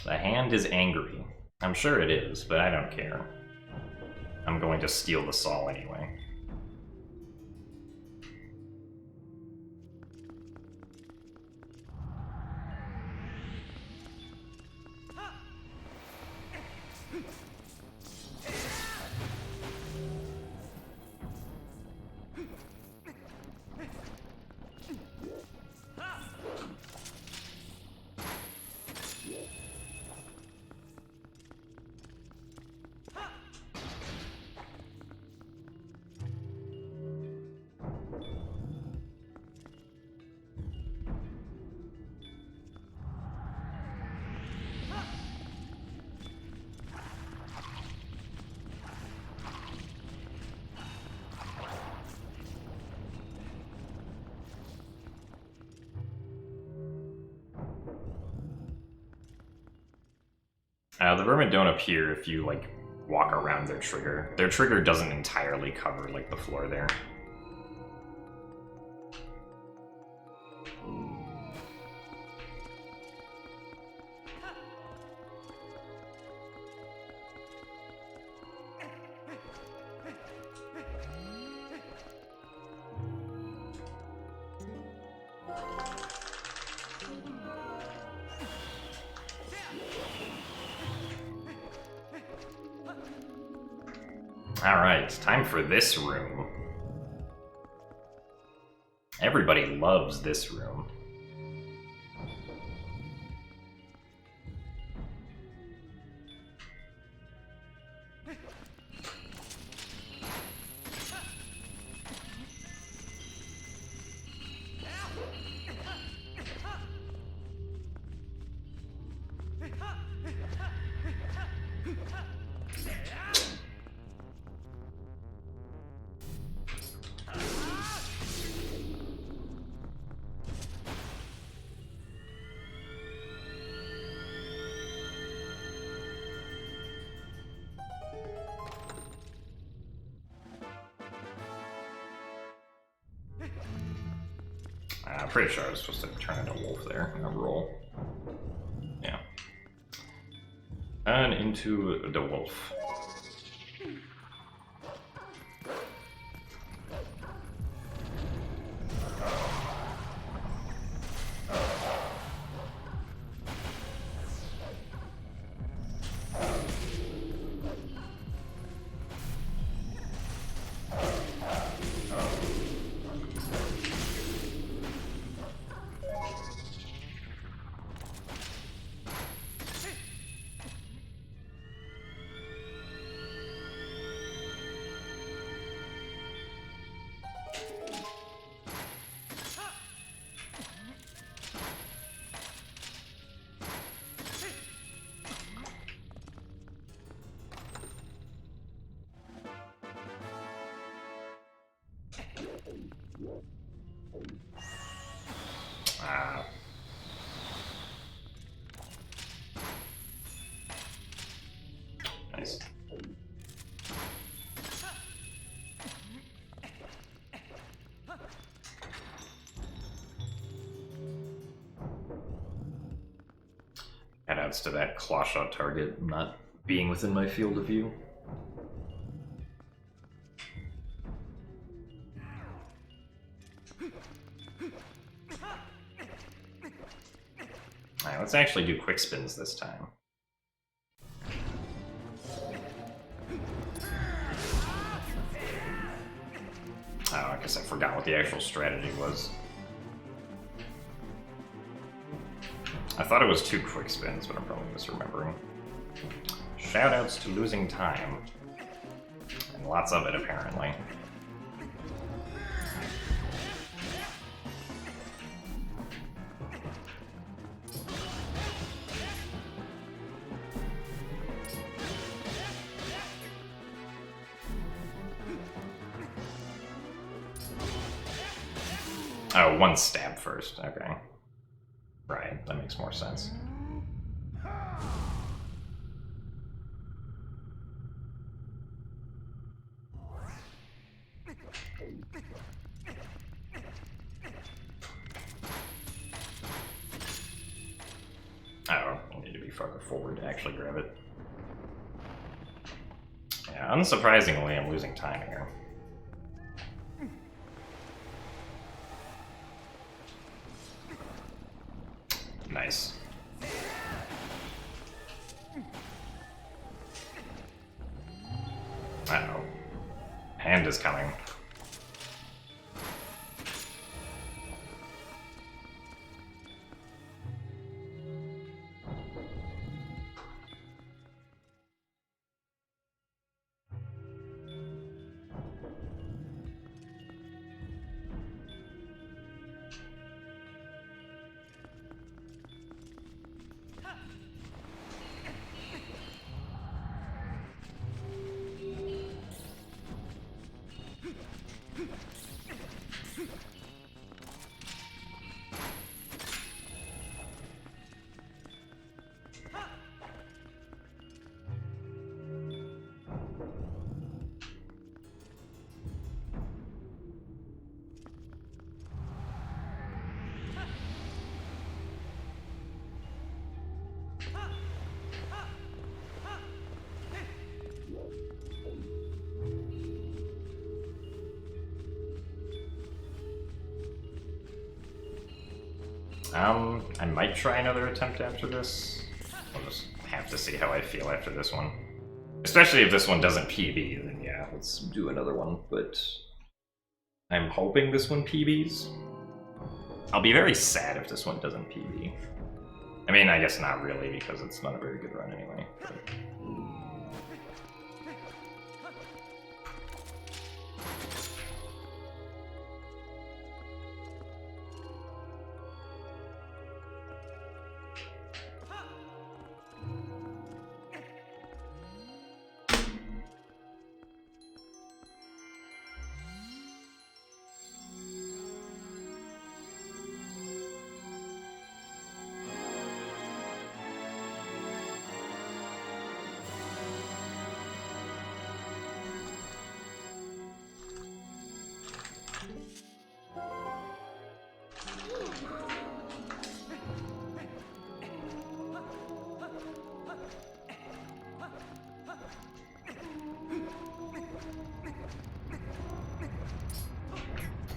The hand is angry. I'm sure it is, but I don't care. I'm going to steal the Saul anyway. The vermin don't appear if you, like, walk around their trigger. Their trigger doesn't entirely cover, like, the floor there. Alright, time for this room. Everybody loves this room. I'm pretty sure I was supposed to turn into a wolf there and a roll. Yeah. And into the wolf. Ah. Nice. Add-outs to that claw shot target not being within my field of view. Alright, let's actually do quick spins this time. Oh, I guess I forgot what the actual strategy was. I thought it was 2 quick spins, but I'm probably misremembering. Shoutouts to losing time. And lots of it, apparently. Oh, 1 stab first, okay. Right, that makes more sense. Oh, I need to be farther forward to actually grab it. Yeah, unsurprisingly, I'm losing time here. Nice. Uh-oh. Hand is coming. I might try another attempt after this. I'll just have to see how I feel after this one. Especially if this one doesn't PB, then yeah, let's do another one, but I'm hoping this one PBs. I'll be very sad if this one doesn't PB. I mean, I guess not really, because it's not a very good run anyway. But...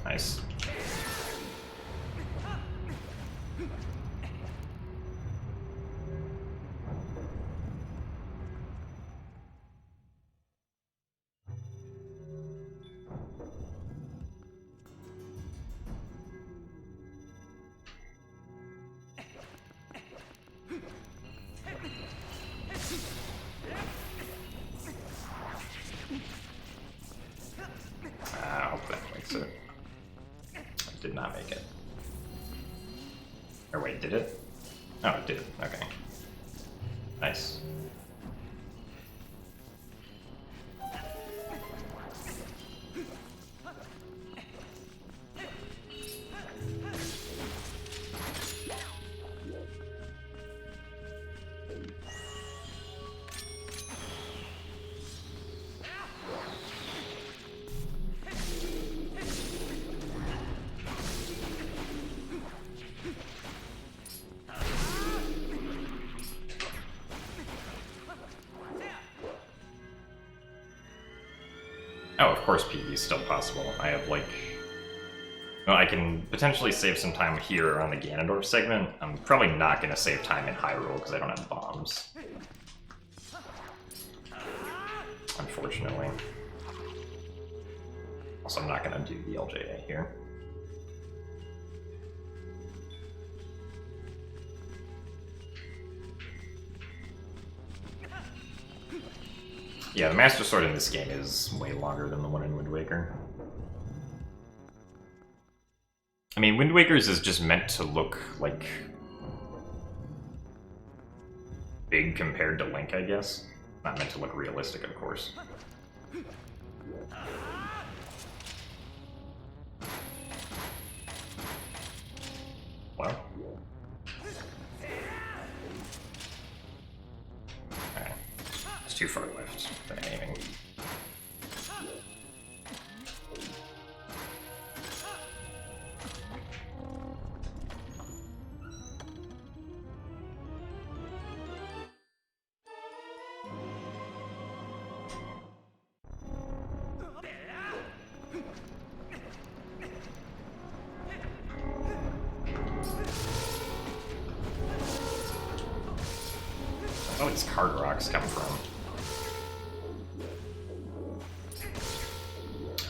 Nice. I hope that makes it. Did not make it. Or wait, did it? Oh, it did. Okay. Nice. Oh, of course PB is still possible. I have, like... Well, I can potentially save some time here on the Ganondorf segment. I'm probably not going to save time in Hyrule because I don't have bombs. Unfortunately. Also, I'm not going to do the LJA here. Yeah, the Master Sword in this game is way longer than the one in Wind Waker. I mean, Wind Waker's is just meant to look, like, big compared to Link, I guess. Not meant to look realistic, of course. Well. Okay. It's too far left for aiming. Where these card rocks come from?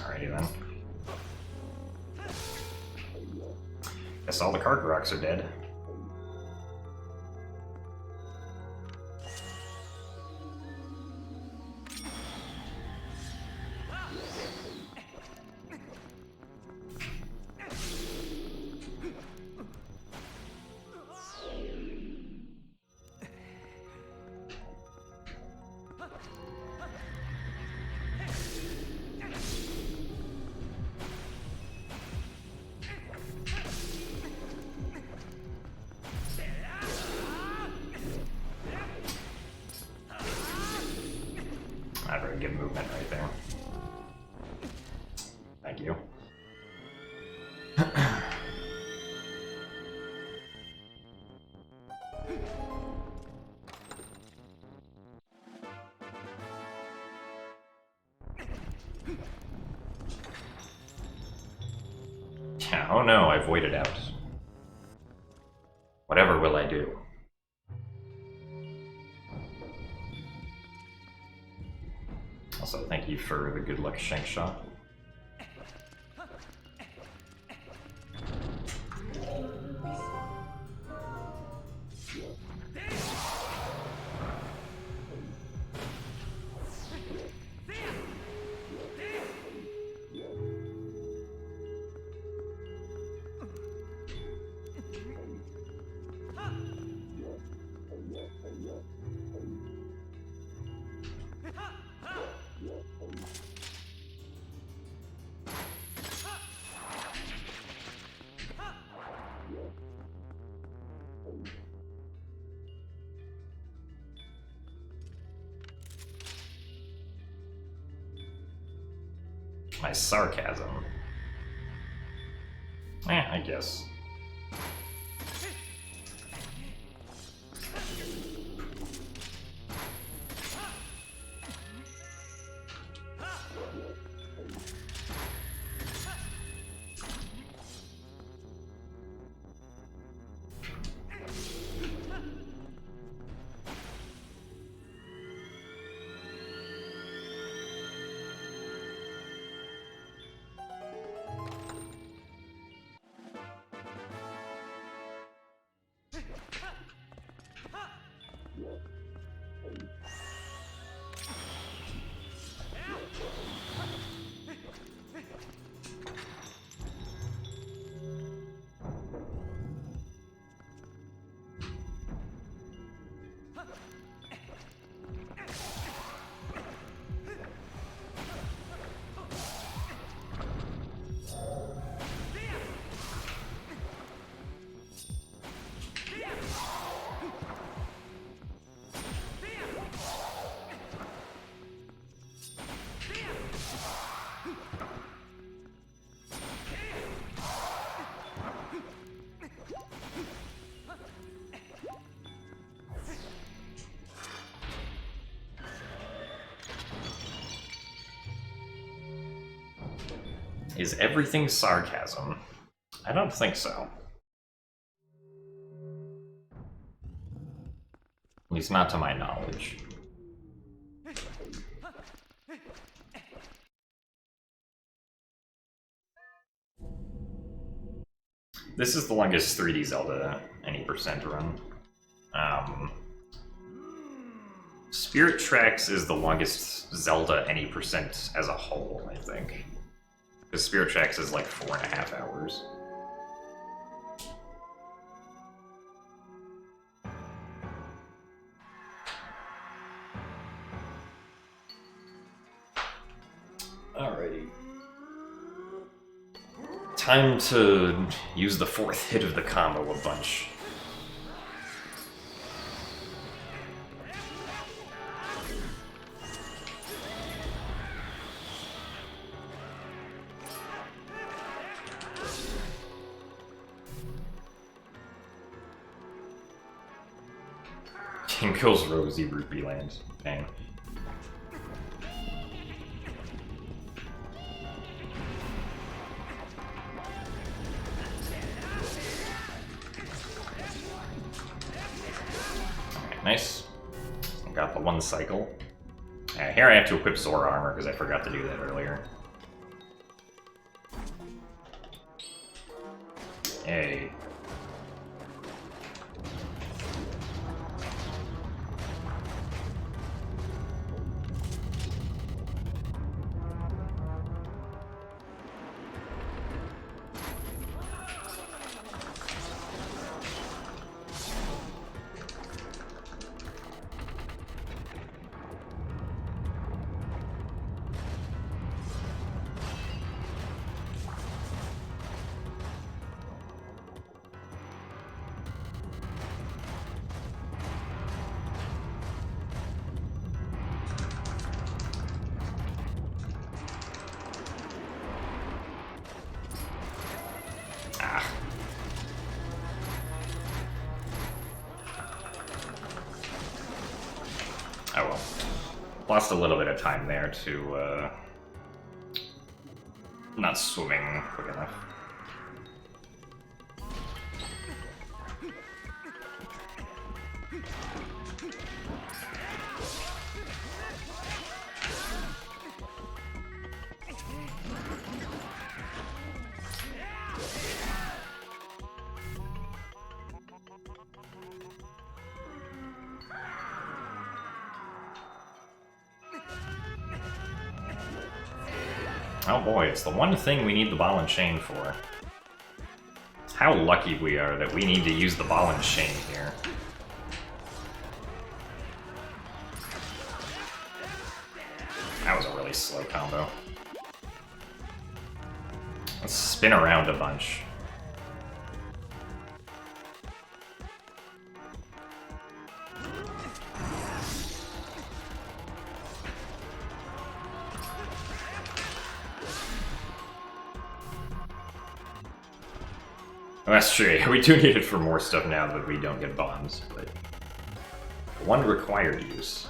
Alrighty then. Guess all the card rocks are dead. Not very good movement right there. Thank you. Yeah, oh no, I voided out. Whatever will I do? Also, thank you for the good luck shank shot. My sarcasm. I guess. Is everything sarcasm? I don't think so. At least not to my knowledge. This is the longest 3D Zelda any percent run. Spirit Tracks is the longest Zelda any percent as a whole, I think. Because Spirit Tracks is like 4.5 hours. Alrighty. Time to use the 4th hit of the combo a bunch. King kills Rosie, Rupee Land. Dang. Alright, nice. Got the 1 cycle. Here I have to equip Zora armor because I forgot to do that earlier. Hey. Oh well. Lost a little bit of time there to, not swimming quick enough. Oh boy, it's the one thing we need the ball and chain for. How lucky we are that we need to use the ball and chain here. That was a really slow combo. Let's spin around a bunch. Well, that's true. We do need it for more stuff now that we don't get bombs, but one required use.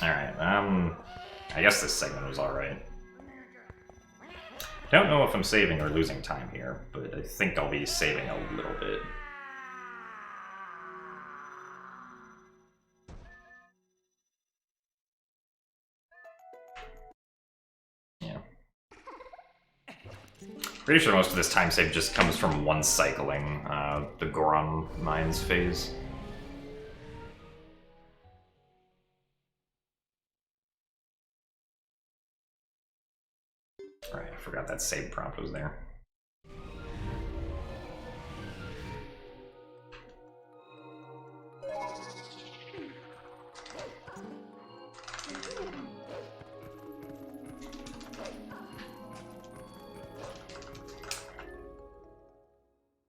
Alright, I guess this segment was alright. Don't know if I'm saving or losing time here, but I think I'll be saving a little bit. Yeah. Pretty sure most of this time save just comes from one cycling, the Goron Mines phase. Right, I forgot that save prompt was there.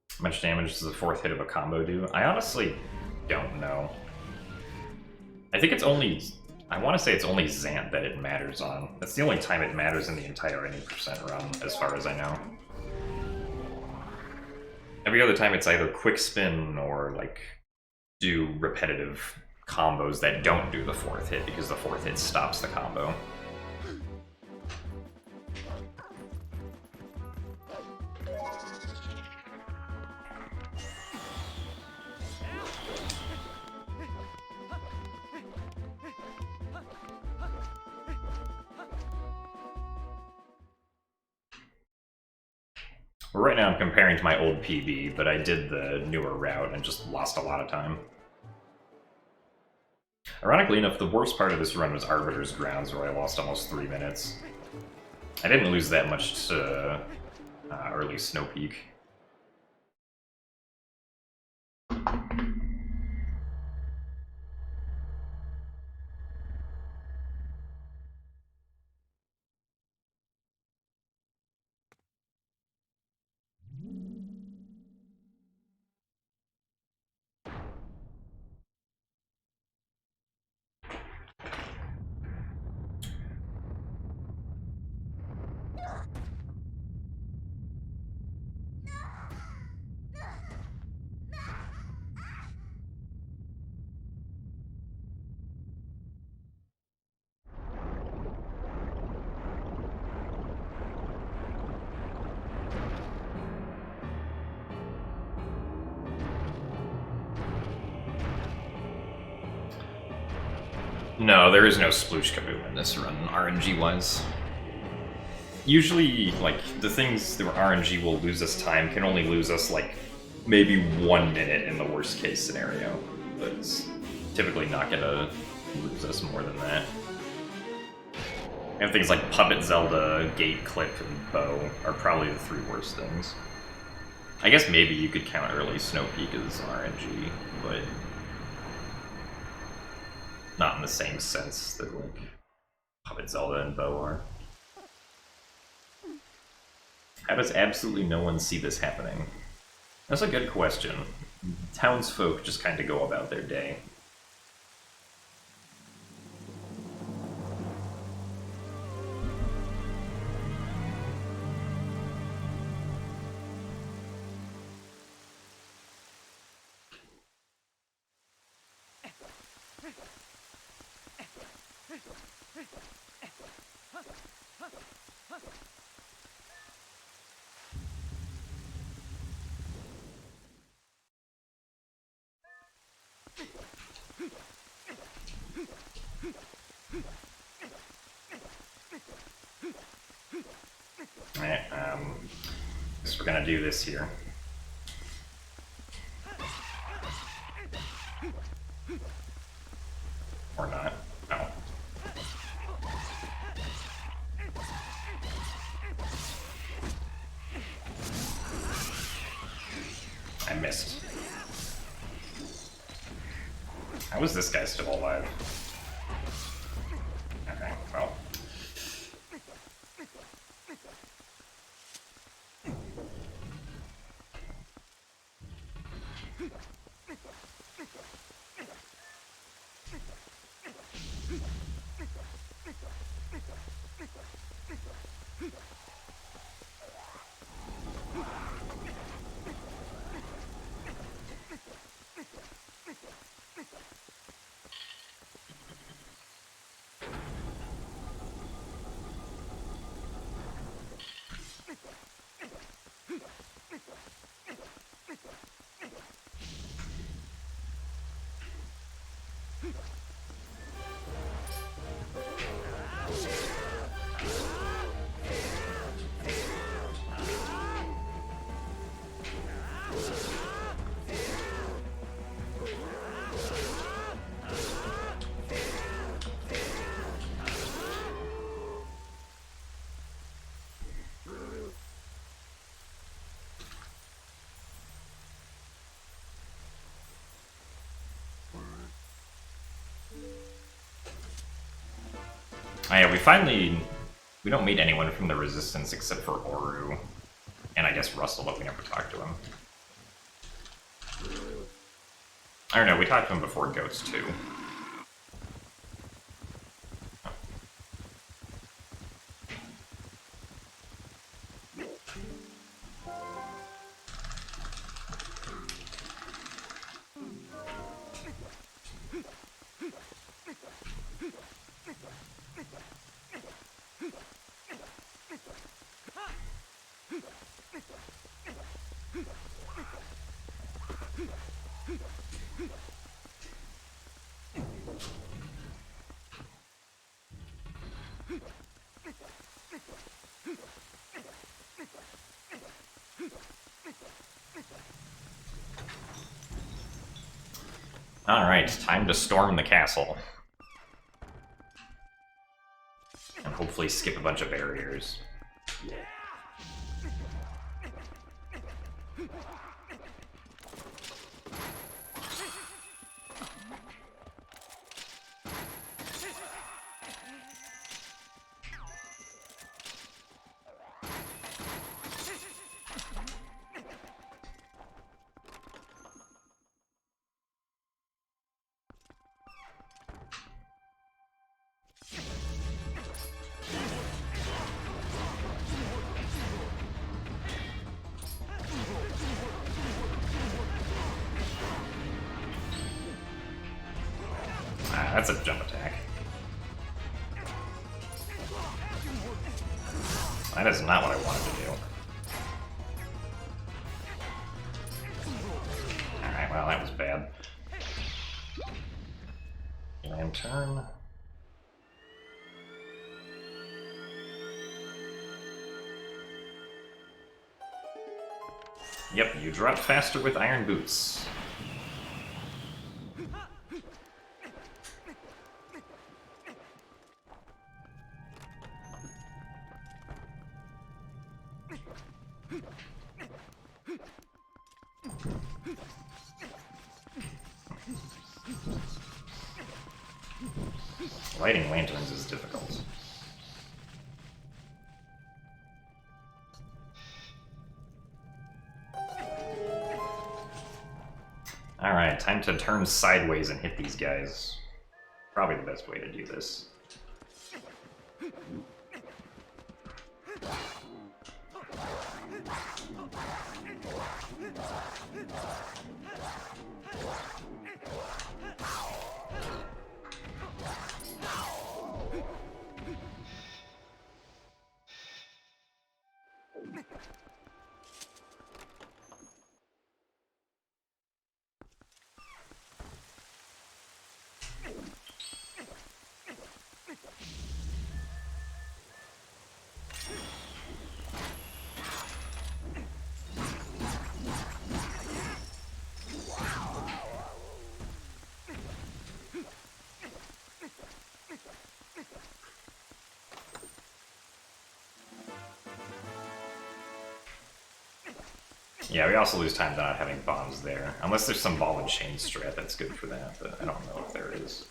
How much damage does the fourth hit of a combo do? I honestly don't know. I think it's only... I want to say it's only Zant that it matters on. That's the only time it matters in the entire 80% run, as far as I know. Every other time it's either quick spin or, like, do repetitive combos that don't do the fourth hit, because the fourth hit stops the combo. Right now I'm comparing to my old PB, but I did the newer route and just lost a lot of time. Ironically enough, the worst part of this run was Arbiter's Grounds, where I lost almost 3 minutes. I didn't lose that much to early Snow Peak. No, there is no sploosh kaboom in this run, RNG-wise. Usually, like, the things that RNG will lose us time can only lose us, like, maybe 1 minute in the worst case scenario. But it's typically not gonna lose us more than that. And things like Puppet Zelda, Gate Clip, and Bow are probably the 3 worst things. I guess maybe you could count early Snow Peak as RNG, but not in the same sense that, like, Puppet Zelda and Bow are. How does absolutely no one see this happening? That's a good question. Townsfolk just kind of go about their day. Alright, guess we're gonna do this here. Or not. Oh. I missed. How is this guy still alive? Okay, well. Oh yeah, we don't meet anyone from the Resistance except for Oru. And I guess Russell, but we never talked to him. I don't know, we talked to him before Ghost too. Alright, time to storm the castle. And hopefully skip a bunch of barriers. That's a jump attack. That is not what I wanted to do. Alright, well, that was bad. Lantern. Yep, you drop faster with iron boots. Lighting lanterns is difficult. Alright, time to turn sideways and hit these guys. Probably the best way to do this. Yeah, we also lose time by not having bombs there. Unless there's some ball and chain strat that's good for that, but I don't know if there is.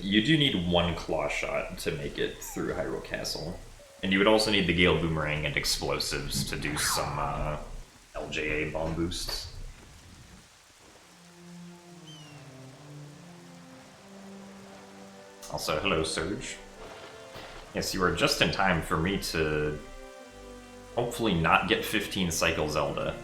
You do need one claw shot to make it through Hyrule Castle. And you would also need the Gale Boomerang and explosives to do some LJA bomb boosts. Also, hello, Surge. Yes, you are just in time for me to hopefully not get 15 Cycle Zelda.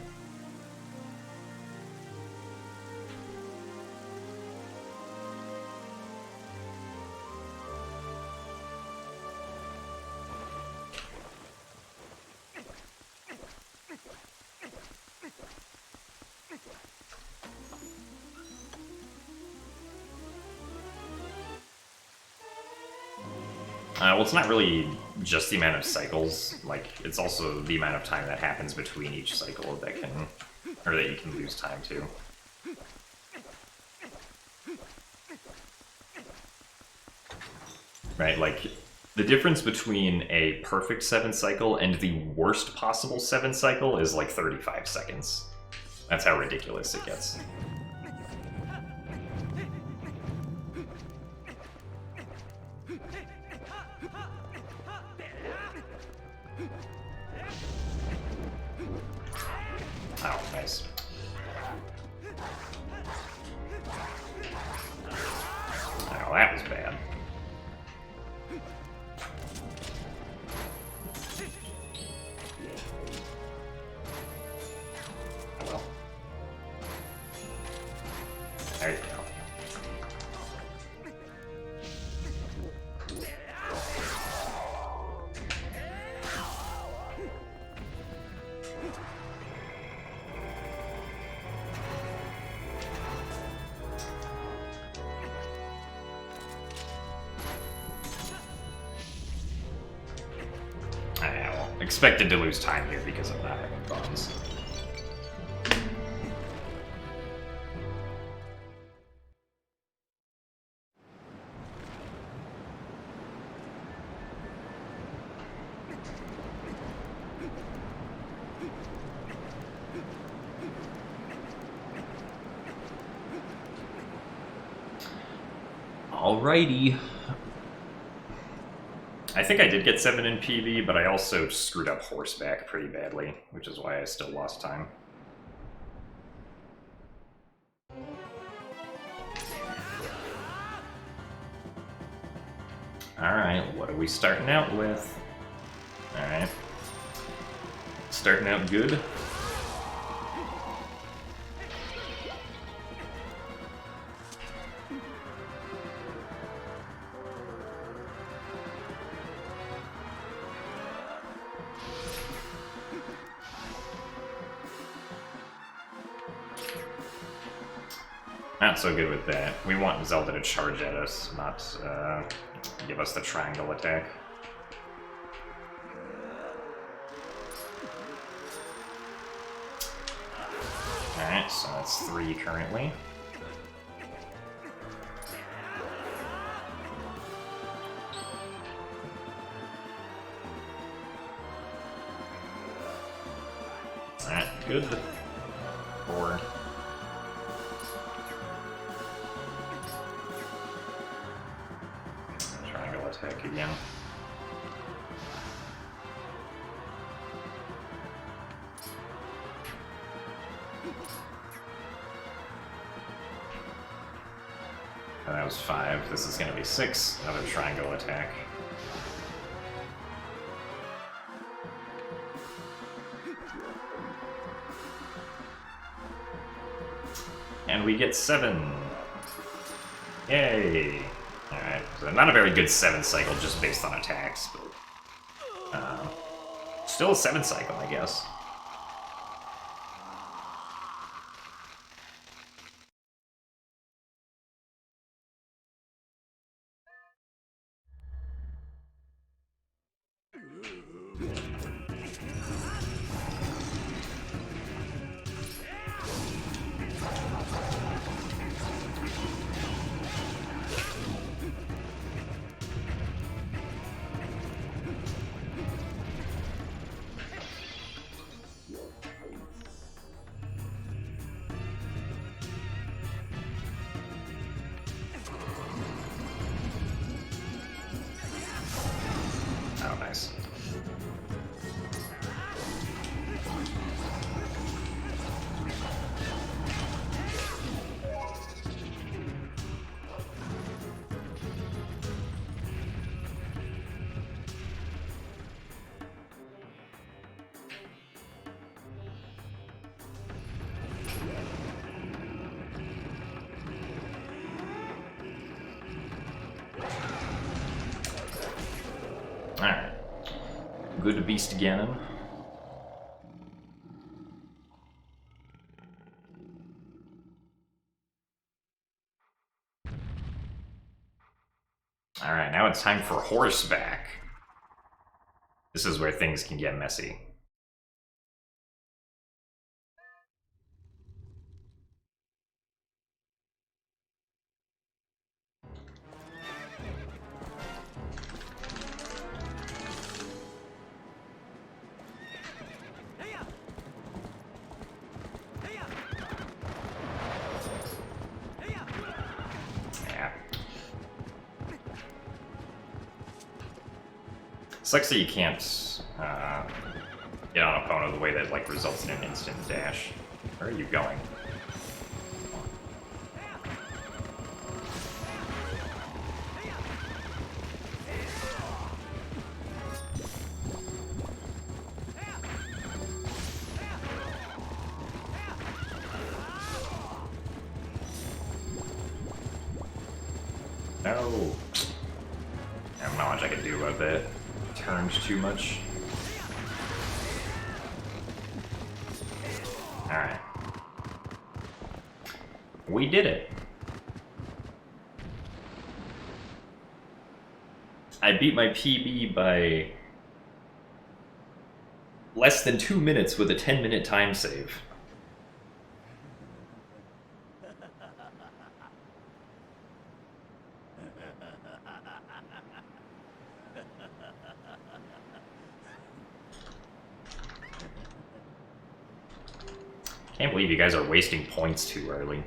Well, it's not really just the amount of cycles, like, it's also the amount of time that happens between each cycle that can, or that you can lose time to. Right, like, the difference between a perfect 7 cycle and the worst possible 7 cycle is like 35 seconds. That's how ridiculous it gets. Oh, nice. Oh, that was bad. Oh well. There you go. Expected to lose time here because of not having bombs. Alrighty. I think I did get 7 in PB, but I also screwed up horseback pretty badly, which is why I still lost time. Alright, what are we starting out with? Alright. Starting out good. Not so good with that. We want Zelda to charge at us, not give us the triangle attack. Alright, so that's 3 currently. Alright, good. 4. Attack again. And that was 5. This is going to be 6. Another triangle attack. And we get 7. Yay! Alright, so not a very good 7 cycle just based on attacks, but still a 7 cycle, I guess. good beast Ganon. Alright, now it's time for horseback. This is where things can get messy. Sucks that you can't get on opponent the way that like results in an instant dash. Where are you going? No. There's not much I can do about that. Turned too much. Alright. We did it. I beat my PB by less than 2 minutes with a 10-minute time save. Can't believe you guys are wasting points too early.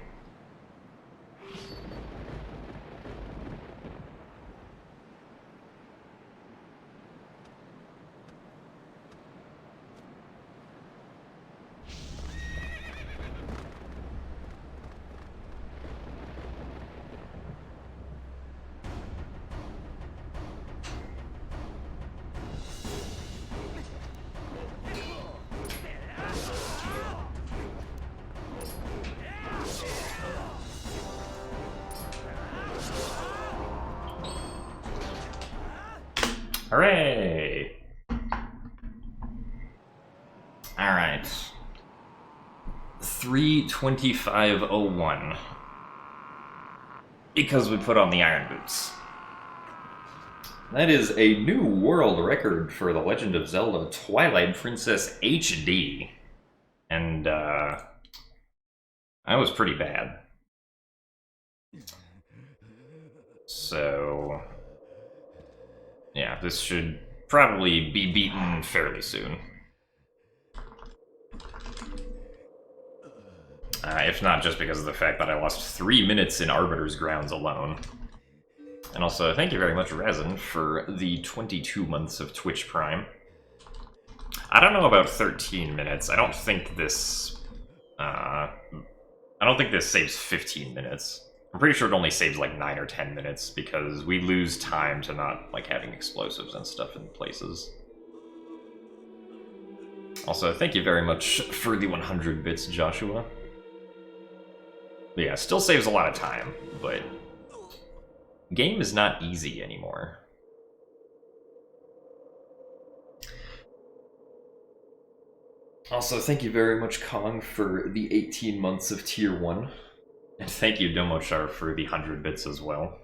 Hooray! Alright. 3:25:01. Because we put on the Iron Boots. That is a new world record for The Legend of Zelda Twilight Princess HD. And, that was pretty bad. So... yeah, this should probably be beaten fairly soon. If not just because of the fact that I lost 3 minutes in Arbiter's Grounds alone. And also, thank you very much, Resin, for the 22 months of Twitch Prime. I don't know about 13 minutes. I don't think this saves 15 minutes. I'm pretty sure it only saves like 9 or 10 minutes because we lose time to not like having explosives and stuff in places. Also, thank you very much for the 100 bits, Joshua. But yeah, still saves a lot of time, but game is not easy anymore. Also, thank you very much, Kong, for the 18 months of Tier 1. And thank you, Domochar, for the 100 bits as well.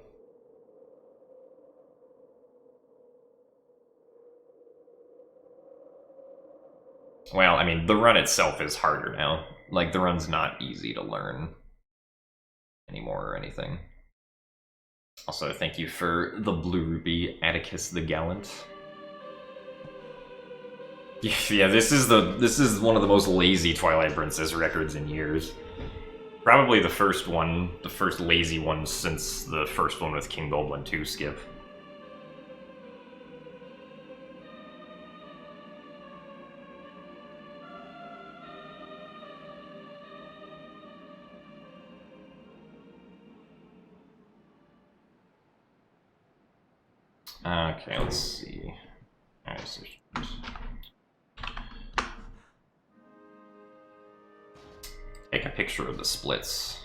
Well, I mean, the run itself is harder now. Like, the run's not easy to learn anymore or anything. Also, thank you for the Blue Rupee, Atticus the Gallant. Yeah, this is one of the most lazy Twilight Princess records in years. Probably the first one, the first lazy one since the first one with King Goldwyn 2 skip. Okay, let's see. Take a picture of the splits.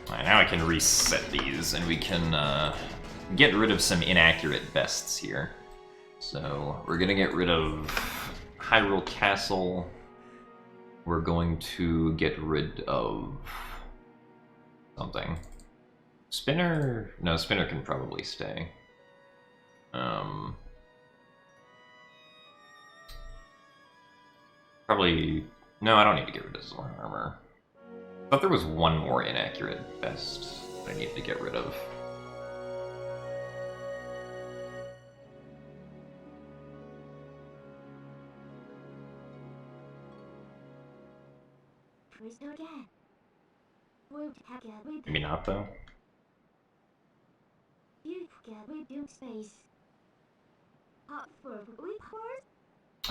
Alright, now I can reset these and we can get rid of some inaccurate bests here. So we're gonna get rid of Hyrule Castle. We're going to get rid of something. Spinner? No, Spinner can probably stay. Probably... No, I don't need to get rid of Zorn Armor. I thought there was one more inaccurate best that I needed to get rid of. Maybe not, though.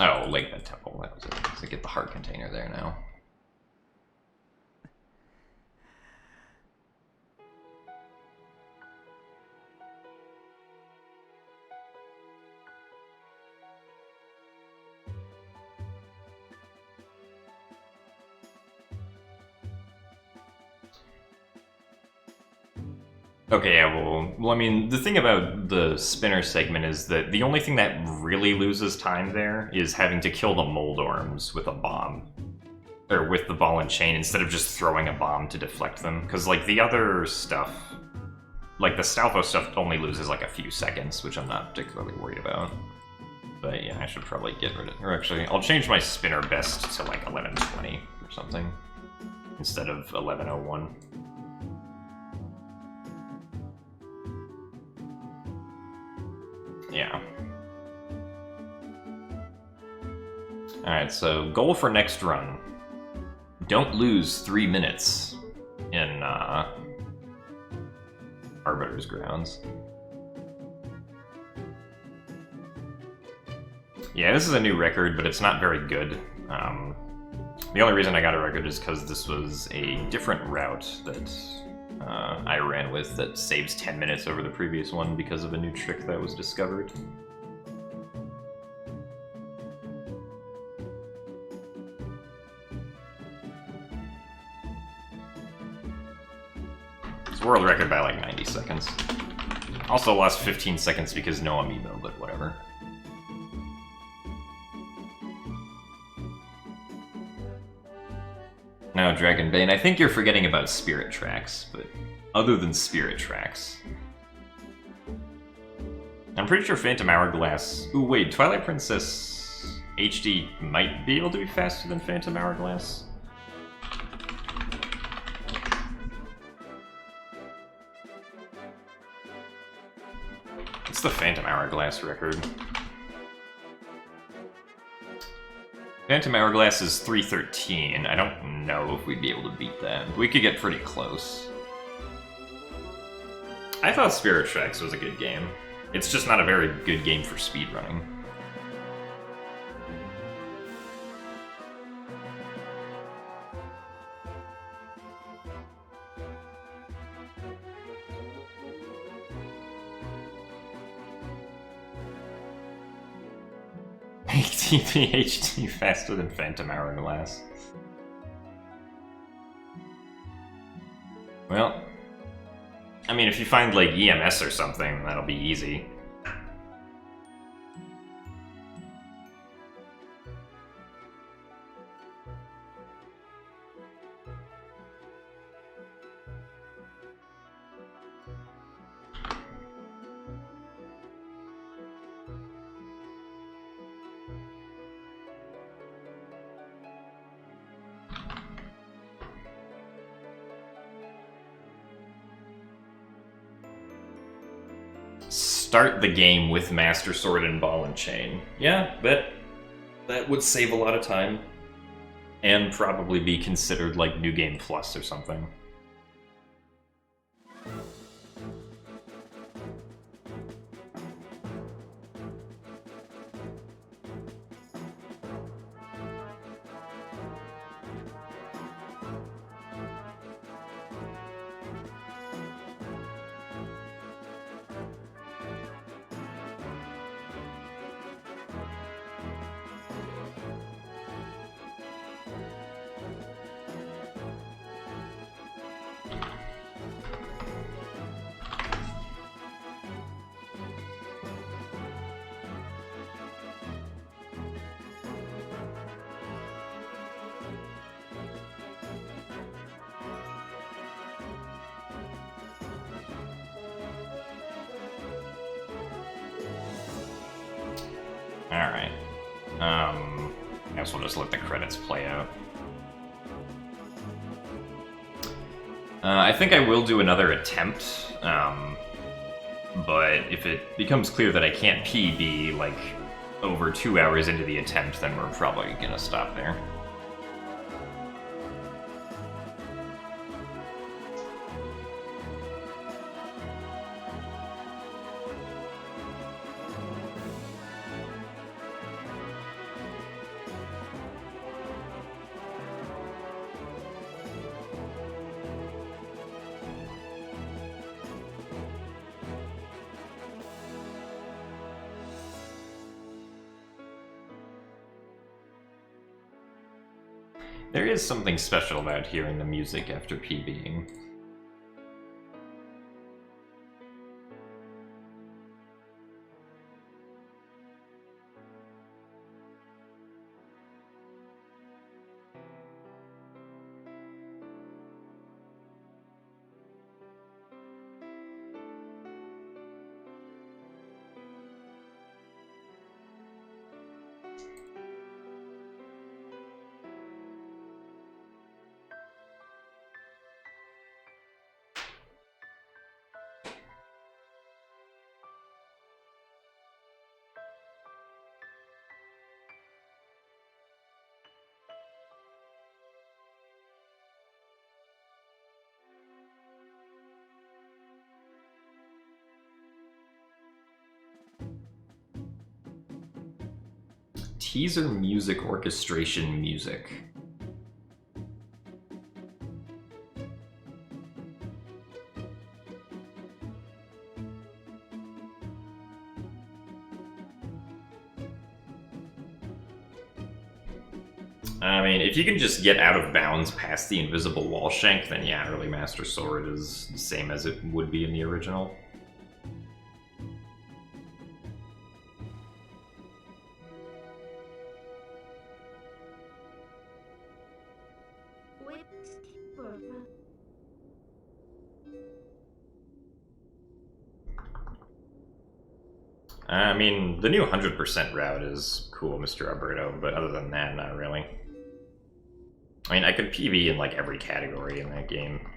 Oh, Lake Bed Temple. That was it. So get the heart container there now. Okay, yeah, well, I mean, the thing about the spinner segment is that the only thing that really loses time there is having to kill the Moldorms with a bomb. Or with the ball and chain, instead of just throwing a bomb to deflect them. Because, like, the other stuff, like the Stalfo stuff only loses, like, a few seconds, which I'm not particularly worried about. But, yeah, I should probably get rid of it. Or actually, I'll change my spinner best to, like, 1120 or something, instead of 1101. Yeah. Alright, so goal for next run. Don't lose 3 minutes in Arbiter's Grounds. Yeah, this is a new record, but it's not very good. The only reason I got a record is because this was a different route that I ran with that saves 10 minutes over the previous one because of a new trick that was discovered. It's a world record by like 90 seconds. Also lost 15 seconds because no amiibo, but whatever. Now, Dragonbane, I think you're forgetting about Spirit Tracks, but other than Spirit Tracks... I'm pretty sure Phantom Hourglass... Ooh, wait, Twilight Princess HD might be able to be faster than Phantom Hourglass? What's the Phantom Hourglass record? Phantom Hourglass is 313. I don't know if we'd be able to beat that. We could get pretty close. I thought Spirit Tracks was a good game. It's just not a very good game for speedrunning. TPHD faster than Phantom Hourglass. Well, I mean, if you find, like, EMS or something, that'll be easy. Start the game with Master Sword and Ball and Chain. Yeah, that would save a lot of time. And probably be considered like New Game Plus or something. Alright. I guess we'll just let the credits play out. I think I will do another attempt, but if it becomes clear that I can't PB, like, over 2 hours into the attempt, then we're probably gonna stop there. There is something special about hearing the music after PBing. Teaser music orchestration music. I mean, if you can just get out of bounds past the invisible wall shank, then yeah, Early Master Sword is the same as it would be in the original. I mean, the new 100% route is cool, Mr. Alberto, but other than that, not really. I mean, I could PB in, like, every category in that game.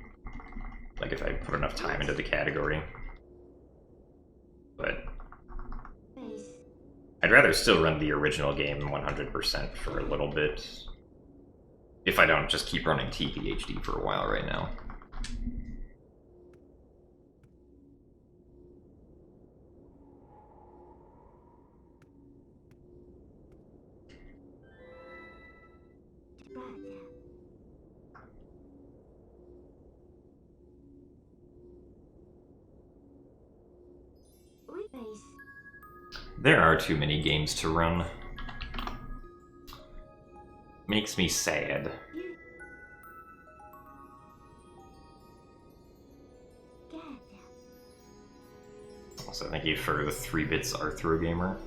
Like, if I put enough time into the category. But I'd rather still run the original game 100% for a little bit. If I don't just keep running Tphd for a while right now. There are too many games to run. Makes me sad. Also, thank you for the 3 bits Arthro Gamer.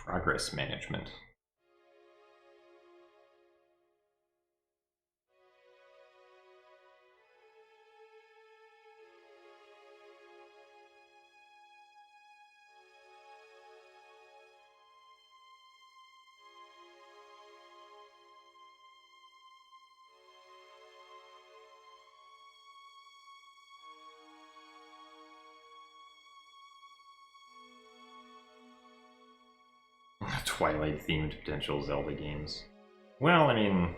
Progress management. Twilight-themed potential Zelda games. Well, I mean...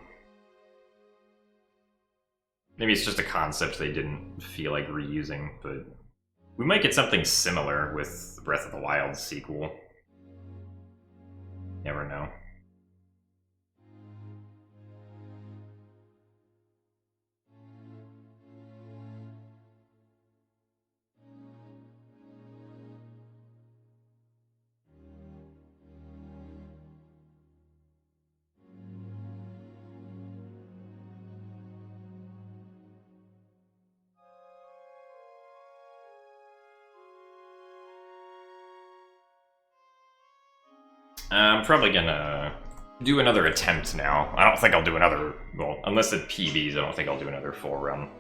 maybe it's just a concept they didn't feel like reusing, but... we might get something similar with Breath of the Wild sequel. Never know. I'm probably gonna do another attempt now. I don't think I'll do another, well, unless it PBs, I don't think I'll do another full run.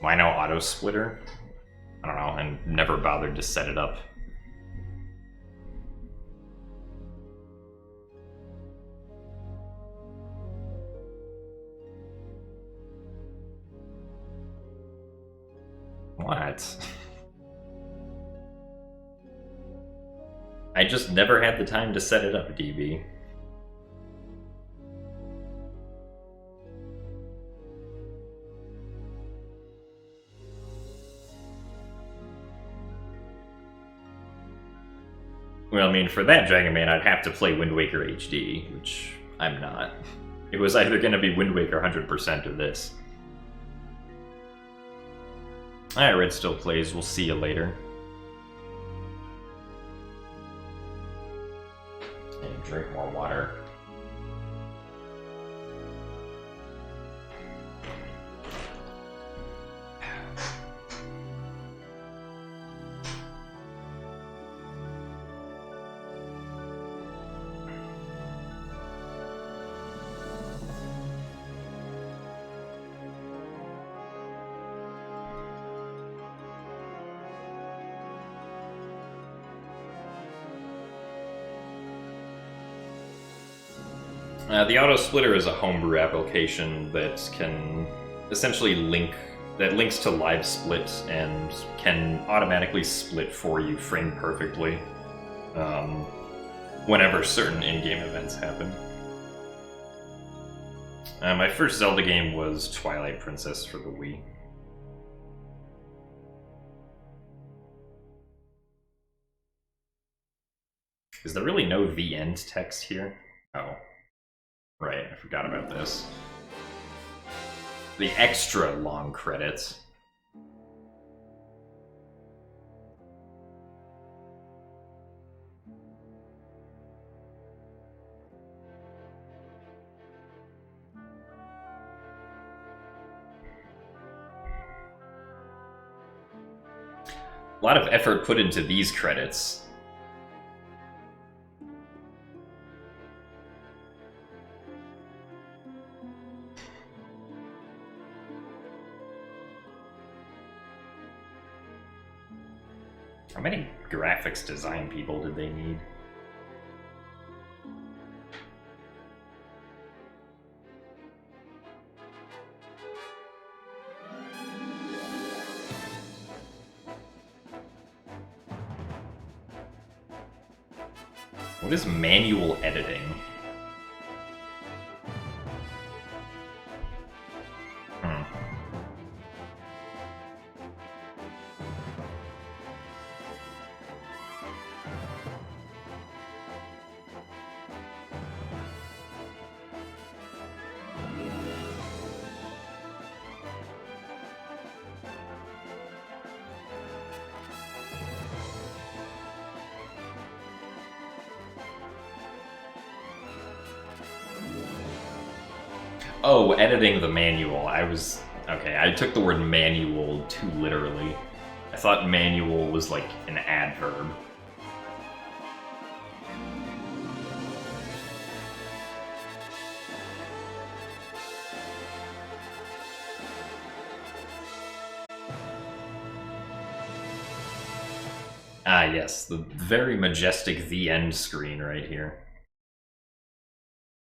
Why no auto splitter? I don't know, and never bothered to set it up. What? I just never had the time to set it up, DB. Well, I mean, for that Dragon Man, I'd have to play Wind Waker HD, which I'm not. It was either going to be Wind Waker 100% or this. Alright, Red still plays. We'll see you later. And drink more water. The auto splitter is a homebrew application that can essentially links to live split and can automatically split for you frame perfectly whenever certain in-game events happen. My first Zelda game was Twilight Princess for the Wii. Is there really no The End text here? Oh. Right, I forgot about this. The extra long credits. A lot of effort put into these credits. How many graphics design people did they need? What is manual editing? Oh, editing the manual. Okay, I took the word manual too literally. I thought manual was like an adverb. Ah, yes, the very majestic The End screen right here.